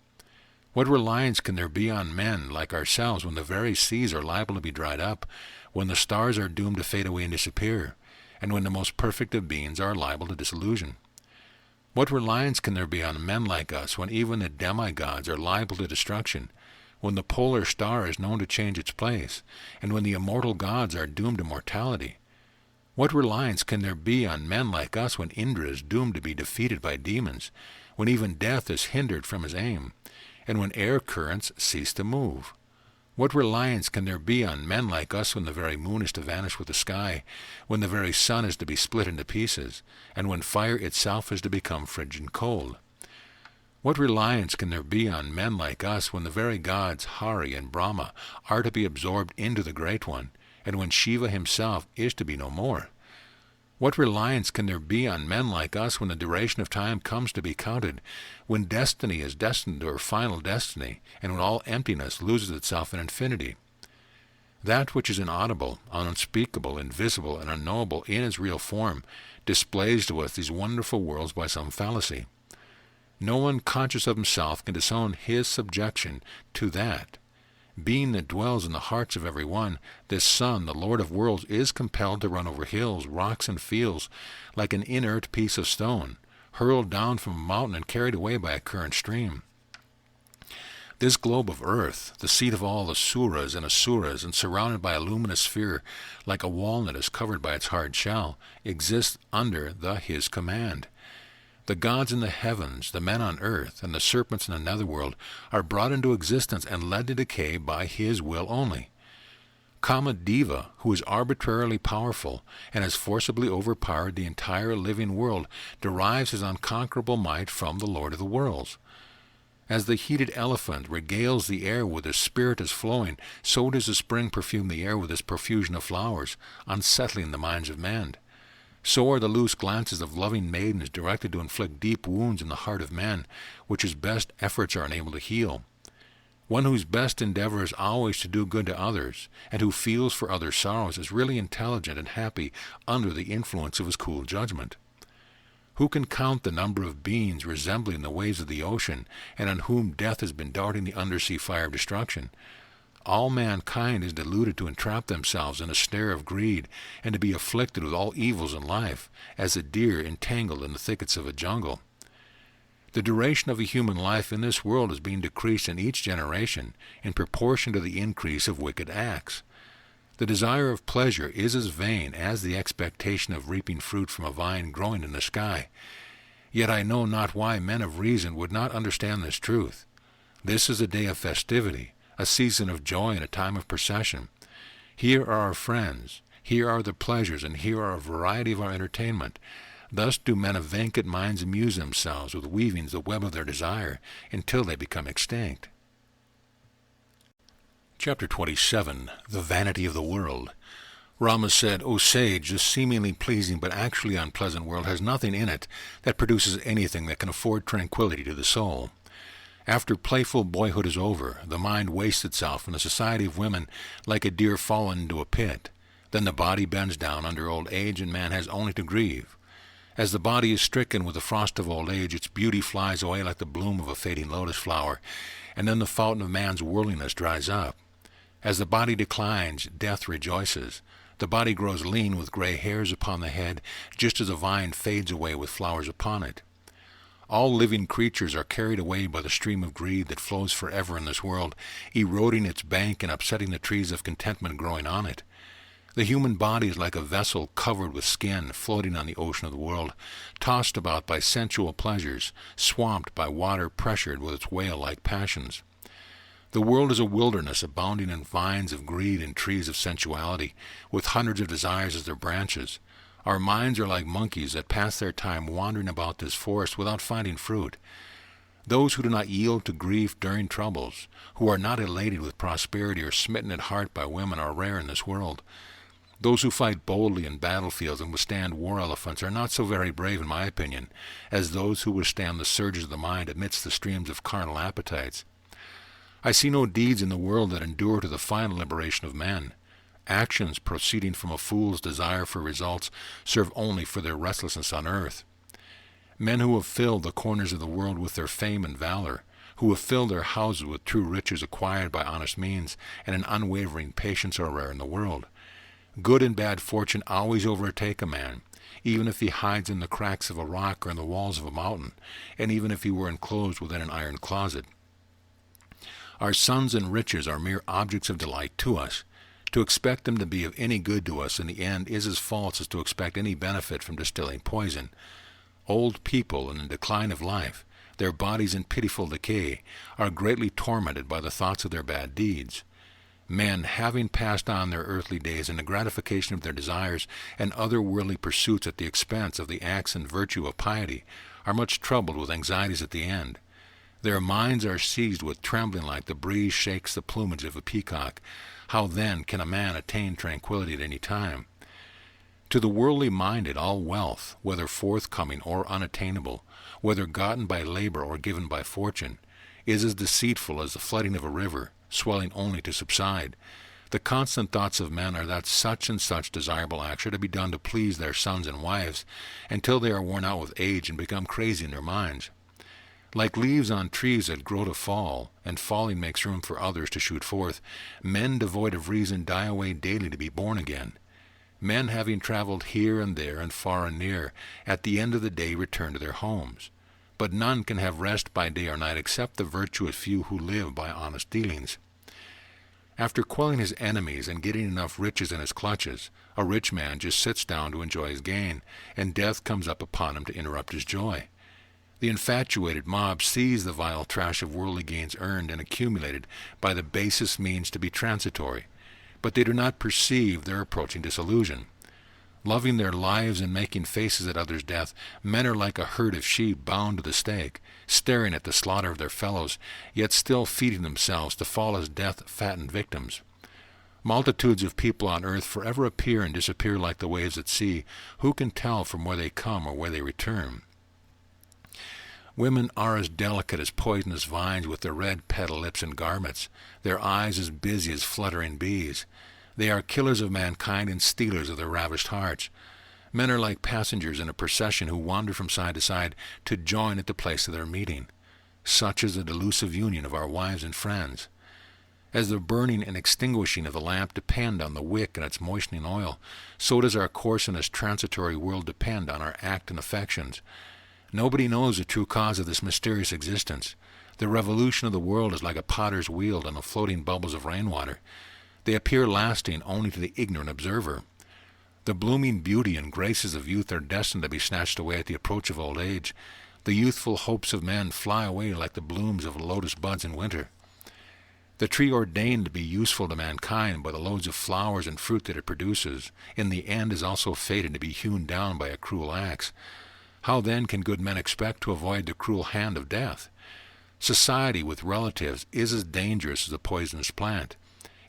What reliance can there be on men like ourselves when the very seas are liable to be dried up, when the stars are doomed to fade away and disappear, and when the most perfect of beings are liable to disillusion? What reliance can there be on men like us when even the demigods are liable to destruction, when the polar star is known to change its place, and when the immortal gods are doomed to mortality? What reliance can there be on men like us when Indra is doomed to be defeated by demons, when even death is hindered from his aim, and when air currents cease to move? What reliance can there be on men like us when the very moon is to vanish with the sky, when the very sun is to be split into pieces, and when fire itself is to become frigid cold? What reliance can there be on men like us when the very gods Hari and Brahma are to be absorbed into the Great One, and when Shiva himself is to be no more? What reliance can there be on men like us when the duration of time comes to be counted, when destiny is destined to her final destiny, and when all emptiness loses itself in infinity? That which is inaudible, unspeakable, invisible, and unknowable in its real form displays to us these wonderful worlds by some fallacy. No one conscious of himself can disown his subjection to that. Being that dwells in the hearts of every one, this Sun, the Lord of worlds, is compelled to run over hills, rocks, and fields, like an inert piece of stone, hurled down from a mountain and carried away by a current stream. This globe of earth, the seat of all the suras and asuras, and surrounded by a luminous sphere, like a walnut is covered by its hard shell, exists under his command. The gods in the heavens, the men on earth, and the serpents in the netherworld are brought into existence and led to decay by his will only. Kamadeva, who is arbitrarily powerful and has forcibly overpowered the entire living world, derives his unconquerable might from the Lord of the worlds. As the heated elephant regales the air with his spirit as flowing, so does the spring perfume the air with its profusion of flowers, unsettling the minds of men. So are the loose glances of loving maidens directed to inflict deep wounds in the heart of man, which his best efforts are unable to heal. One whose best endeavor is always to do good to others, and who feels for others' sorrows, is really intelligent and happy under the influence of his cool judgment. Who can count the number of beings resembling the waves of the ocean, and on whom death has been darting the undersea fire of destruction? All mankind is deluded to entrap themselves in a snare of greed, and to be afflicted with all evils in life, as a deer entangled in the thickets of a jungle. The duration of a human life in this world is being decreased in each generation in proportion to the increase of wicked acts. The desire of pleasure is as vain as the expectation of reaping fruit from a vine growing in the sky. Yet I know not why men of reason would not understand this truth. This is a day of festivity, a season of joy and a time of procession. Here are our friends, here are the pleasures, and here are a variety of our entertainment. Thus do men of vacant minds amuse themselves with weaving the web of their desire until they become extinct. Chapter 27. The Vanity of the World. Rama said, O sage, this seemingly pleasing but actually unpleasant world has nothing in it that produces anything that can afford tranquility to the soul. After playful boyhood is over, the mind wastes itself in a society of women like a deer fallen into a pit. Then the body bends down under old age, and man has only to grieve. As the body is stricken with the frost of old age, its beauty flies away like the bloom of a fading lotus flower, and then the fountain of man's worldliness dries up. As the body declines, death rejoices. The body grows lean with gray hairs upon the head, just as a vine fades away with flowers upon it. All living creatures are carried away by the stream of greed that flows forever in this world, eroding its bank and upsetting the trees of contentment growing on it. The human body is like a vessel covered with skin, floating on the ocean of the world, tossed about by sensual pleasures, swamped by water pressured with its whale-like passions. The world is a wilderness abounding in vines of greed and trees of sensuality, with hundreds of desires as their branches. Our minds are like monkeys that pass their time wandering about this forest without finding fruit. Those who do not yield to grief during troubles, who are not elated with prosperity or smitten at heart by women, are rare in this world. Those who fight boldly in battlefields and withstand war elephants are not so very brave, in my opinion, as those who withstand the surges of the mind amidst the streams of carnal appetites. I see no deeds in the world that endure to the final liberation of men. Actions proceeding from a fool's desire for results serve only for their restlessness on earth. Men who have filled the corners of the world with their fame and valor, who have filled their houses with true riches acquired by honest means and an unwavering patience, are rare in the world. Good and bad fortune always overtake a man, even if he hides in the cracks of a rock or in the walls of a mountain, and even if he were enclosed within an iron closet. Our sons and riches are mere objects of delight to us. To expect them to be of any good to us in the end is as false as to expect any benefit from distilling poison. Old people in the decline of life, their bodies in pitiful decay, are greatly tormented by the thoughts of their bad deeds. Men, having passed on their earthly days in the gratification of their desires and other worldly pursuits at the expense of the acts and virtue of piety, are much troubled with anxieties at the end. Their minds are seized with trembling like the breeze shakes the plumage of a peacock. How then can a man attain tranquility at any time? To the worldly minded, all wealth, whether forthcoming or unattainable, whether gotten by labor or given by fortune, is as deceitful as the flooding of a river, swelling only to subside. The constant thoughts of men are that such and such desirable acts are to be done to please their sons and wives, until they are worn out with age and become crazy in their minds. Like leaves on trees that grow to fall, and falling makes room for others to shoot forth, men devoid of reason die away daily to be born again. Men, having traveled here and there and far and near, at the end of the day return to their homes. But none can have rest by day or night except the virtuous few who live by honest dealings. After quelling his enemies and getting enough riches in his clutches, a rich man just sits down to enjoy his gain, and death comes up upon him to interrupt his joy. The infatuated mob seize the vile trash of worldly gains earned and accumulated by the basest means to be transitory, but they do not perceive their approaching disillusion. Loving their lives and making faces at others' death, men are like a herd of sheep bound to the stake, staring at the slaughter of their fellows, yet still feeding themselves to fall as death-fattened victims. Multitudes of people on earth forever appear and disappear like the waves at sea. Who can tell from where they come or where they return? Women are as delicate as poisonous vines with their red petal lips and garments, their eyes as busy as fluttering bees. They are killers of mankind and stealers of their ravished hearts. Men are like passengers in a procession who wander from side to side to join at the place of their meeting. Such is the delusive union of our wives and friends. As the burning and extinguishing of the lamp depend on the wick and its moistening oil, so does our course in this transitory world depend on our act and affections. Nobody knows the true cause of this mysterious existence. The revolution of the world is like a potter's wheel on the floating bubbles of rainwater. They appear lasting only to the ignorant observer. The blooming beauty and graces of youth are destined to be snatched away at the approach of old age. The youthful hopes of men fly away like the blooms of lotus buds in winter. The tree ordained to be useful to mankind by the loads of flowers and fruit that it produces, in the end is also fated to be hewn down by a cruel axe. How then can good men expect to avoid the cruel hand of death? Society with relatives is as dangerous as a poisonous plant.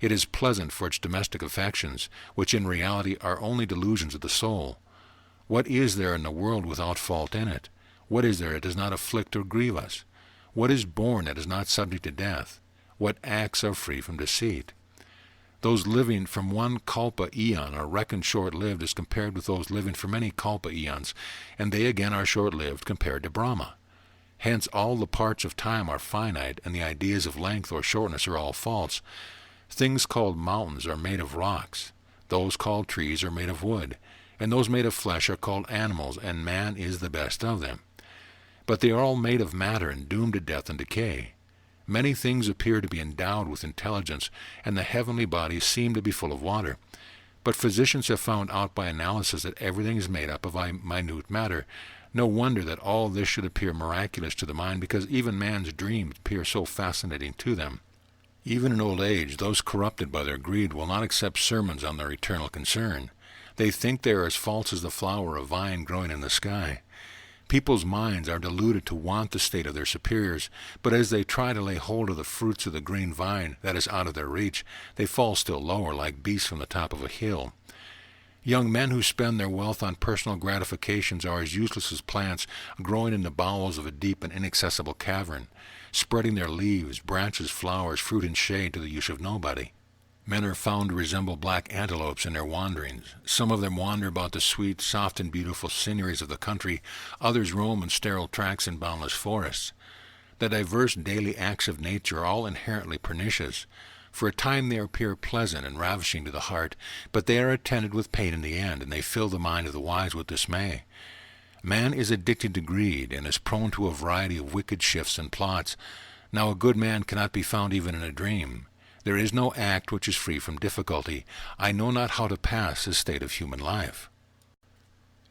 It is pleasant for its domestic affections, which in reality are only delusions of the soul. What is there in the world without fault in it? What is there that does not afflict or grieve us? What is born that is not subject to death? What acts are free from deceit? Those living from one kalpa eon are reckoned short-lived as compared with those living for many kalpa eons, and they again are short-lived compared to Brahma. Hence all the parts of time are finite, and the ideas of length or shortness are all false. Things called mountains are made of rocks. Those called trees are made of wood, and those made of flesh are called animals, and man is the best of them. But they are all made of matter and doomed to death and decay. Many things appear to be endowed with intelligence, and the heavenly bodies seem to be full of water. But physicians have found out by analysis that everything is made up of minute matter. No wonder that all this should appear miraculous to the mind, because even man's dreams appear so fascinating to them. Even in old age, those corrupted by their greed will not accept sermons on their eternal concern. They think they are as false as the flower of vine growing in the sky. People's minds are deluded to want the state of their superiors, but as they try to lay hold of the fruits of the green vine that is out of their reach, they fall still lower like beasts from the top of a hill. Young men who spend their wealth on personal gratifications are as useless as plants growing in the bowels of a deep and inaccessible cavern, spreading their leaves, branches, flowers, fruit, and shade to the use of nobody. Men are found to resemble black antelopes in their wanderings. Some of them wander about the sweet, soft, and beautiful sceneries of the country. Others roam in sterile tracts in boundless forests. The diverse daily acts of nature are all inherently pernicious. For a time they appear pleasant and ravishing to the heart, but they are attended with pain in the end, and they fill the mind of the wise with dismay. Man is addicted to greed, and is prone to a variety of wicked shifts and plots. Now a good man cannot be found even in a dream. There is no act which is free from difficulty. I know not how to pass this state of human life.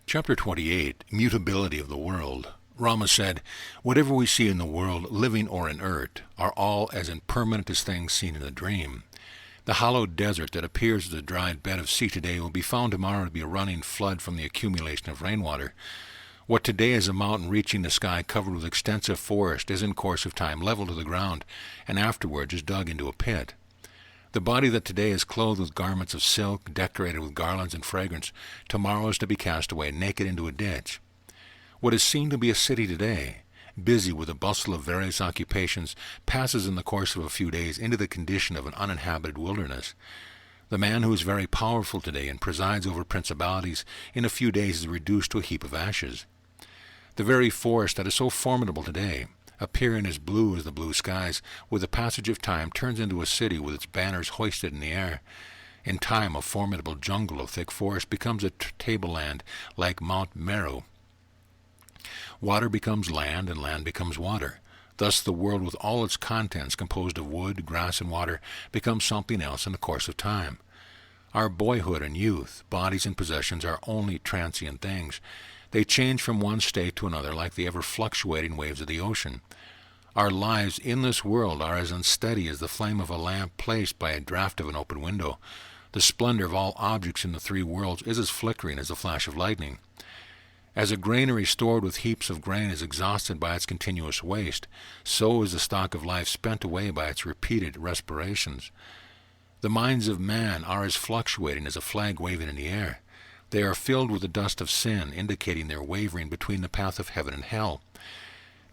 Chapter 28, Mutability of the World. Rama said, whatever we see in the world, living or inert, are all as impermanent as things seen in a dream. The hollowed desert that appears as a dried bed of sea today will be found tomorrow to be a running flood from the accumulation of rainwater. What today is a mountain reaching the sky covered with extensive forest is in course of time leveled to the ground, and afterwards is dug into a pit. The body that today is clothed with garments of silk, decorated with garlands and fragrance, tomorrow is to be cast away naked into a ditch. What is seen to be a city today, busy with the bustle of various occupations, passes in the course of a few days into the condition of an uninhabited wilderness. The man who is very powerful today and presides over principalities, in a few days is reduced to a heap of ashes. The very forest that is so formidable today, appearing as blue as the blue skies, with the passage of time turns into a city with its banners hoisted in the air. In time, a formidable jungle of thick forest becomes a tableland like Mount Meru. Water becomes land, and land becomes water. Thus the world with all its contents composed of wood, grass, and water becomes something else in the course of time. Our boyhood and youth, bodies and possessions are only transient things. They change from one state to another like the ever-fluctuating waves of the ocean. Our lives in this world are as unsteady as the flame of a lamp placed by a draught of an open window. The splendor of all objects in the three worlds is as flickering as the flash of lightning. As a granary stored with heaps of grain is exhausted by its continuous waste, so is the stock of life spent away by its repeated respirations. The minds of man are as fluctuating as a flag waving in the air. They are filled with the dust of sin, indicating their wavering between the path of heaven and hell.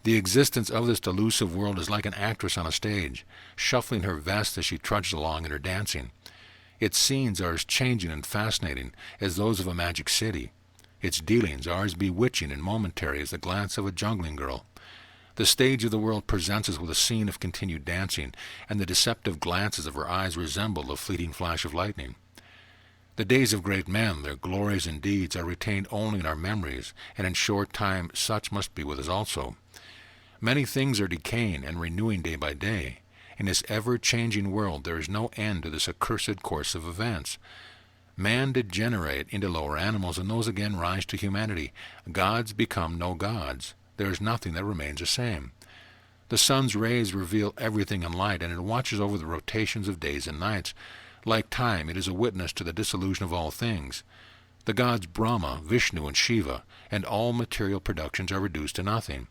The existence of this delusive world is like an actress on a stage, shuffling her vest as she trudges along in her dancing. Its scenes are as changing and fascinating as those of a magic city. Its dealings are as bewitching and momentary as the glance of a jungling girl. The stage of the world presents us with a scene of continued dancing, and the deceptive glances of her eyes resemble the fleeting flash of lightning. The days of great men, their glories and deeds, are retained only in our memories, and in short time such must be with us also. Many things are decaying and renewing day by day. In this ever-changing world there is no end to this accursed course of events. Man degenerate into lower animals, and those again rise to humanity. Gods become no gods. There is nothing that remains the same. The sun's rays reveal everything in light, and it watches over the rotations of days and nights. Like time, it is a witness to the dissolution of all things. The gods Brahma, Vishnu, and Shiva, and all material productions are reduced to nothing.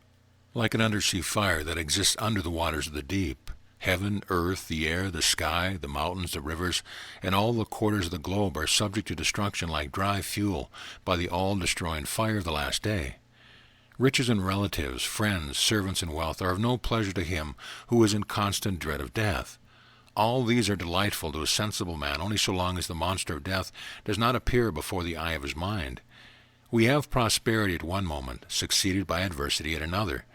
Like an undersea fire that exists under the waters of the deep, heaven, earth, the air, the sky, the mountains, the rivers, and all the quarters of the globe are subject to destruction like dry fuel by the all-destroying fire of the last day. Riches and relatives, friends, servants, and wealth are of no pleasure to him who is in constant dread of death. All these are delightful to a sensible man only so long as the monster of death does not appear before the eye of his mind. We have prosperity at one moment, succeeded by adversity at another.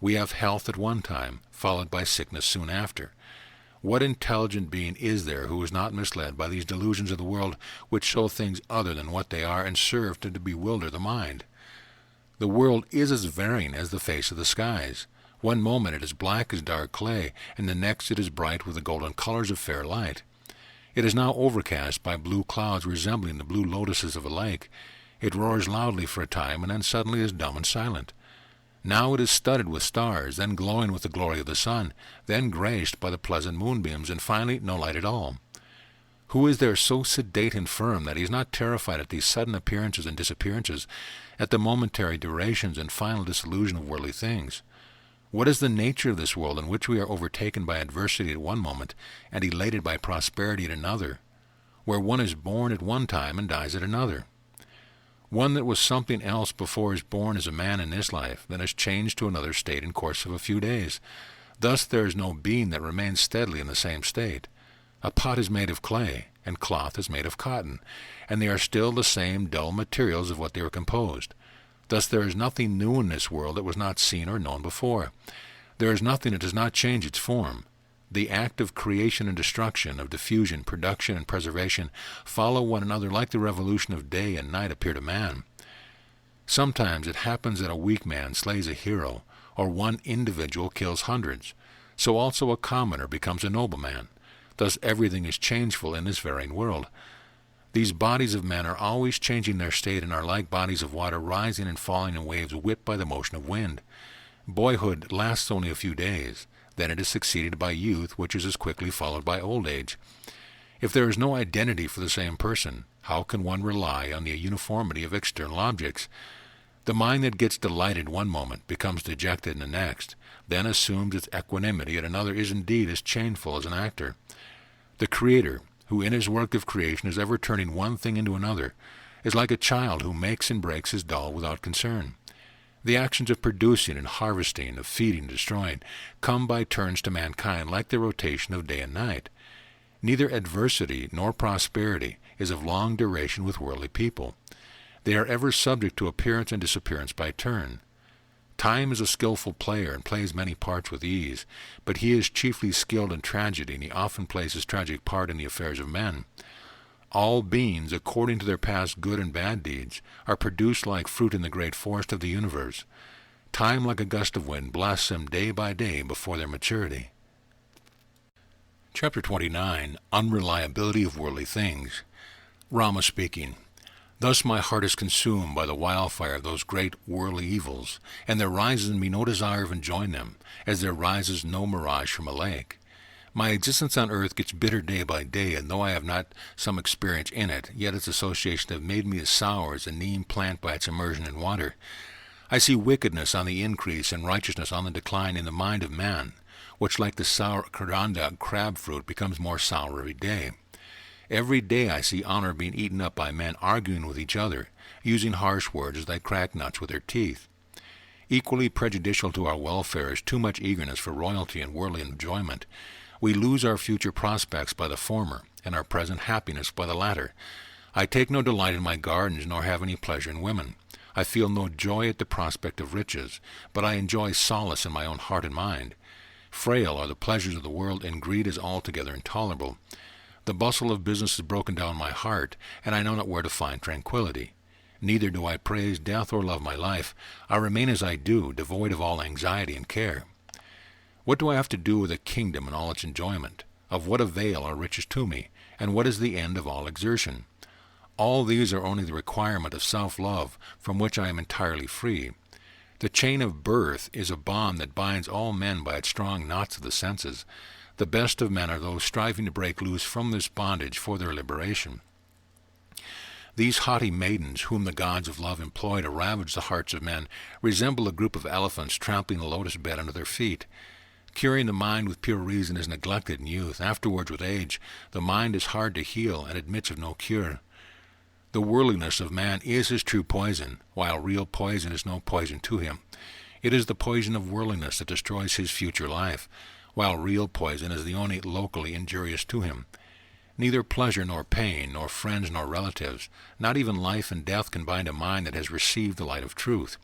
We have health at one time, followed by sickness soon after. What intelligent being is there who is not misled by these delusions of the world which show things other than what they are and serve to bewilder the mind? The world is as varying as the face of the skies. One moment it is black as dark clay, and the next it is bright with the golden colors of fair light. It is now overcast by blue clouds resembling the blue lotuses of a lake. It roars loudly for a time, and then suddenly is dumb and silent. Now it is studded with stars, then glowing with the glory of the sun, then graced by the pleasant moonbeams, and finally no light at all. Who is there so sedate and firm that he is not terrified at these sudden appearances and disappearances, at the momentary durations and final dissolution of worldly things? What is the nature of this world in which we are overtaken by adversity at one moment and elated by prosperity at another, where one is born at one time and dies at another? One that was something else before is born as a man in this life, then is changed to another state in course of a few days. Thus there is no being that remains steadily in the same state. A pot is made of clay, and cloth is made of cotton, and they are still the same dull materials of what they were composed. Thus there is nothing new in this world that was not seen or known before. There is nothing that does not change its form. The act of creation and destruction, of diffusion, production, and preservation follow one another like the revolution of day and night appear to man. Sometimes it happens that a weak man slays a hero, or one individual kills hundreds. So also a commoner becomes a nobleman. Thus everything is changeful in this varying world. These bodies of men are always changing their state and are like bodies of water rising and falling in waves whipped by the motion of wind. Boyhood lasts only a few days. Then it is succeeded by youth, which is as quickly followed by old age. If there is no identity for the same person, how can one rely on the uniformity of external objects? The mind that gets delighted one moment becomes dejected in the next, then assumes its equanimity at another, is indeed as changeful as an actor. The Creator, who in his work of creation is ever turning one thing into another, is like a child who makes and breaks his doll without concern. The actions of producing and harvesting, of feeding and destroying, come by turns to mankind like the rotation of day and night. Neither adversity nor prosperity is of long duration with worldly people. They are ever subject to appearance and disappearance by turn. Time is a skillful player and plays many parts with ease, but he is chiefly skilled in tragedy, and he often plays his tragic part in the affairs of men. All beings, according to their past good and bad deeds, are produced like fruit in the great forest of the universe. Time, like a gust of wind, blasts them day by day before their maturity. Chapter 29. Unreliability of Worldly Things. Rama speaking. Thus my heart is consumed by the wildfire of those great worldly evils, and there rises in me no desire of enjoying them, as there rises no mirage from a lake. My existence on earth gets bitter day by day, and though I have not some experience in it, yet its associations have made me as sour as a neem plant by its immersion in water. I see wickedness on the increase and righteousness on the decline in the mind of man, which like the sour karanda crab fruit becomes more sour every day. Every day I see honor being eaten up by men arguing with each other, using harsh words as they crack nuts with their teeth. Equally prejudicial to our welfare is too much eagerness for royalty and worldly enjoyment. We lose our future prospects by the former, and our present happiness by the latter. I take no delight in my gardens, nor have any pleasure in women. I feel no joy at the prospect of riches, but I enjoy solace in my own heart and mind. Frail are the pleasures of the world, and greed is altogether intolerable. The bustle of business has broken down my heart, and I know not where to find tranquillity. Neither do I praise death or love my life. I remain as I do, devoid of all anxiety and care. What do I have to do with a kingdom and all its enjoyment? Of what avail are riches to me, and what is the end of all exertion? All these are only the requirement of self-love, from which I am entirely free. The chain of birth is a bond that binds all men by its strong knots of the senses. The best of men are those striving to break loose from this bondage for their liberation. These haughty maidens, whom the gods of love employ to ravage the hearts of men, resemble a group of elephants trampling the lotus bed under their feet. Curing the mind with pure reason is neglected in youth. Afterwards, with age, the mind is hard to heal and admits of no cure. The worldliness of man is his true poison, while real poison is no poison to him. It is the poison of worldliness that destroys his future life, while real poison is the only locally injurious to him. Neither pleasure nor pain, nor friends nor relatives, not even life and death can bind a mind that has received the light of truth.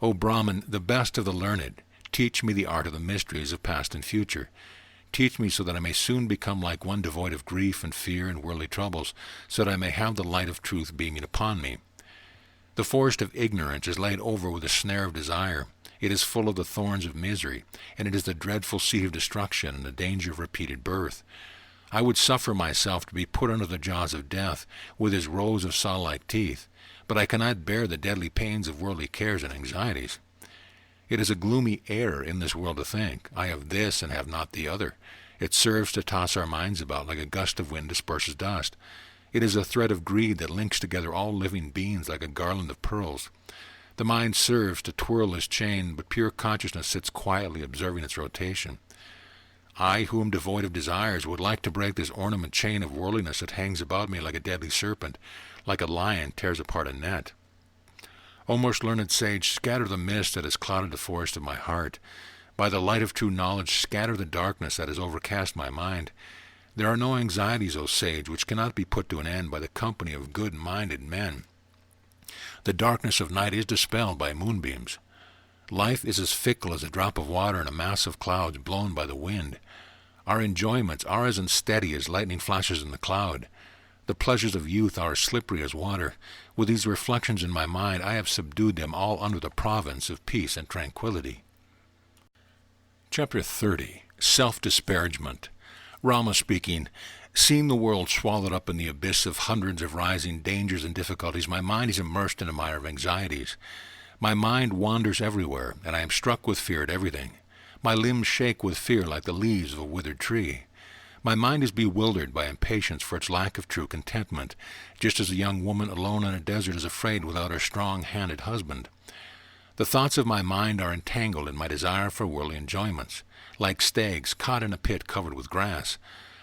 O Brahman, the best of the learned, teach me the art of the mysteries of past and future. Teach me so that I may soon become like one devoid of grief and fear and worldly troubles, so that I may have the light of truth beaming upon me. The forest of ignorance is laid over with a snare of desire. It is full of the thorns of misery, and it is the dreadful seat of destruction and the danger of repeated birth. I would suffer myself to be put under the jaws of death, with his rows of saw-like teeth, but I cannot bear the deadly pains of worldly cares and anxieties. It is a gloomy error in this world to think, I have this and have not the other. It serves to toss our minds about like a gust of wind disperses dust. It is a thread of greed that links together all living beings like a garland of pearls. The mind serves to twirl this chain, but pure consciousness sits quietly observing its rotation. I, who am devoid of desires, would like to break this ornament chain of worldliness that hangs about me like a deadly serpent, like a lion tears apart a net. O most learned sage, scatter the mist that has clouded the forest of my heart. By the light of true knowledge, scatter the darkness that has overcast my mind. There are no anxieties, O sage, which cannot be put to an end by the company of good-minded men. The darkness of night is dispelled by moonbeams. Life is as fickle as a drop of water in a mass of clouds blown by the wind. Our enjoyments are as unsteady as lightning flashes in the cloud. The pleasures of youth are as slippery as water. With these reflections in my mind, I have subdued them all under the province of peace and tranquility. Chapter 30. Self-Disparagement. Rama speaking. Seeing the world swallowed up in the abyss of hundreds of rising dangers and difficulties, my mind is immersed in a mire of anxieties. My mind wanders everywhere, and I am struck with fear at everything. My limbs shake with fear like the leaves of a withered tree. My mind is bewildered by impatience for its lack of true contentment, just as a young woman alone in a desert is afraid without her strong-handed husband. The thoughts of my mind are entangled in my desire for worldly enjoyments, like stags caught in a pit covered with grass.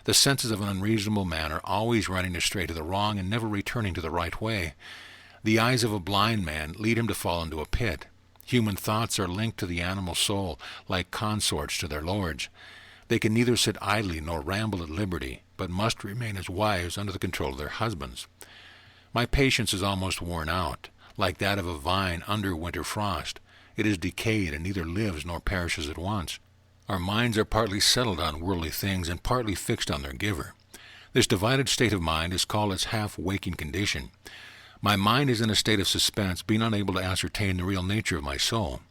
The senses of an unreasonable man are always running astray to the wrong and never returning to the right way. The eyes of a blind man lead him to fall into a pit. Human thoughts are linked to the animal soul, like consorts to their lords. They can neither sit idly nor ramble at liberty, but must remain as wives under the control of their husbands. My patience is almost worn out, like that of a vine under winter frost. It is decayed and neither lives nor perishes at once. Our minds are partly settled on worldly things and partly fixed on their giver. This divided state of mind is called its half-waking condition. My mind is in a state of suspense, being unable to ascertain the real nature of my soul.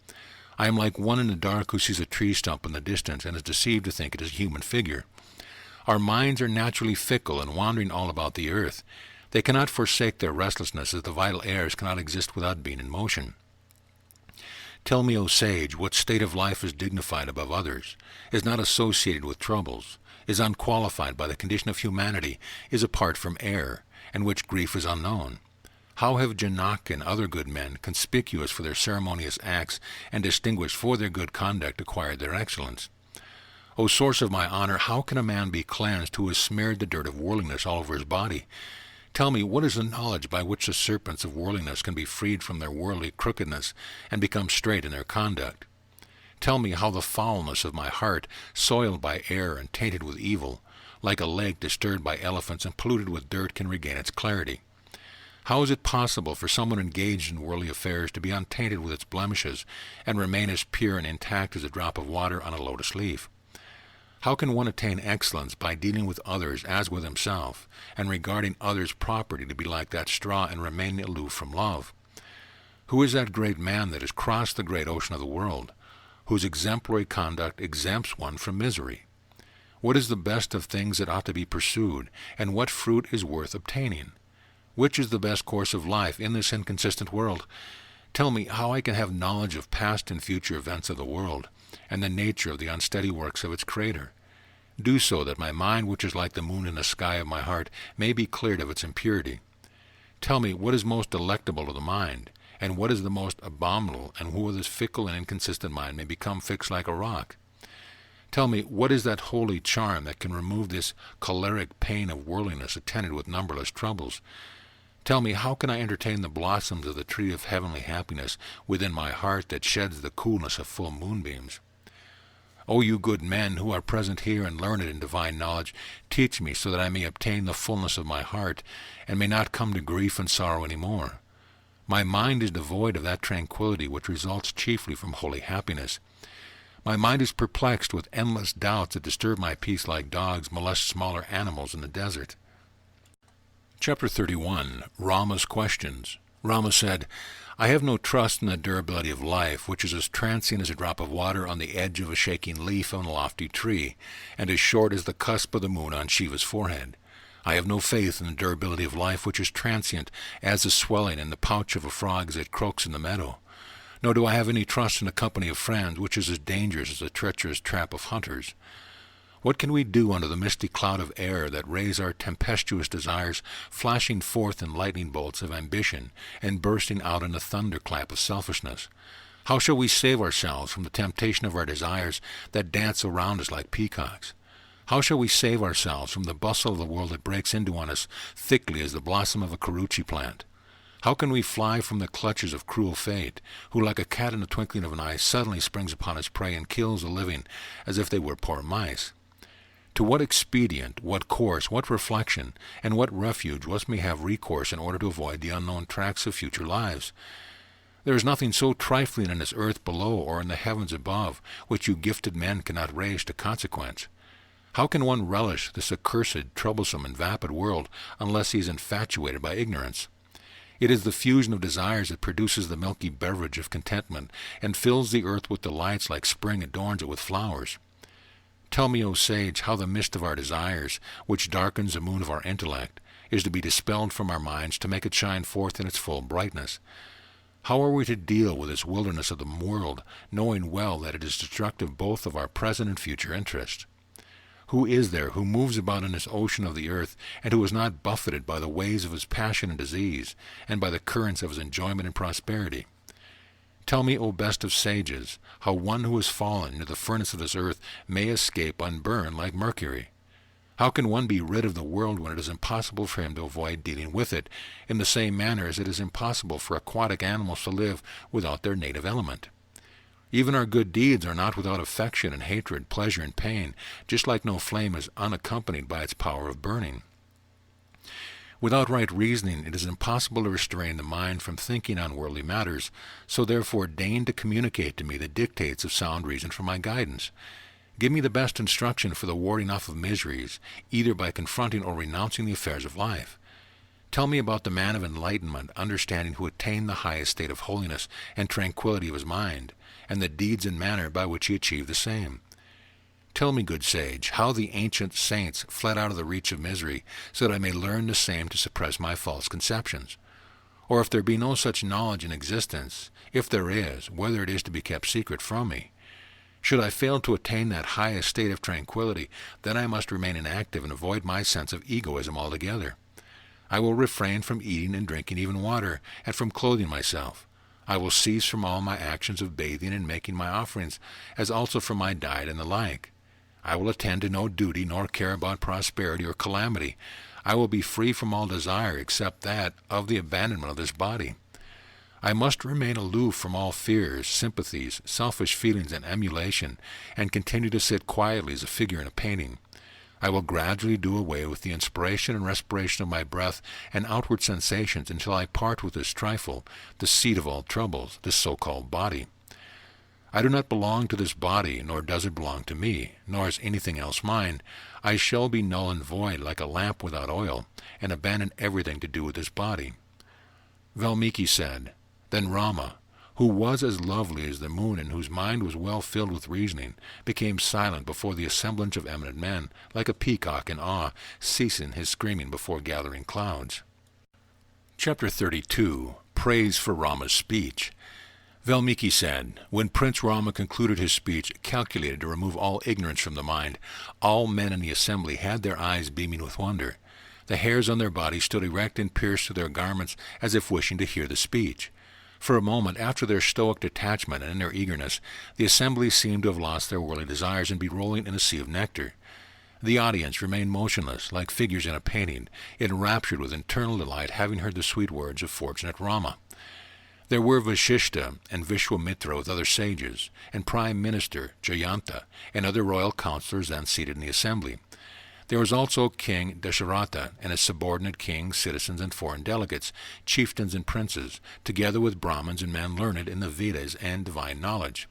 I am like one in the dark who sees a tree stump in the distance and is deceived to think it is a human figure. Our minds are naturally fickle and wandering all about the earth. They cannot forsake their restlessness, as the vital airs cannot exist without being in motion. Tell me, O sage, what state of life is dignified above others, is not associated with troubles, is unqualified by the condition of humanity, is apart from error, and which grief is unknown? How have Janak and other good men, conspicuous for their ceremonious acts and distinguished for their good conduct, acquired their excellence? O source of my honor, how can a man be cleansed who has smeared the dirt of worldliness all over his body? Tell me, what is the knowledge by which the serpents of worldliness can be freed from their worldly crookedness and become straight in their conduct? Tell me how the foulness of my heart, soiled by error and tainted with evil, like a lake disturbed by elephants and polluted with dirt, can regain its clarity. How is it possible for someone engaged in worldly affairs to be untainted with its blemishes and remain as pure and intact as a drop of water on a lotus leaf? How can one attain excellence by dealing with others as with himself, and regarding others' property to be like that straw and remaining aloof from love? Who is that great man that has crossed the great ocean of the world, whose exemplary conduct exempts one from misery? What is the best of things that ought to be pursued, and what fruit is worth obtaining? Which is the best course of life in this inconsistent world? Tell me how I can have knowledge of past and future events of the world, and the nature of the unsteady works of its Creator. Do so that my mind, which is like the moon in the sky of my heart, may be cleared of its impurity. Tell me what is most delectable to the mind, and what is the most abominable, and who of this fickle and inconsistent mind may become fixed like a rock. Tell me, what is that holy charm that can remove this choleric pain of worldliness attended with numberless troubles? Tell me, how can I entertain the blossoms of the tree of heavenly happiness within my heart that sheds the coolness of full moonbeams? O you good men who are present here and learned in divine knowledge, teach me so that I may obtain the fullness of my heart, and may not come to grief and sorrow any more. My mind is devoid of that tranquility which results chiefly from holy happiness. My mind is perplexed with endless doubts that disturb my peace like dogs molest smaller animals in the desert. Chapter 31. Rama's Questions. Rama said, I have no trust in the durability of life, which is as transient as a drop of water on the edge of a shaking leaf on a lofty tree, and as short as the cusp of the moon on Shiva's forehead. I have no faith in the durability of life, which is transient as the swelling in the pouch of a frog as it croaks in the meadow. Nor do I have any trust in the company of friends, which is as dangerous as the treacherous trap of hunters. What can we do under the misty cloud of air that raise our tempestuous desires, flashing forth in lightning bolts of ambition, and bursting out in a thunderclap of selfishness? How shall we save ourselves from the temptation of our desires that dance around us like peacocks? How shall we save ourselves from the bustle of the world that breaks into on us thickly as the blossom of a carucci plant? How can we fly from the clutches of cruel fate, who like a cat in the twinkling of an eye suddenly springs upon its prey and kills the living as if they were poor mice? To what expedient, what course, what reflection, and what refuge must we have recourse in order to avoid the unknown tracks of future lives? There is nothing so trifling in this earth below or in the heavens above, which you gifted men cannot raise to consequence. How can one relish this accursed, troublesome, and vapid world unless he is infatuated by ignorance? It is the fusion of desires that produces the milky beverage of contentment, and fills the earth with delights like spring adorns it with flowers. Tell me, O sage, how the mist of our desires, which darkens the moon of our intellect, is to be dispelled from our minds to make it shine forth in its full brightness. How are we to deal with this wilderness of the world, knowing well that it is destructive both of our present and future interests? Who is there who moves about in this ocean of the earth, and who is not buffeted by the waves of his passion and disease, and by the currents of his enjoyment and prosperity? Tell me, O best of sages, how one who has fallen into the furnace of this earth may escape unburned like mercury. How can one be rid of the world when it is impossible for him to avoid dealing with it, in the same manner as it is impossible for aquatic animals to live without their native element? Even our good deeds are not without affection and hatred, pleasure and pain, just like no flame is unaccompanied by its power of burning. Without right reasoning, it is impossible to restrain the mind from thinking on worldly matters, so therefore deign to communicate to me the dictates of sound reason for my guidance. Give me the best instruction for the warding off of miseries, either by confronting or renouncing the affairs of life. Tell me about the man of enlightenment, understanding, who attained the highest state of holiness and tranquility of his mind, and the deeds and manner by which he achieved the same. Tell me, good sage, how the ancient saints fled out of the reach of misery, so that I may learn the same to suppress my false conceptions. Or if there be no such knowledge in existence, if there is, whether it is to be kept secret from me. Should I fail to attain that highest state of tranquility, then I must remain inactive and avoid my sense of egoism altogether. I will refrain from eating and drinking even water, and from clothing myself. I will cease from all my actions of bathing and making my offerings, as also from my diet and the like. I will attend to no duty, nor care about prosperity or calamity. I will be free from all desire except that of the abandonment of this body. I must remain aloof from all fears, sympathies, selfish feelings, and emulation, and continue to sit quietly as a figure in a painting. I will gradually do away with the inspiration and respiration of my breath and outward sensations until I part with this trifle, the seat of all troubles, this so-called body. I do not belong to this body, nor does it belong to me, nor is anything else mine. I shall be null and void like a lamp without oil, and abandon everything to do with this body. Valmiki said, Then Rama, who was as lovely as the moon and whose mind was well filled with reasoning, became silent before the assemblage of eminent men, like a peacock in awe, ceasing his screaming before gathering clouds. Chapter 32. Praise for Rama's Speech. Valmiki said, When Prince Rama concluded his speech, calculated to remove all ignorance from the mind, all men in the assembly had their eyes beaming with wonder. The hairs on their bodies stood erect and pierced through their garments, as if wishing to hear the speech. For a moment, after their stoic detachment and in their eagerness, the assembly seemed to have lost their worldly desires and be rolling in a sea of nectar. The audience remained motionless, like figures in a painting, enraptured with internal delight, having heard the sweet words of fortunate Rama. There were Vasistha and Vishwamitra with other sages, and Prime Minister Jayanta and other royal counselors then seated in the assembly. There was also King Dasharatha and his subordinate kings, citizens, and foreign delegates, chieftains and princes, together with Brahmins and men learned in the Vedas and divine knowledge.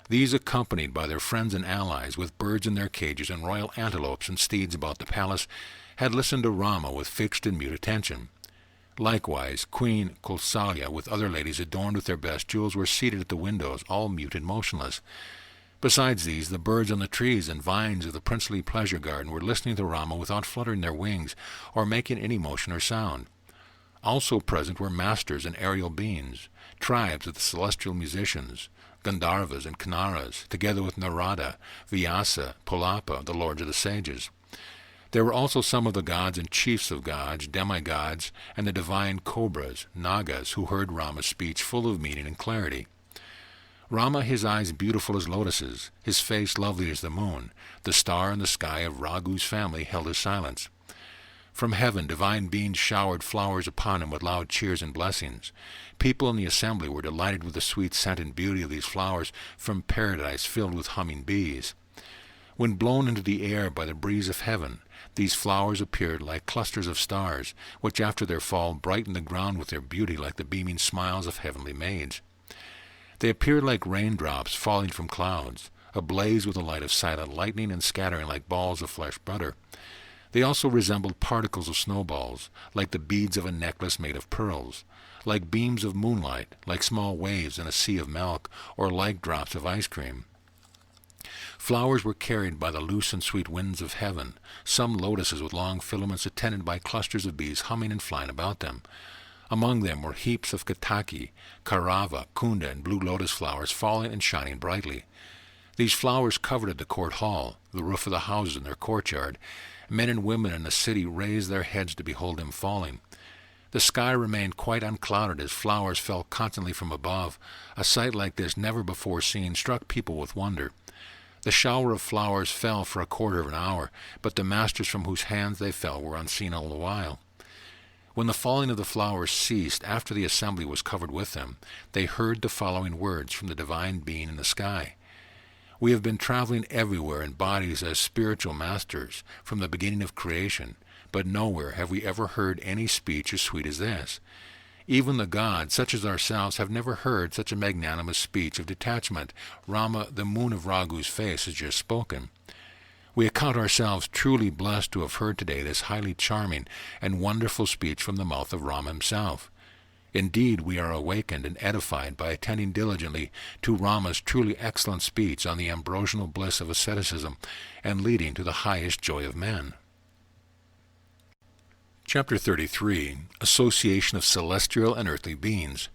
These, accompanied by their friends and allies, with birds in their cages and royal antelopes and steeds about the palace, had listened to Rama with fixed and mute attention. Likewise, Queen Kausalya, with other ladies adorned with their best jewels, were seated at the windows, all mute and motionless. Besides these, the birds on the trees and vines of the princely pleasure garden were listening to Rama without fluttering their wings or making any motion or sound. Also present were masters and aerial beings, tribes of the celestial musicians, Gandharvas and Kinnaras, together with Narada, Vyasa, Pulapa, the lords of the sages. There were also some of the gods and chiefs of gods, demigods, and the divine cobras, Nagas, who heard Rama's speech full of meaning and clarity. Rama, his eyes beautiful as lotuses, his face lovely as the moon, the star in the sky of Raghu's family, held his silence. From heaven, divine beings showered flowers upon him with loud cheers and blessings. People in the assembly were delighted with the sweet scent and beauty of these flowers from paradise filled with humming bees. When blown into the air by the breeze of heaven, these flowers appeared like clusters of stars, which after their fall brightened the ground with their beauty like the beaming smiles of heavenly maids. They appeared like raindrops falling from clouds, ablaze with the light of silent lightning and scattering like balls of flesh butter. They also resembled particles of snowballs, like the beads of a necklace made of pearls, like beams of moonlight, like small waves in a sea of milk, or like drops of ice cream. Flowers were carried by the loose and sweet winds of heaven, some lotuses with long filaments attended by clusters of bees humming and flying about them. Among them were heaps of Ketaki, Karava, Kunda, and blue lotus flowers falling and shining brightly. These flowers covered the court hall, the roof of the houses in their courtyard. Men and women in the city raised their heads to behold them falling. The sky remained quite unclouded as flowers fell constantly from above. A sight like this, never before seen, struck people with wonder. The shower of flowers fell for a quarter of an hour, but the masters from whose hands they fell were unseen all the while. When the falling of the flowers ceased, after the assembly was covered with them, they heard the following words from the divine being in the sky. We have been traveling everywhere in bodies as spiritual masters from the beginning of creation, but nowhere have we ever heard any speech as sweet as this. Even the gods, such as ourselves, have never heard such a magnanimous speech of detachment. Rama, the moon of Raghu's face, has just spoken. We account ourselves truly blessed to have heard today this highly charming and wonderful speech from the mouth of Rama himself. Indeed, we are awakened and edified by attending diligently to Rama's truly excellent speech on the ambrosial bliss of asceticism and leading to the highest joy of men. Chapter 33. Association of Celestial and Earthly Beings.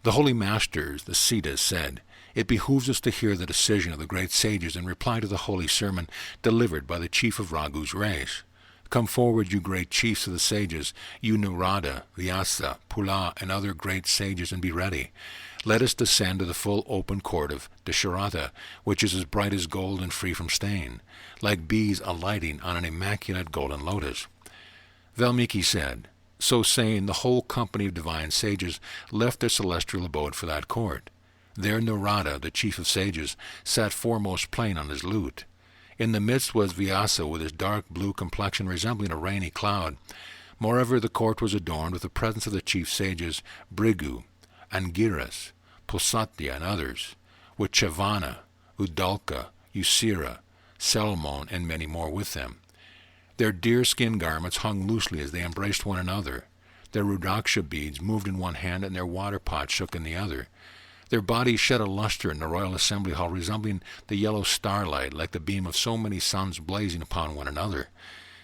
The holy masters, the Siddhas, said, "It behooves us to hear the decision of the great sages in reply to the holy sermon delivered by the chief of Raghu's race. Come forward, you great chiefs of the sages, you Narada, Vyasa, Pula, and other great sages, and be ready. Let us descend to the full open court of Dasharatha, which is as bright as gold and free from stain, like bees alighting on an immaculate golden lotus." Valmiki said, so saying, the whole company of divine sages left their celestial abode for that court. There Narada, the chief of sages, sat foremost playing on his lute. In the midst was Vyasa with his dark blue complexion resembling a rainy cloud. Moreover, the court was adorned with the presence of the chief sages Bhrigu, Angiras, Pusatya, and others, with Chavana, Udalka, Usira, Salmon, and many more with them. Their deerskin garments hung loosely as they embraced one another. Their rudraksha beads moved in one hand and their water pots shook in the other. Their bodies shed a luster in the royal assembly hall resembling the yellow starlight, like the beam of so many suns blazing upon one another.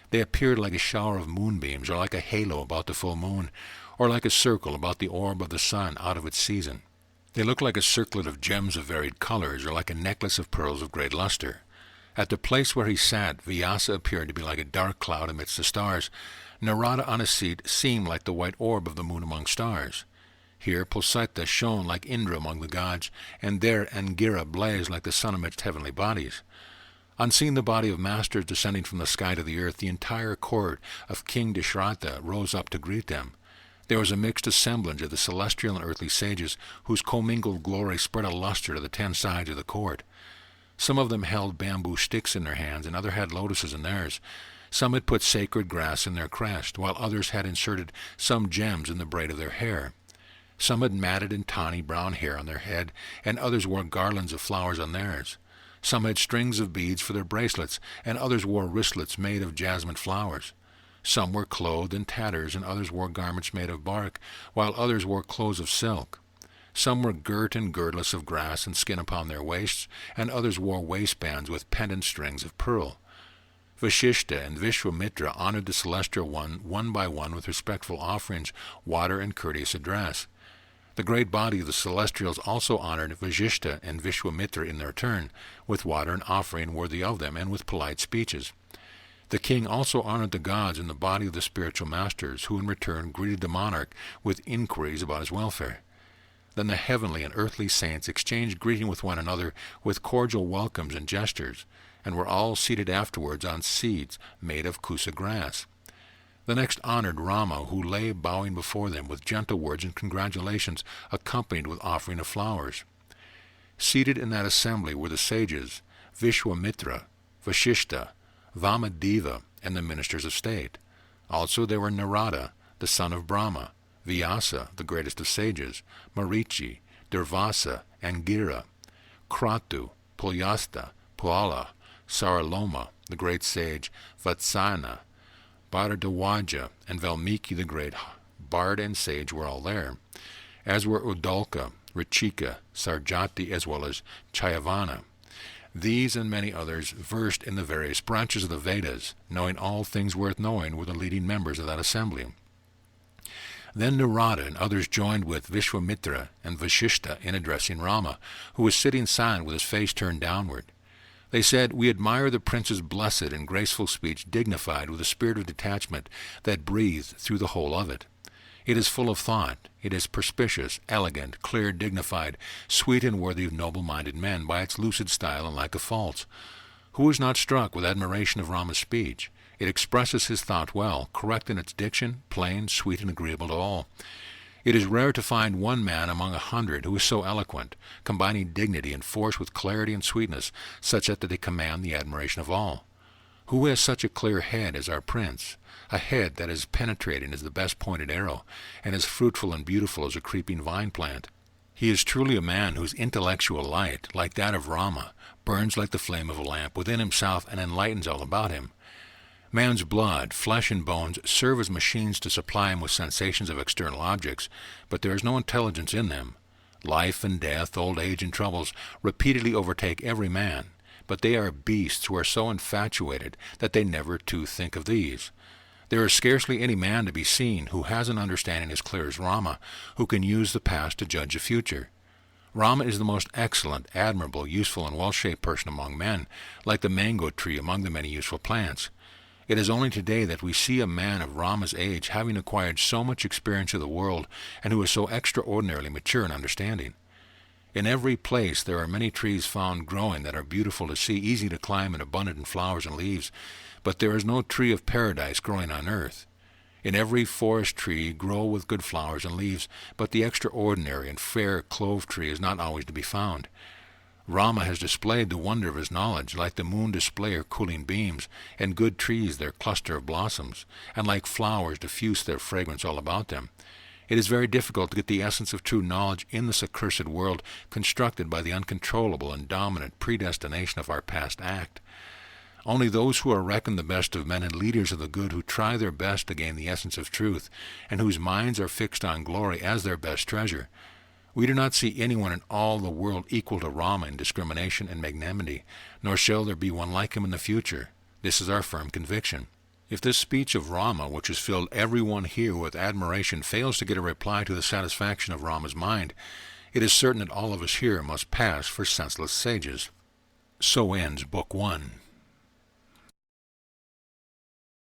They appeared like a shower of moonbeams, or like a halo about the full moon, or like a circle about the orb of the sun out of its season. They looked like a circlet of gems of varied colors, or like a necklace of pearls of great luster. At the place where he sat, Vyasa appeared to be like a dark cloud amidst the stars. Narada on his seat seemed like the white orb of the moon among stars. Here Pusatya shone like Indra among the gods, and there Angira blazed like the sun amidst heavenly bodies. On seeing the body of masters descending from the sky to the earth, the entire court of King Dashratha rose up to greet them. There was a mixed assemblage of the celestial and earthly sages, whose commingled glory spread a luster to the 10 sides of the court. Some of them held bamboo sticks in their hands, and others had lotuses in theirs. Some had put sacred grass in their crest, while others had inserted some gems in the braid of their hair. Some had matted and tawny brown hair on their head, and others wore garlands of flowers on theirs. Some had strings of beads for their bracelets, and others wore wristlets made of jasmine flowers. Some were clothed in tatters, and others wore garments made of bark, while others wore clothes of silk. Some were girt and girdless of grass and skin upon their waists, and others wore waistbands with pendant strings of pearl. Vasistha and Vishwamitra honored the celestial one by one, with respectful offerings, water, and courteous address. The great body of the celestials also honored Vasistha and Vishwamitra in their turn, with water and offering worthy of them, and with polite speeches. The king also honored the gods in the body of the spiritual masters, who in return greeted the monarch with inquiries about his welfare. Then the heavenly and earthly saints exchanged greeting with one another with cordial welcomes and gestures, and were all seated afterwards on seats made of kusa grass. The next honored Rama, who lay bowing before them with gentle words and congratulations, accompanied with offering of flowers. Seated in that assembly were the sages, Vishwamitra, Vasistha, Vamadeva, and the ministers of state. Also there were Narada, the son of Brahma, Vyasa, the greatest of sages, Marichi, Durvasa, and Gira, Kratu, Pulyasta, Puala, Saraloma, the great sage, Vatsana, Bharadwaja, and Valmiki, the great bard and sage, were all there, as were Udalka, Rachika, Sarjati, as well as Chayavana. These and many others, versed in the various branches of the Vedas, knowing all things worth knowing, were the leading members of that assembly. Then Narada and others joined with Vishwamitra and Vasistha in addressing Rama, who was sitting silent with his face turned downward. They said, "We admire the prince's blessed and graceful speech, dignified with a spirit of detachment that breathed through the whole of it. It is full of thought. It is perspicuous, elegant, clear, dignified, sweet, and worthy of noble-minded men by its lucid style and lack of faults. Who is not struck with admiration of Rama's speech? It expresses his thought well, correct in its diction, plain, sweet, and agreeable to all. It is rare to find one man among 100 who is so eloquent, combining dignity and force with clarity and sweetness, such that they command the admiration of all. Who has such a clear head as our prince, a head that is penetrating as the best pointed arrow, and as fruitful and beautiful as a creeping vine plant? He is truly a man whose intellectual light, like that of Rama, burns like the flame of a lamp within himself and enlightens all about him. Man's blood, flesh, and bones serve as machines to supply him with sensations of external objects, but there is no intelligence in them. Life and death, old age and troubles, repeatedly overtake every man, but they are beasts who are so infatuated that they never too think of these. There is scarcely any man to be seen who has an understanding as clear as Rama, who can use the past to judge the future. Rama is the most excellent, admirable, useful, and well-shaped person among men, like the mango tree among the many useful plants. It is only today that we see a man of Rama's age having acquired so much experience of the world, and who is so extraordinarily mature in understanding. In every place there are many trees found growing that are beautiful to see, easy to climb, and abundant in flowers and leaves, but there is no tree of paradise growing on earth. In every forest tree grow with good flowers and leaves, but the extraordinary and fair clove tree is not always to be found. Rama has displayed the wonder of his knowledge, like the moon display her cooling beams, and good trees their cluster of blossoms, and like flowers diffuse their fragrance all about them. It is very difficult to get the essence of true knowledge in this accursed world, constructed by the uncontrollable and dominant predestination of our past act. Only those who are reckoned the best of men and leaders of the good, who try their best to gain the essence of truth, and whose minds are fixed on glory as their best treasure. We do not see anyone in all the world equal to Rama in discrimination and magnanimity, nor shall there be one like him in the future. This is our firm conviction. If this speech of Rama, which has filled everyone here with admiration, fails to get a reply to the satisfaction of Rama's mind, it is certain that all of us here must pass for senseless sages. So ends Book 1.